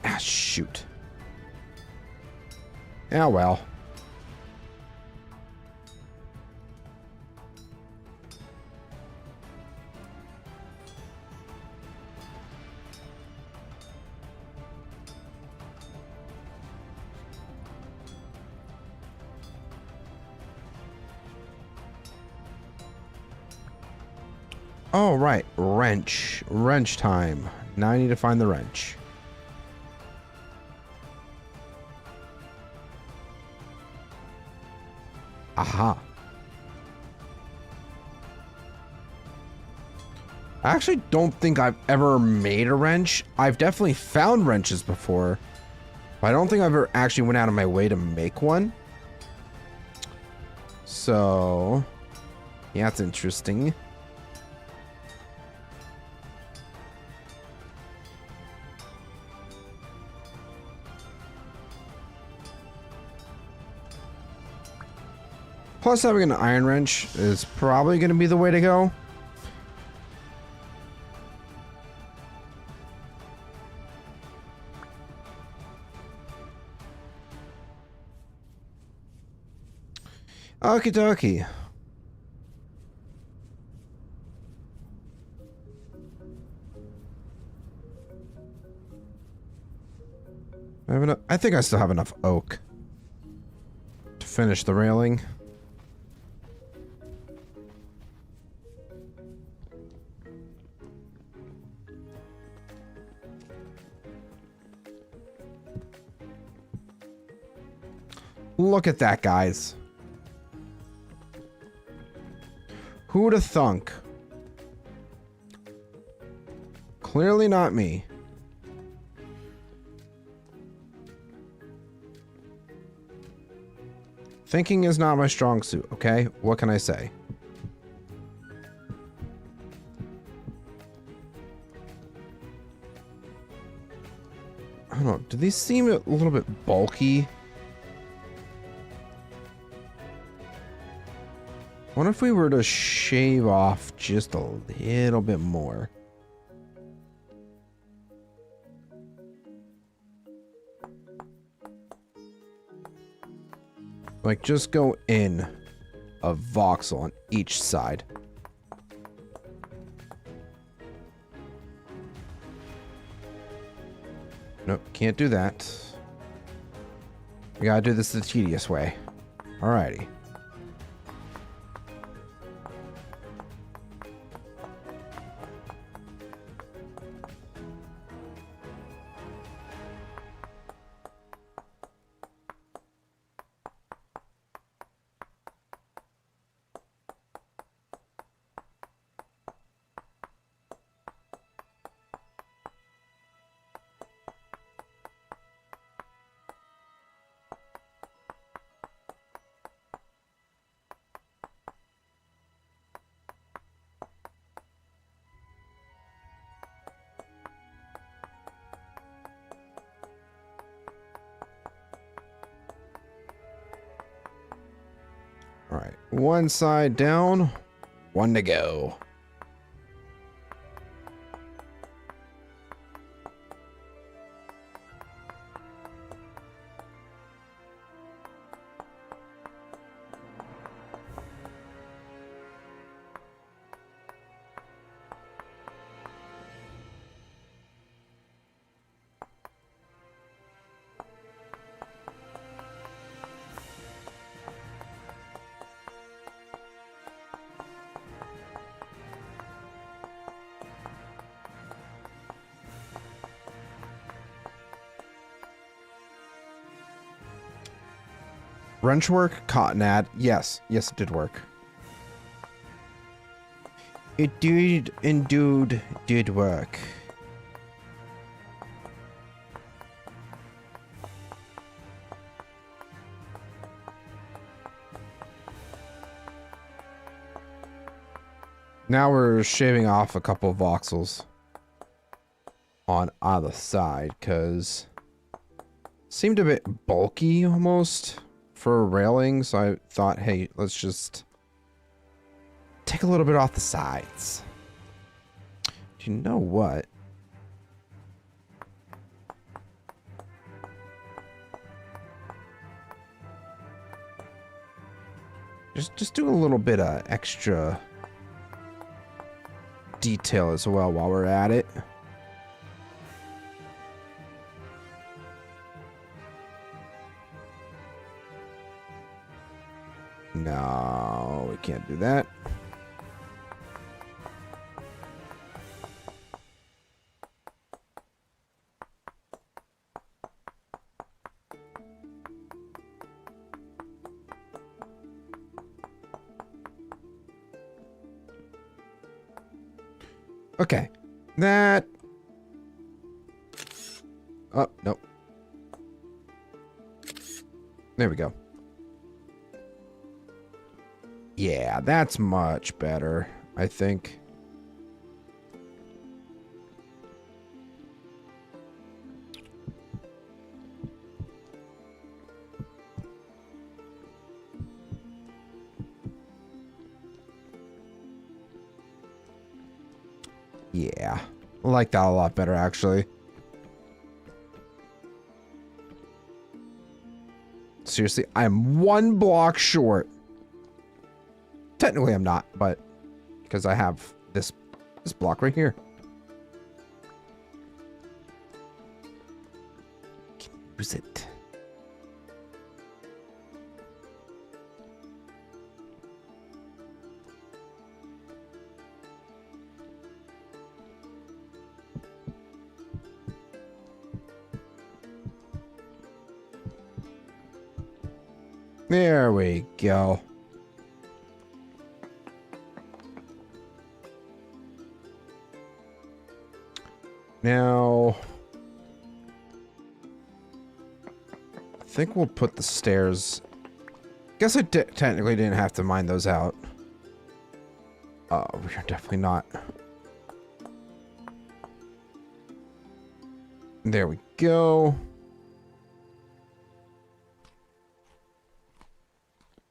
Ah, shoot. Yeah, well. Oh, right. Wrench. Wrench time. Now I need to find the wrench. Aha. I actually don't think I've ever made a wrench. I've definitely found wrenches before, but I don't think I've ever actually went out of my way to make one. So, yeah, that's interesting. Plus, having an iron wrench is probably going to be the way to go. Okie dokie. I think I still have enough oak to finish the railing. Look at that, guys. Who'd have thunk? Clearly not me. Thinking is not my strong suit, okay? What can I say? I don't know. Do these seem a little bit bulky? What if we were to shave off just a little bit more? Like, just go in a voxel on each side. Nope, can't do that. We gotta do this the tedious way. Alrighty. All right, one side down, one to go. Wrench work, cotton ad. Yes, yes, it did work. It did indeed did work. Now we're shaving off a couple of voxels on either side because seemed a bit bulky almost for a railing, so I thought, hey, let's just take a little bit off the sides. Do you know what? Just do a little bit of extra detail as well while we're at it. No, we can't do that. Okay. That... Oh, nope. There we go. Yeah, that's much better, I think. Yeah, I like that a lot better, actually. Seriously, I'm 1 block short. Technically, I'm not, but because I have this block right here. Can use it. There we go. Now, I think we'll put the stairs. Guess I technically didn't have to mine those out. We are definitely not. There we go.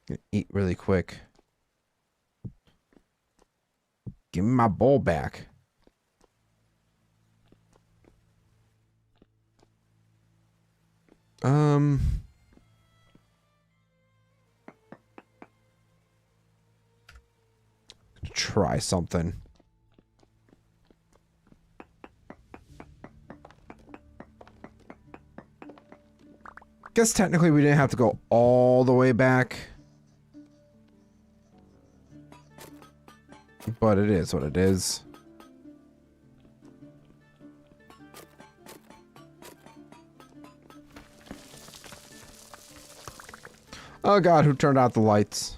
Gonna eat really quick. Give me my bowl back. Try something. Guess technically we didn't have to go all the way back. But it is what it is. Oh god, who turned out the lights?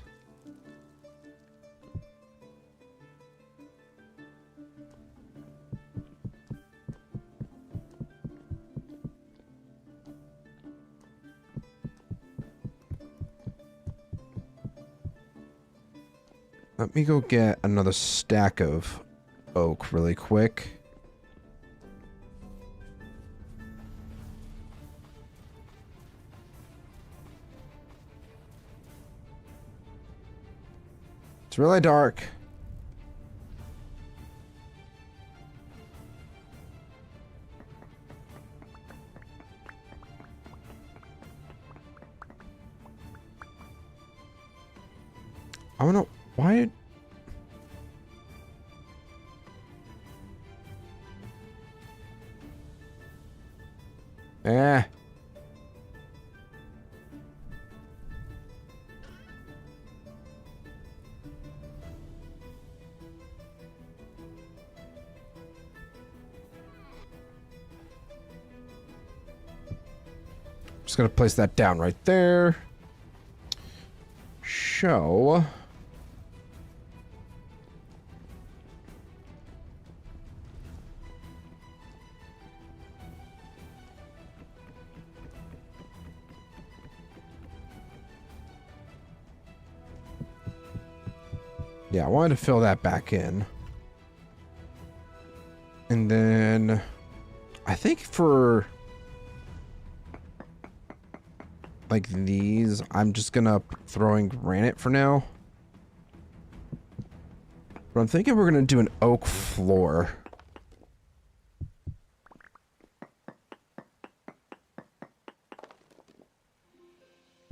Let me go get another stack of oak really quick. It's really dark. I don't know why. Eh. Just gonna place that down right there. Show. Yeah, I wanted to fill that back in. And then I think for like these, I'm just gonna throw in granite for now. But I'm thinking we're gonna do an oak floor.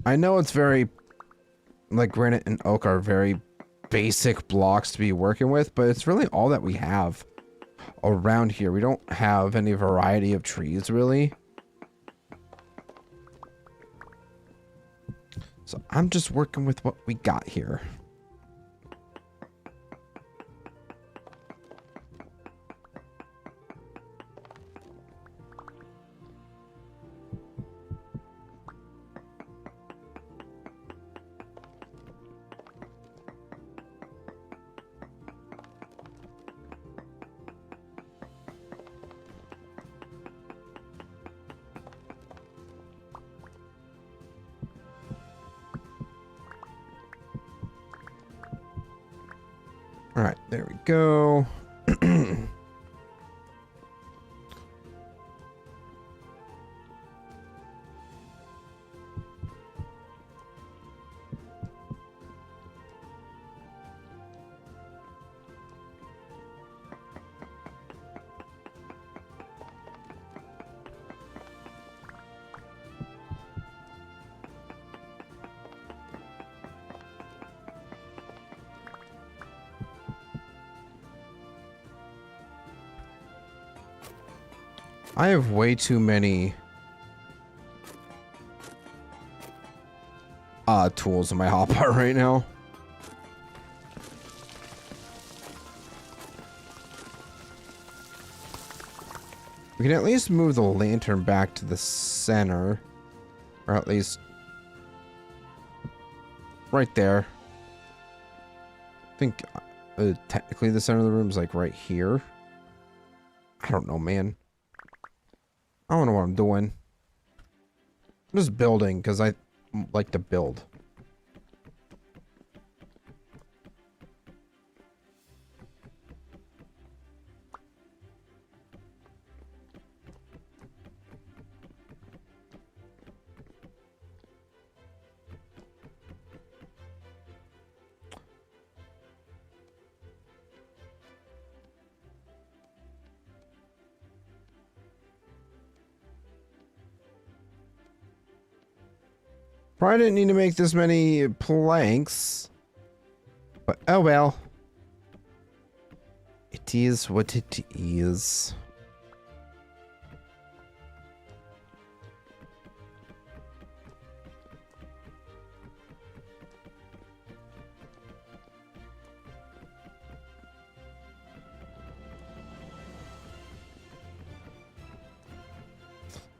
I know it's very, like, granite and oak are very basic blocks to be working with, but it's really all that we have around here. We don't have any variety of trees, really. So I'm just working with what we got here. All right, there we go. I have way too many tools in my hotbar right now. We can at least move the lantern back to the center. Or at least right there. I think technically the center of the room is like right here. I don't know, man. I don't know what I'm doing. I'm just building because I like to build. Probably didn't need to make this many planks. But oh well. It is what it is.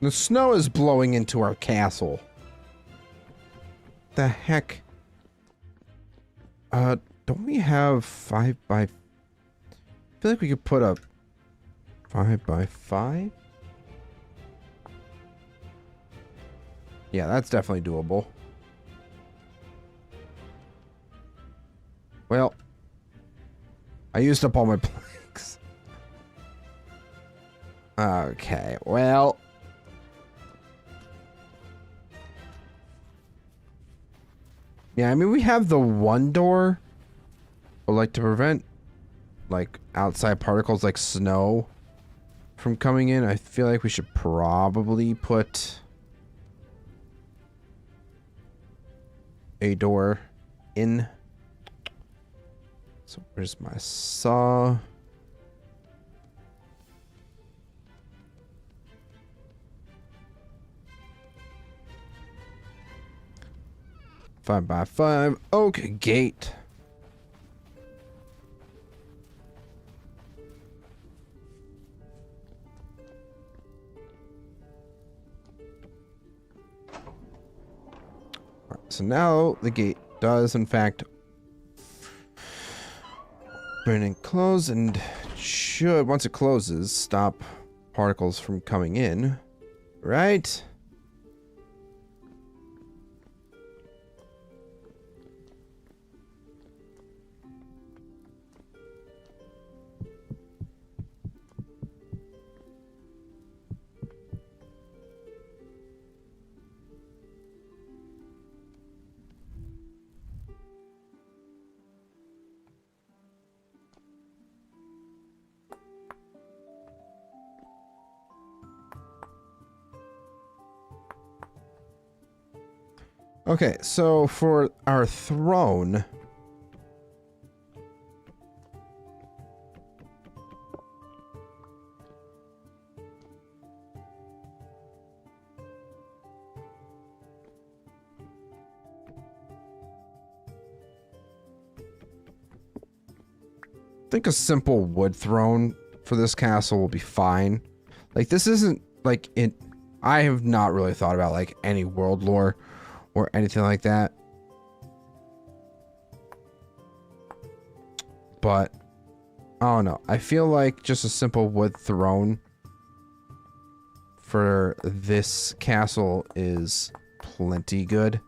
The snow is blowing into our castle. The heck? Don't we have 5 by... I feel like we could put a 5 by 5? Yeah, that's definitely doable. Well, I used up all my planks. Okay, well... Yeah, I mean, we have the one door, but like to prevent like outside particles like snow from coming in, I feel like we should probably put a door in. So where's my saw? Five by 5 oak gate. Right, so now the gate does in fact open and close, and should, once it closes, stop particles from coming in. Right? Okay, so for our throne, I think a simple wood throne for this castle will be fine. Like, this isn't like it. I have not really thought about like any world lore or anything like that. But I don't know. I feel like just a simple wood throne for this castle is plenty good.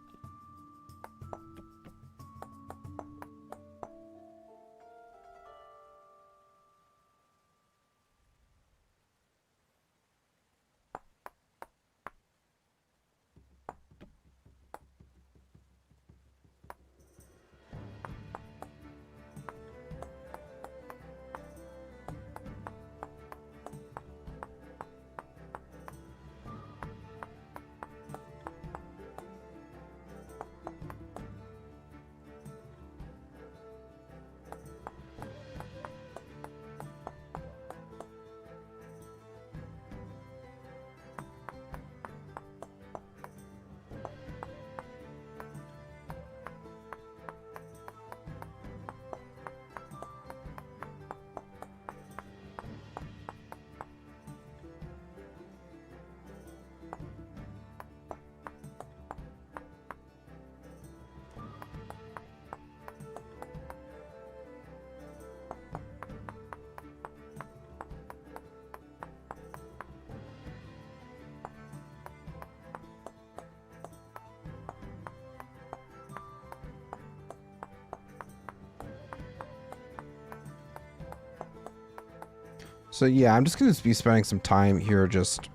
So yeah, I'm just going to be spending some time here just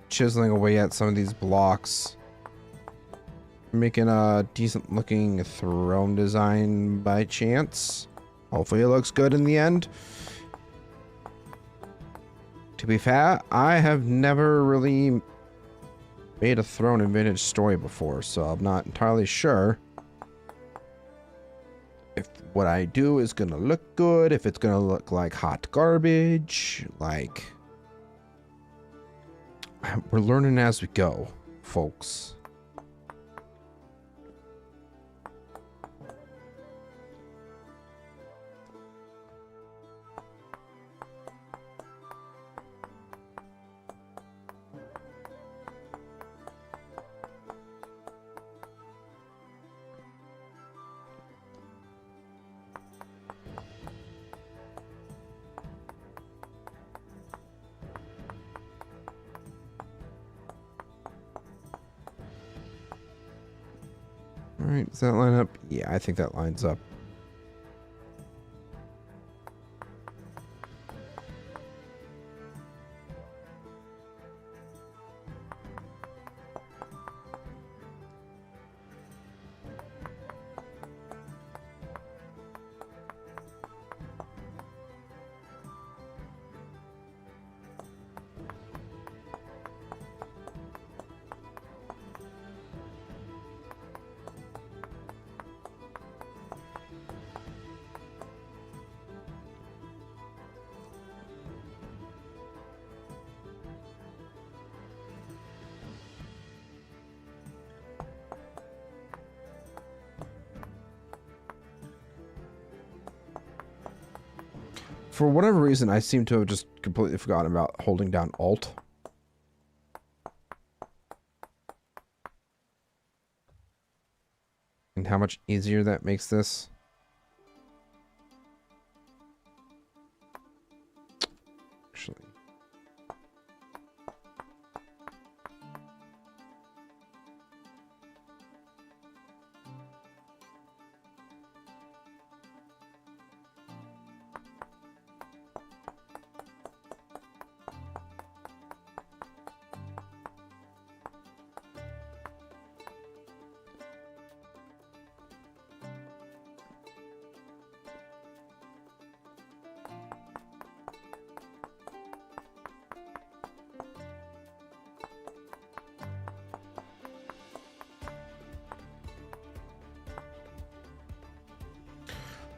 chiseling away at some of these blocks. Making a decent looking throne design by chance. Hopefully it looks good in the end. To be fair, I have never really made a throne in Vintage Story before, so I'm not entirely sure if what I do is gonna look good, if it's gonna look like hot garbage, like... We're learning as we go, folks. Alright, does that line up? Yeah, I think that lines up. For whatever reason, I seem to have just completely forgotten about holding down Alt. And how much easier that makes this. Actually.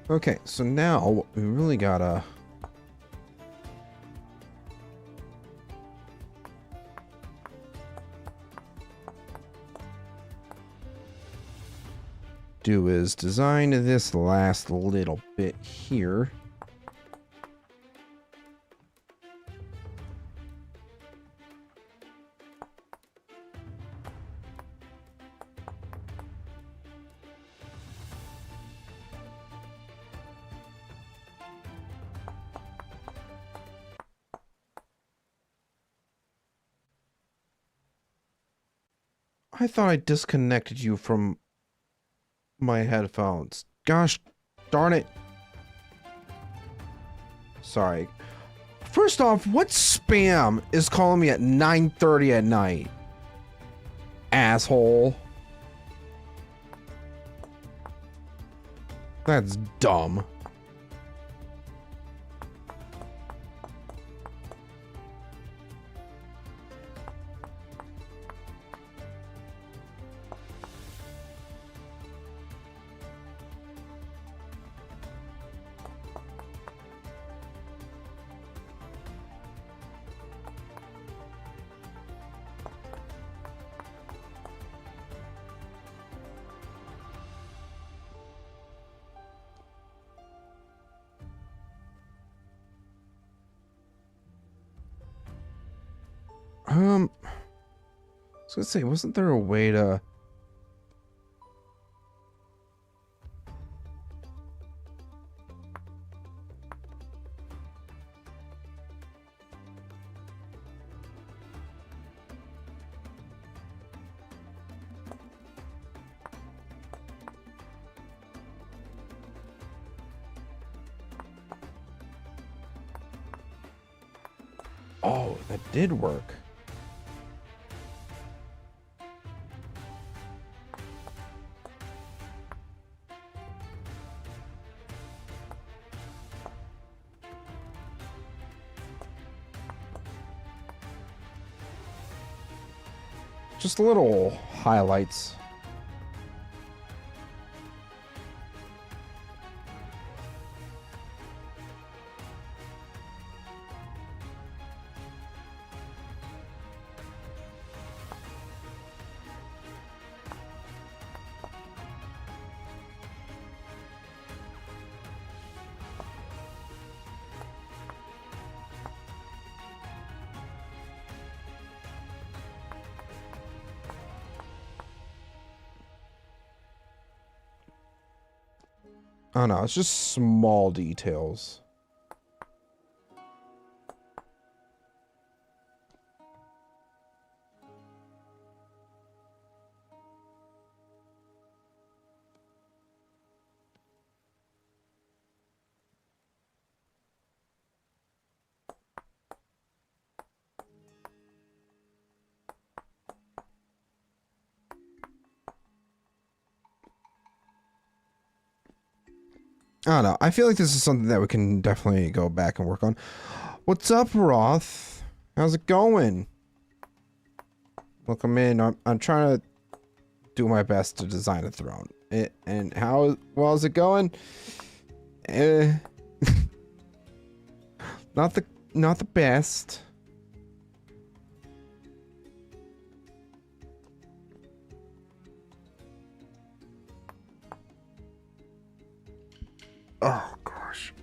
Okay, so now what we really gotta do is design this last little bit here. I thought I disconnected you from my headphones. Gosh darn it. Sorry. First off, what spam is calling me at 9:30 at night? Asshole. That's dumb. I was gonna say, wasn't there a way to... That did work. Just little highlights. Oh no, it's just small details. I don't know. I feel like this is something that we can definitely go back and work on. What's up, Roth? How's it going? Welcome in. I'm trying to do my best to design a throne. And how well is it going? Not the best. Oh gosh.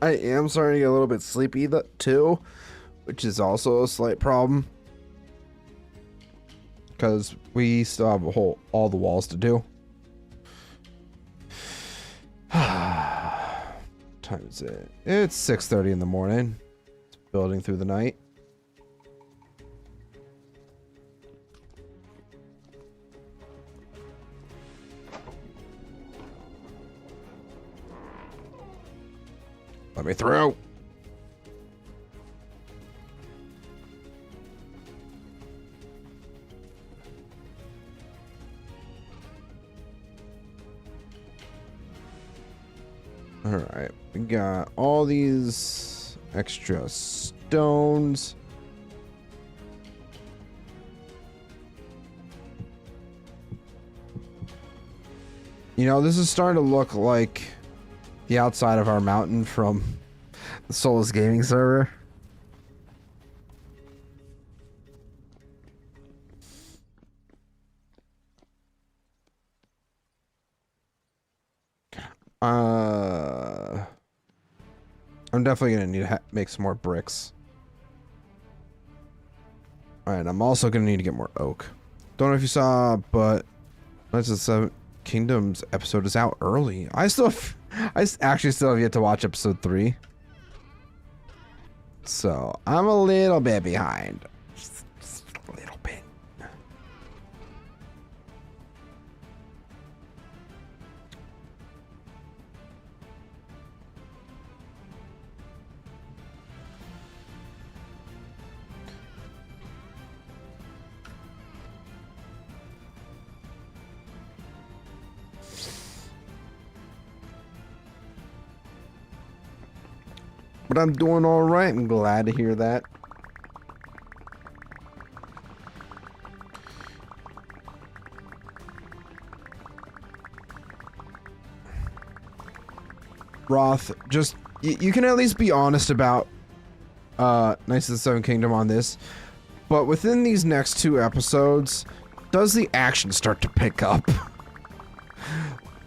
I am starting to get a little bit sleepy too, which is also a slight problem. Because we still have all the walls to do. What time is it? It's 6:30 in the morning. It's building through the night. Let me through. All right, we got all these extra stones. You know, this is starting to look like the outside of our mountain from the Solus Gaming server. I'm definitely gonna need to make some more bricks. Alright, I'm also gonna need to get more oak. Don't know if you saw, but Knights of the Seven Kingdoms episode is out early. I actually still have yet to watch episode 3. So, I'm a little bit behind. Just a little bit. But I'm doing all right. I'm glad to hear that. Roth, just you can at least be honest about Knights of the Seven Kingdom on this. But within these next 2 episodes, does the action start to pick up?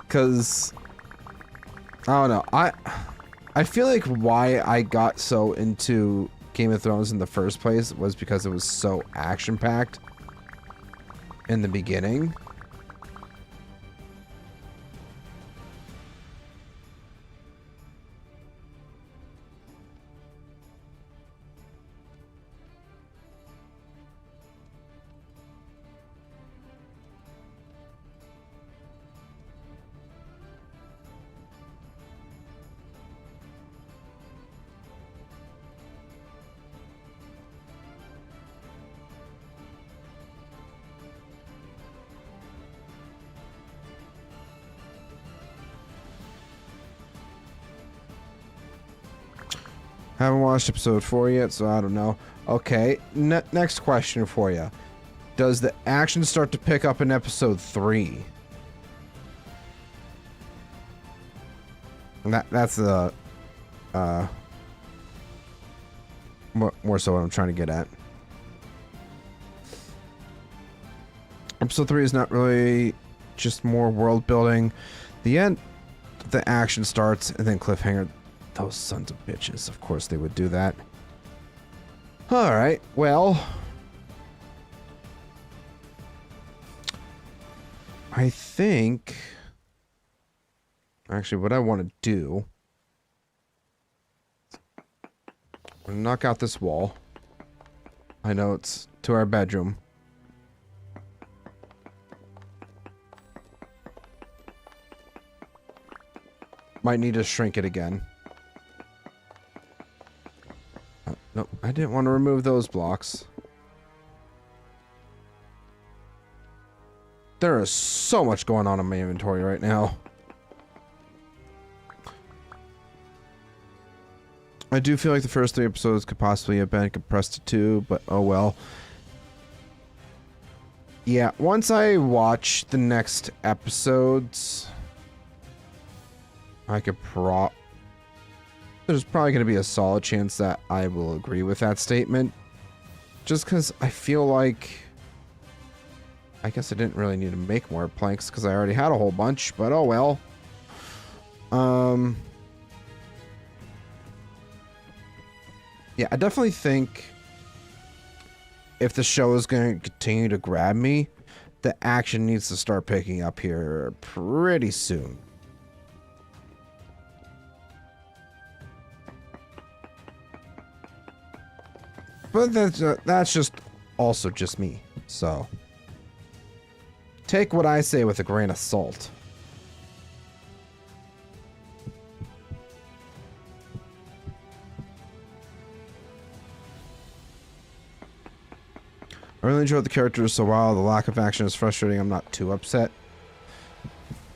Because I don't know. I feel like why I got so into Game of Thrones in the first place was because it was so action-packed in the beginning. Haven't watched episode 4 yet, so I don't know. Okay, next question for you. Does the action start to pick up in episode 3? And that's the more so what I'm trying to get at. Episode 3 is not really just more world building. The end, the action starts, and then cliffhanger. Those sons of bitches. Of course they would do that. Alright, well. I think... Actually, what I want to do... I'm gonna knock out this wall. I know it's to our bedroom. Might need to shrink it again. Nope, I didn't want to remove those blocks. There is so much going on in my inventory right now. I do feel like the first 3 episodes could possibly have been compressed to 2, but oh well. Yeah, once I watch the next episodes, I could there's probably going to be a solid chance that I will agree with that statement. Just because I feel like... I guess I didn't really need to make more planks because I already had a whole bunch, but oh well. Yeah, I definitely think if the show is going to continue to grab me, the action needs to start picking up here pretty soon. But that's just also just me. So take what I say with a grain of salt. I really enjoyed the characters, so while the lack of action is frustrating, I'm not too upset.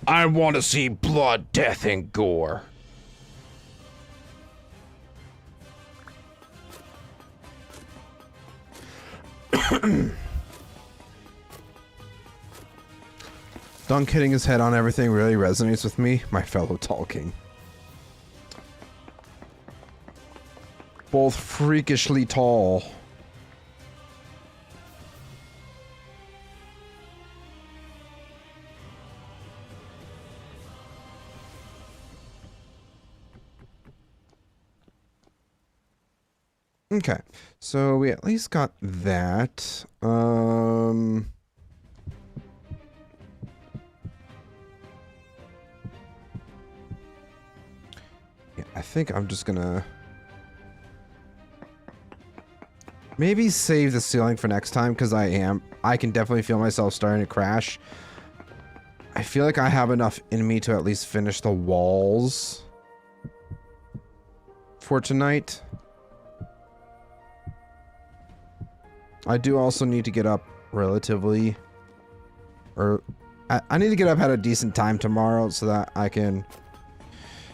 I want to see blood, death, and gore. Dunk hitting his head on everything really resonates with me, my fellow Tolkien. Both freakishly tall. Okay, so we at least got that. Yeah, I think I'm just gonna maybe save the ceiling for next time because I can definitely feel myself starting to crash. I feel like I have enough in me to at least finish the walls for tonight. I do also need to get up relatively, or I need to get up at a decent time tomorrow so that I can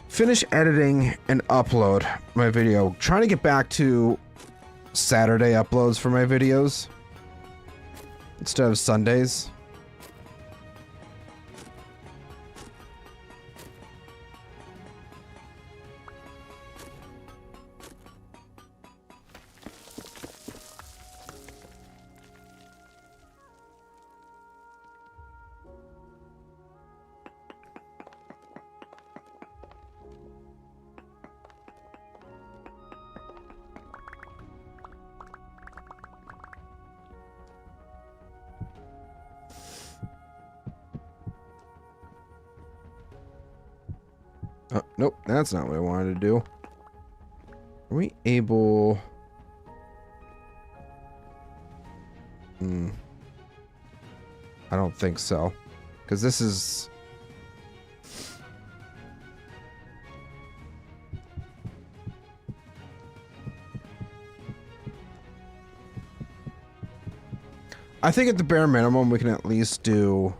finish editing and upload my video. Trying to get back to Saturday uploads for my videos instead of Sundays. Nope, that's not what I wanted to do. Are we able... I don't think so. Because this is... I think at the bare minimum we can at least do...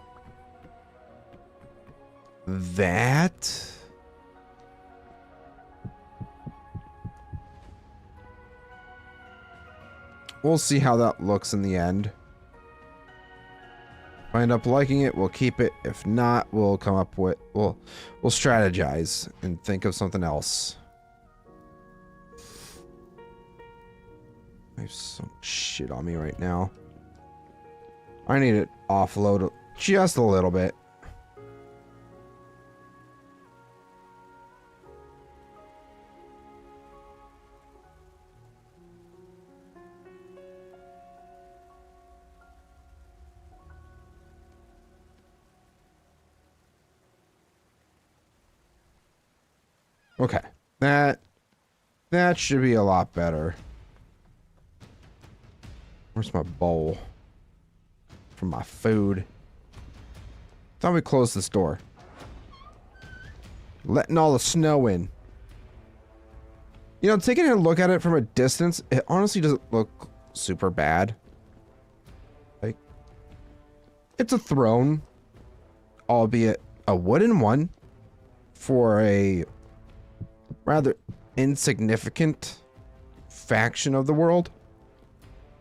that... we'll see how that looks in the end. If I end up liking it, we'll keep it. If not, we'll come up with we'll strategize and think of something else. I have some shit on me right now. I need to offload just a little bit. Okay, that should be a lot better. Where's my bowl for my food? Thought we closed this door. Letting all the snow in. You know, taking a look at it from a distance, it honestly doesn't look super bad. Like, it's a throne, albeit a wooden one, for a rather insignificant faction of the world.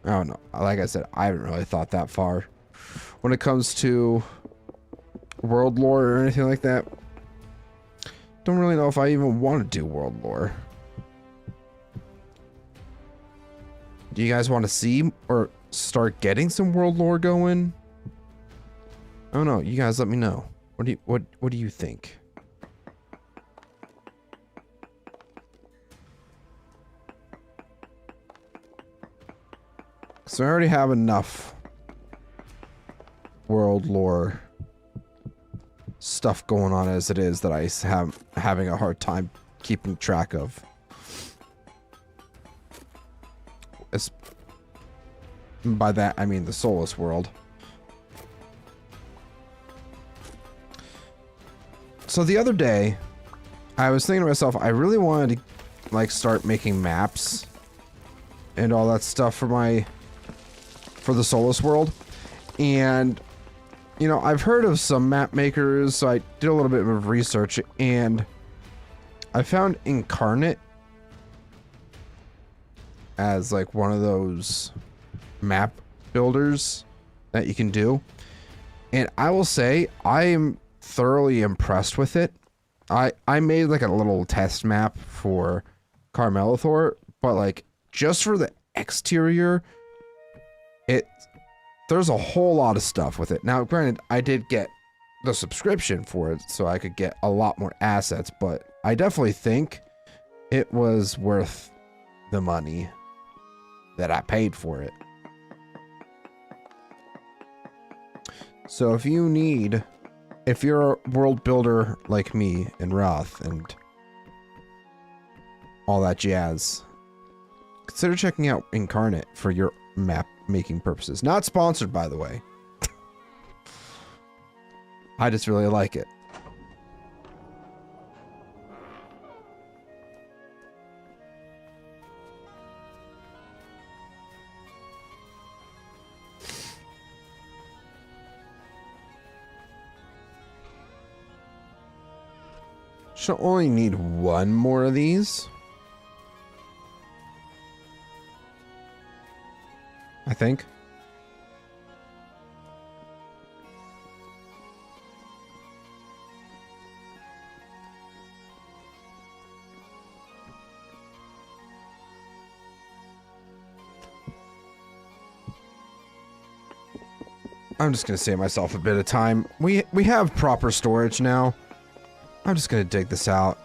I don't know. Like I said, I haven't really thought that far when it comes to world lore or anything like that. Don't really know if I even want to do world lore. Do you guys want to see or start getting some world lore going? I don't know. You guys let me know. What do you think? So I already have enough world lore stuff going on as it is that I have having a hard time keeping track of. By that I mean the soulless world. So the other day I was thinking to myself, I really wanted to like start making maps and all that stuff for the soulless world. And you know, I've heard of some map makers, so I did a little bit of research and I found Incarnate as like one of those map builders that you can do. And I will say I am thoroughly impressed with it. I made like a little test map for Carmelithor, but like just for the exterior, there's a whole lot of stuff with it. Now, granted, I did get the subscription for it, so I could get a lot more assets, but I definitely think it was worth the money that I paid for it. So if you're a world builder like me and Roth and all that jazz, consider checking out Incarnate for your map making purposes. Not sponsored, by the way. I just really like it. She'll only need one more of these, I think. I'm just gonna save myself a bit of time. We have proper storage now. I'm just gonna dig this out.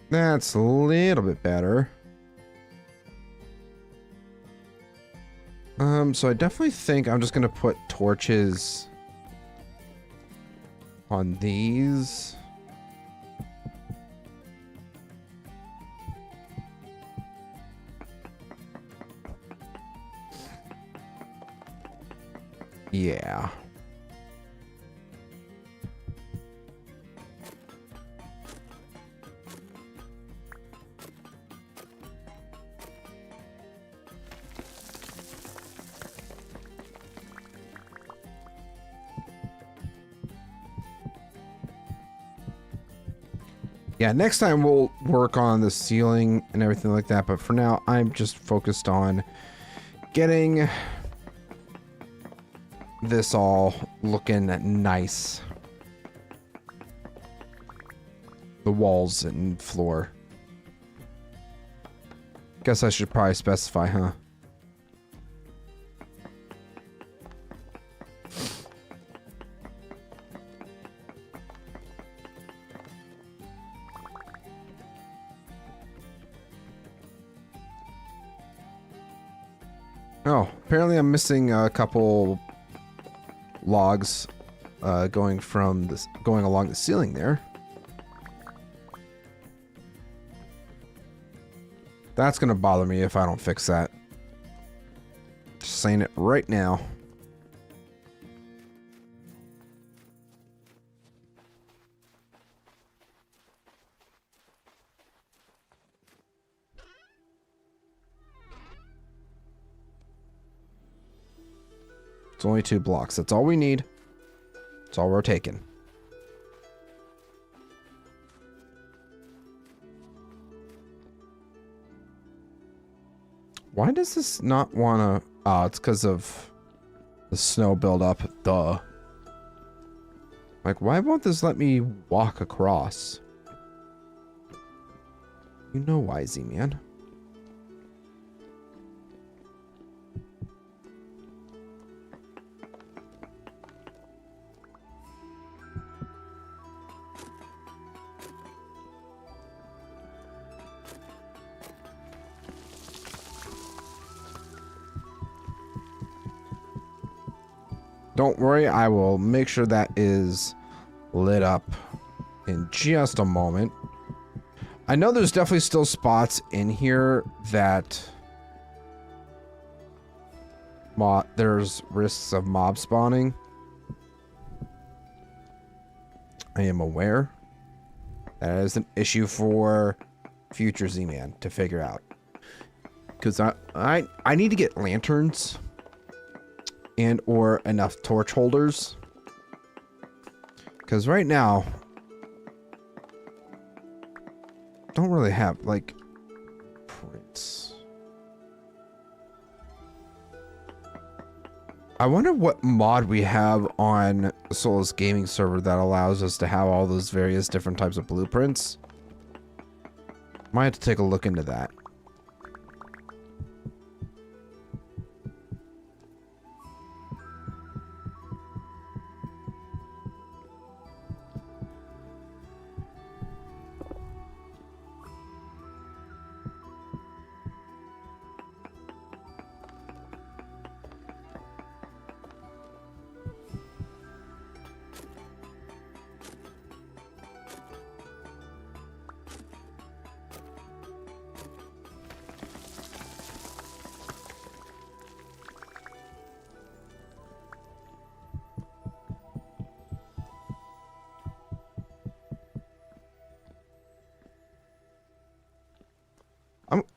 That's a little bit better. So I definitely think I'm just gonna put torches on these. Yeah. Yeah, next time we'll work on the ceiling and everything like that, but for now, I'm just focused on getting this all looking nice. The walls and floor. Guess I should probably specify, huh? Oh, apparently I'm missing a couple logs going along the ceiling there. That's gonna bother me if I don't fix that. Just saying it right now. It's only 2 blocks. That's all we need. That's all we're taking. Why does this not wanna... Oh, it's because of the snow buildup. Duh. Like, why won't this let me walk across? You know why, Z-Man. Don't worry, I will make sure that is lit up in just a moment. I know there's definitely still spots in here that there's risks of mob spawning. I am aware. That is an issue for future Z-Man to figure out. Because I need to get lanterns and or enough torch holders, because right now don't really have like prints. I wonder what mod we have on Solus gaming server that allows us to have all those various different types of blueprints. Might have to take a look into that.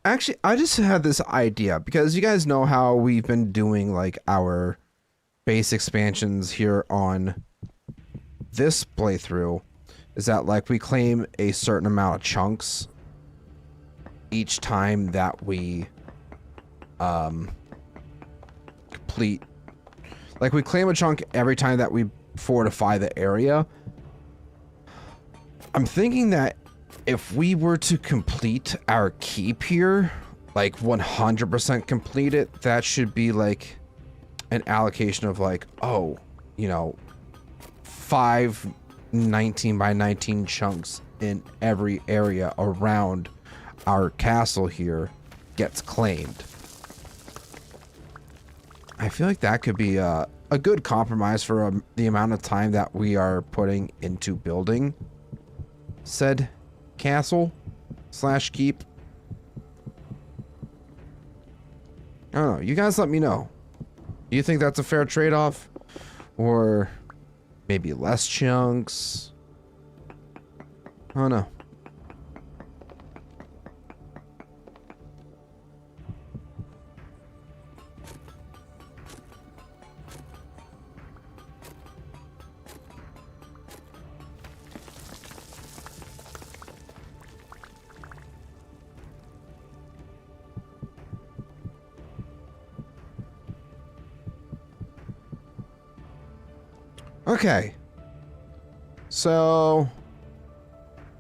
Actually, I just had this idea because you guys know how we've been doing like our base expansions here on this playthrough is that like we claim a certain amount of chunks each time that we complete, like we claim a chunk every time that we fortify the area. I'm thinking that if we were to complete our keep here, like 100% complete it, that should be like an allocation of like, oh, you know, 5 19 by 19 chunks in every area around our castle here gets claimed. I feel like that could be a good compromise for the amount of time that we are putting into building said castle / keep. I don't know. You guys let me know. Do you think that's a fair trade-off? Or maybe less chunks? I don't know. Okay. So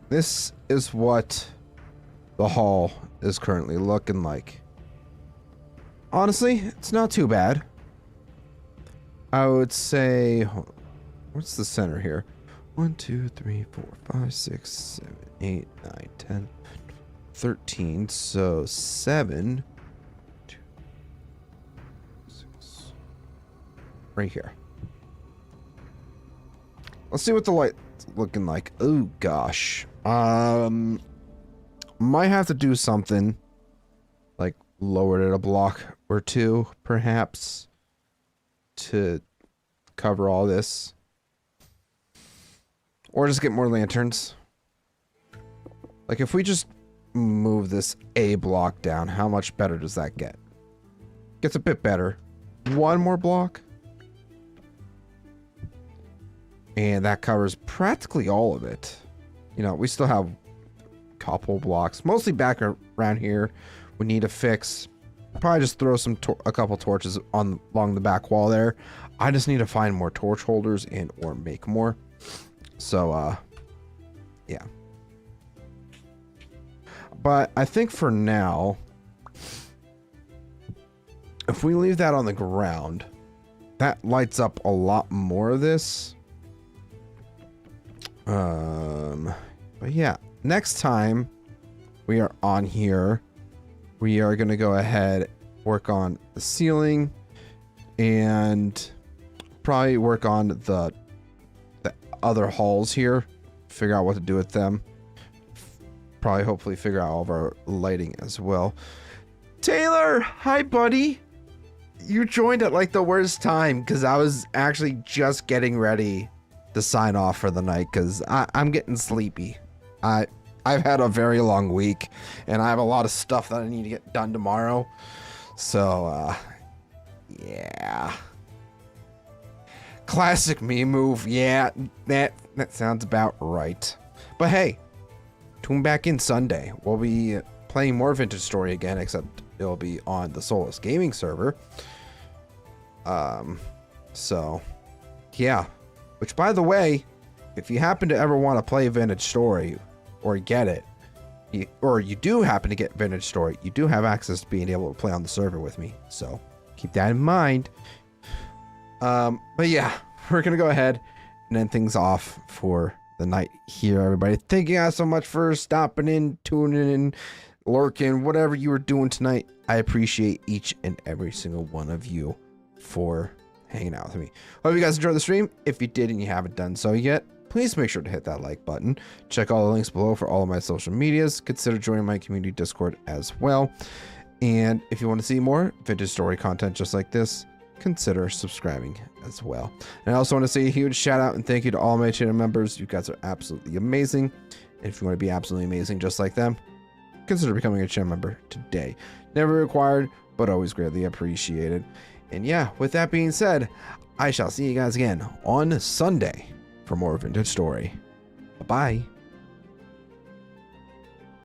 this is what the hall is currently looking like. Honestly, it's not too bad. I would say, what's the center here? 1, 2, 3, 4, 5, 6, 7, 8, 9, 10, 13. So 7, 2, 6, right here. Let's see what the light's looking like. Oh gosh. Might have to do something like lower it a block or two, perhaps, to cover all this. Or just get more lanterns. Like if we just move this A block down, how much better does that get? Gets a bit better. One more block. And that covers practically all of it. You know, we still have a couple blocks, mostly back around here. We need to fix. Probably just throw a couple torches along the back wall there. I just need to find more torch holders and or make more. So, yeah. But I think for now, if we leave that on the ground, that lights up a lot more of this. But yeah, next time we are on here, we are going to go ahead, work on the ceiling, and probably work on the other halls here, figure out what to do with them. Probably hopefully figure out all of our lighting as well. Taylor, hi buddy. You joined at like the worst time because I was actually just getting ready to sign off for the night because I'm getting sleepy. I've had a very long week and I have a lot of stuff that I need to get done tomorrow. So yeah. Classic me move. Yeah, that sounds about right. But hey, tune back in Sunday. We'll be playing more Vintage Story again, except it'll be on the Solus Gaming server. So yeah. Which, by the way, if you happen to ever want to play Vintage Story or get it, or you do happen to get Vintage Story, you do have access to being able to play on the server with me. So keep that in mind. But yeah, we're going to go ahead and end things off for the night here, everybody. Thank you guys so much for stopping in, tuning in, lurking, whatever you were doing tonight. I appreciate each and every single one of you for hanging out with me. Hope you guys enjoyed the stream. If you did and you haven't done so yet, please make sure to hit that like button. Check all the links below for all of my social medias. Consider joining my community Discord as well. And if you want to see more Vintage Story content just like this, consider subscribing as well. And I also want to say a huge shout out and thank you to all my channel members. You guys are absolutely amazing. And if you want to be absolutely amazing just like them, consider becoming a channel member today. Never required, but always greatly appreciated. And yeah, with that being said, I shall see you guys again on Sunday for more Vintage Story. Bye-bye.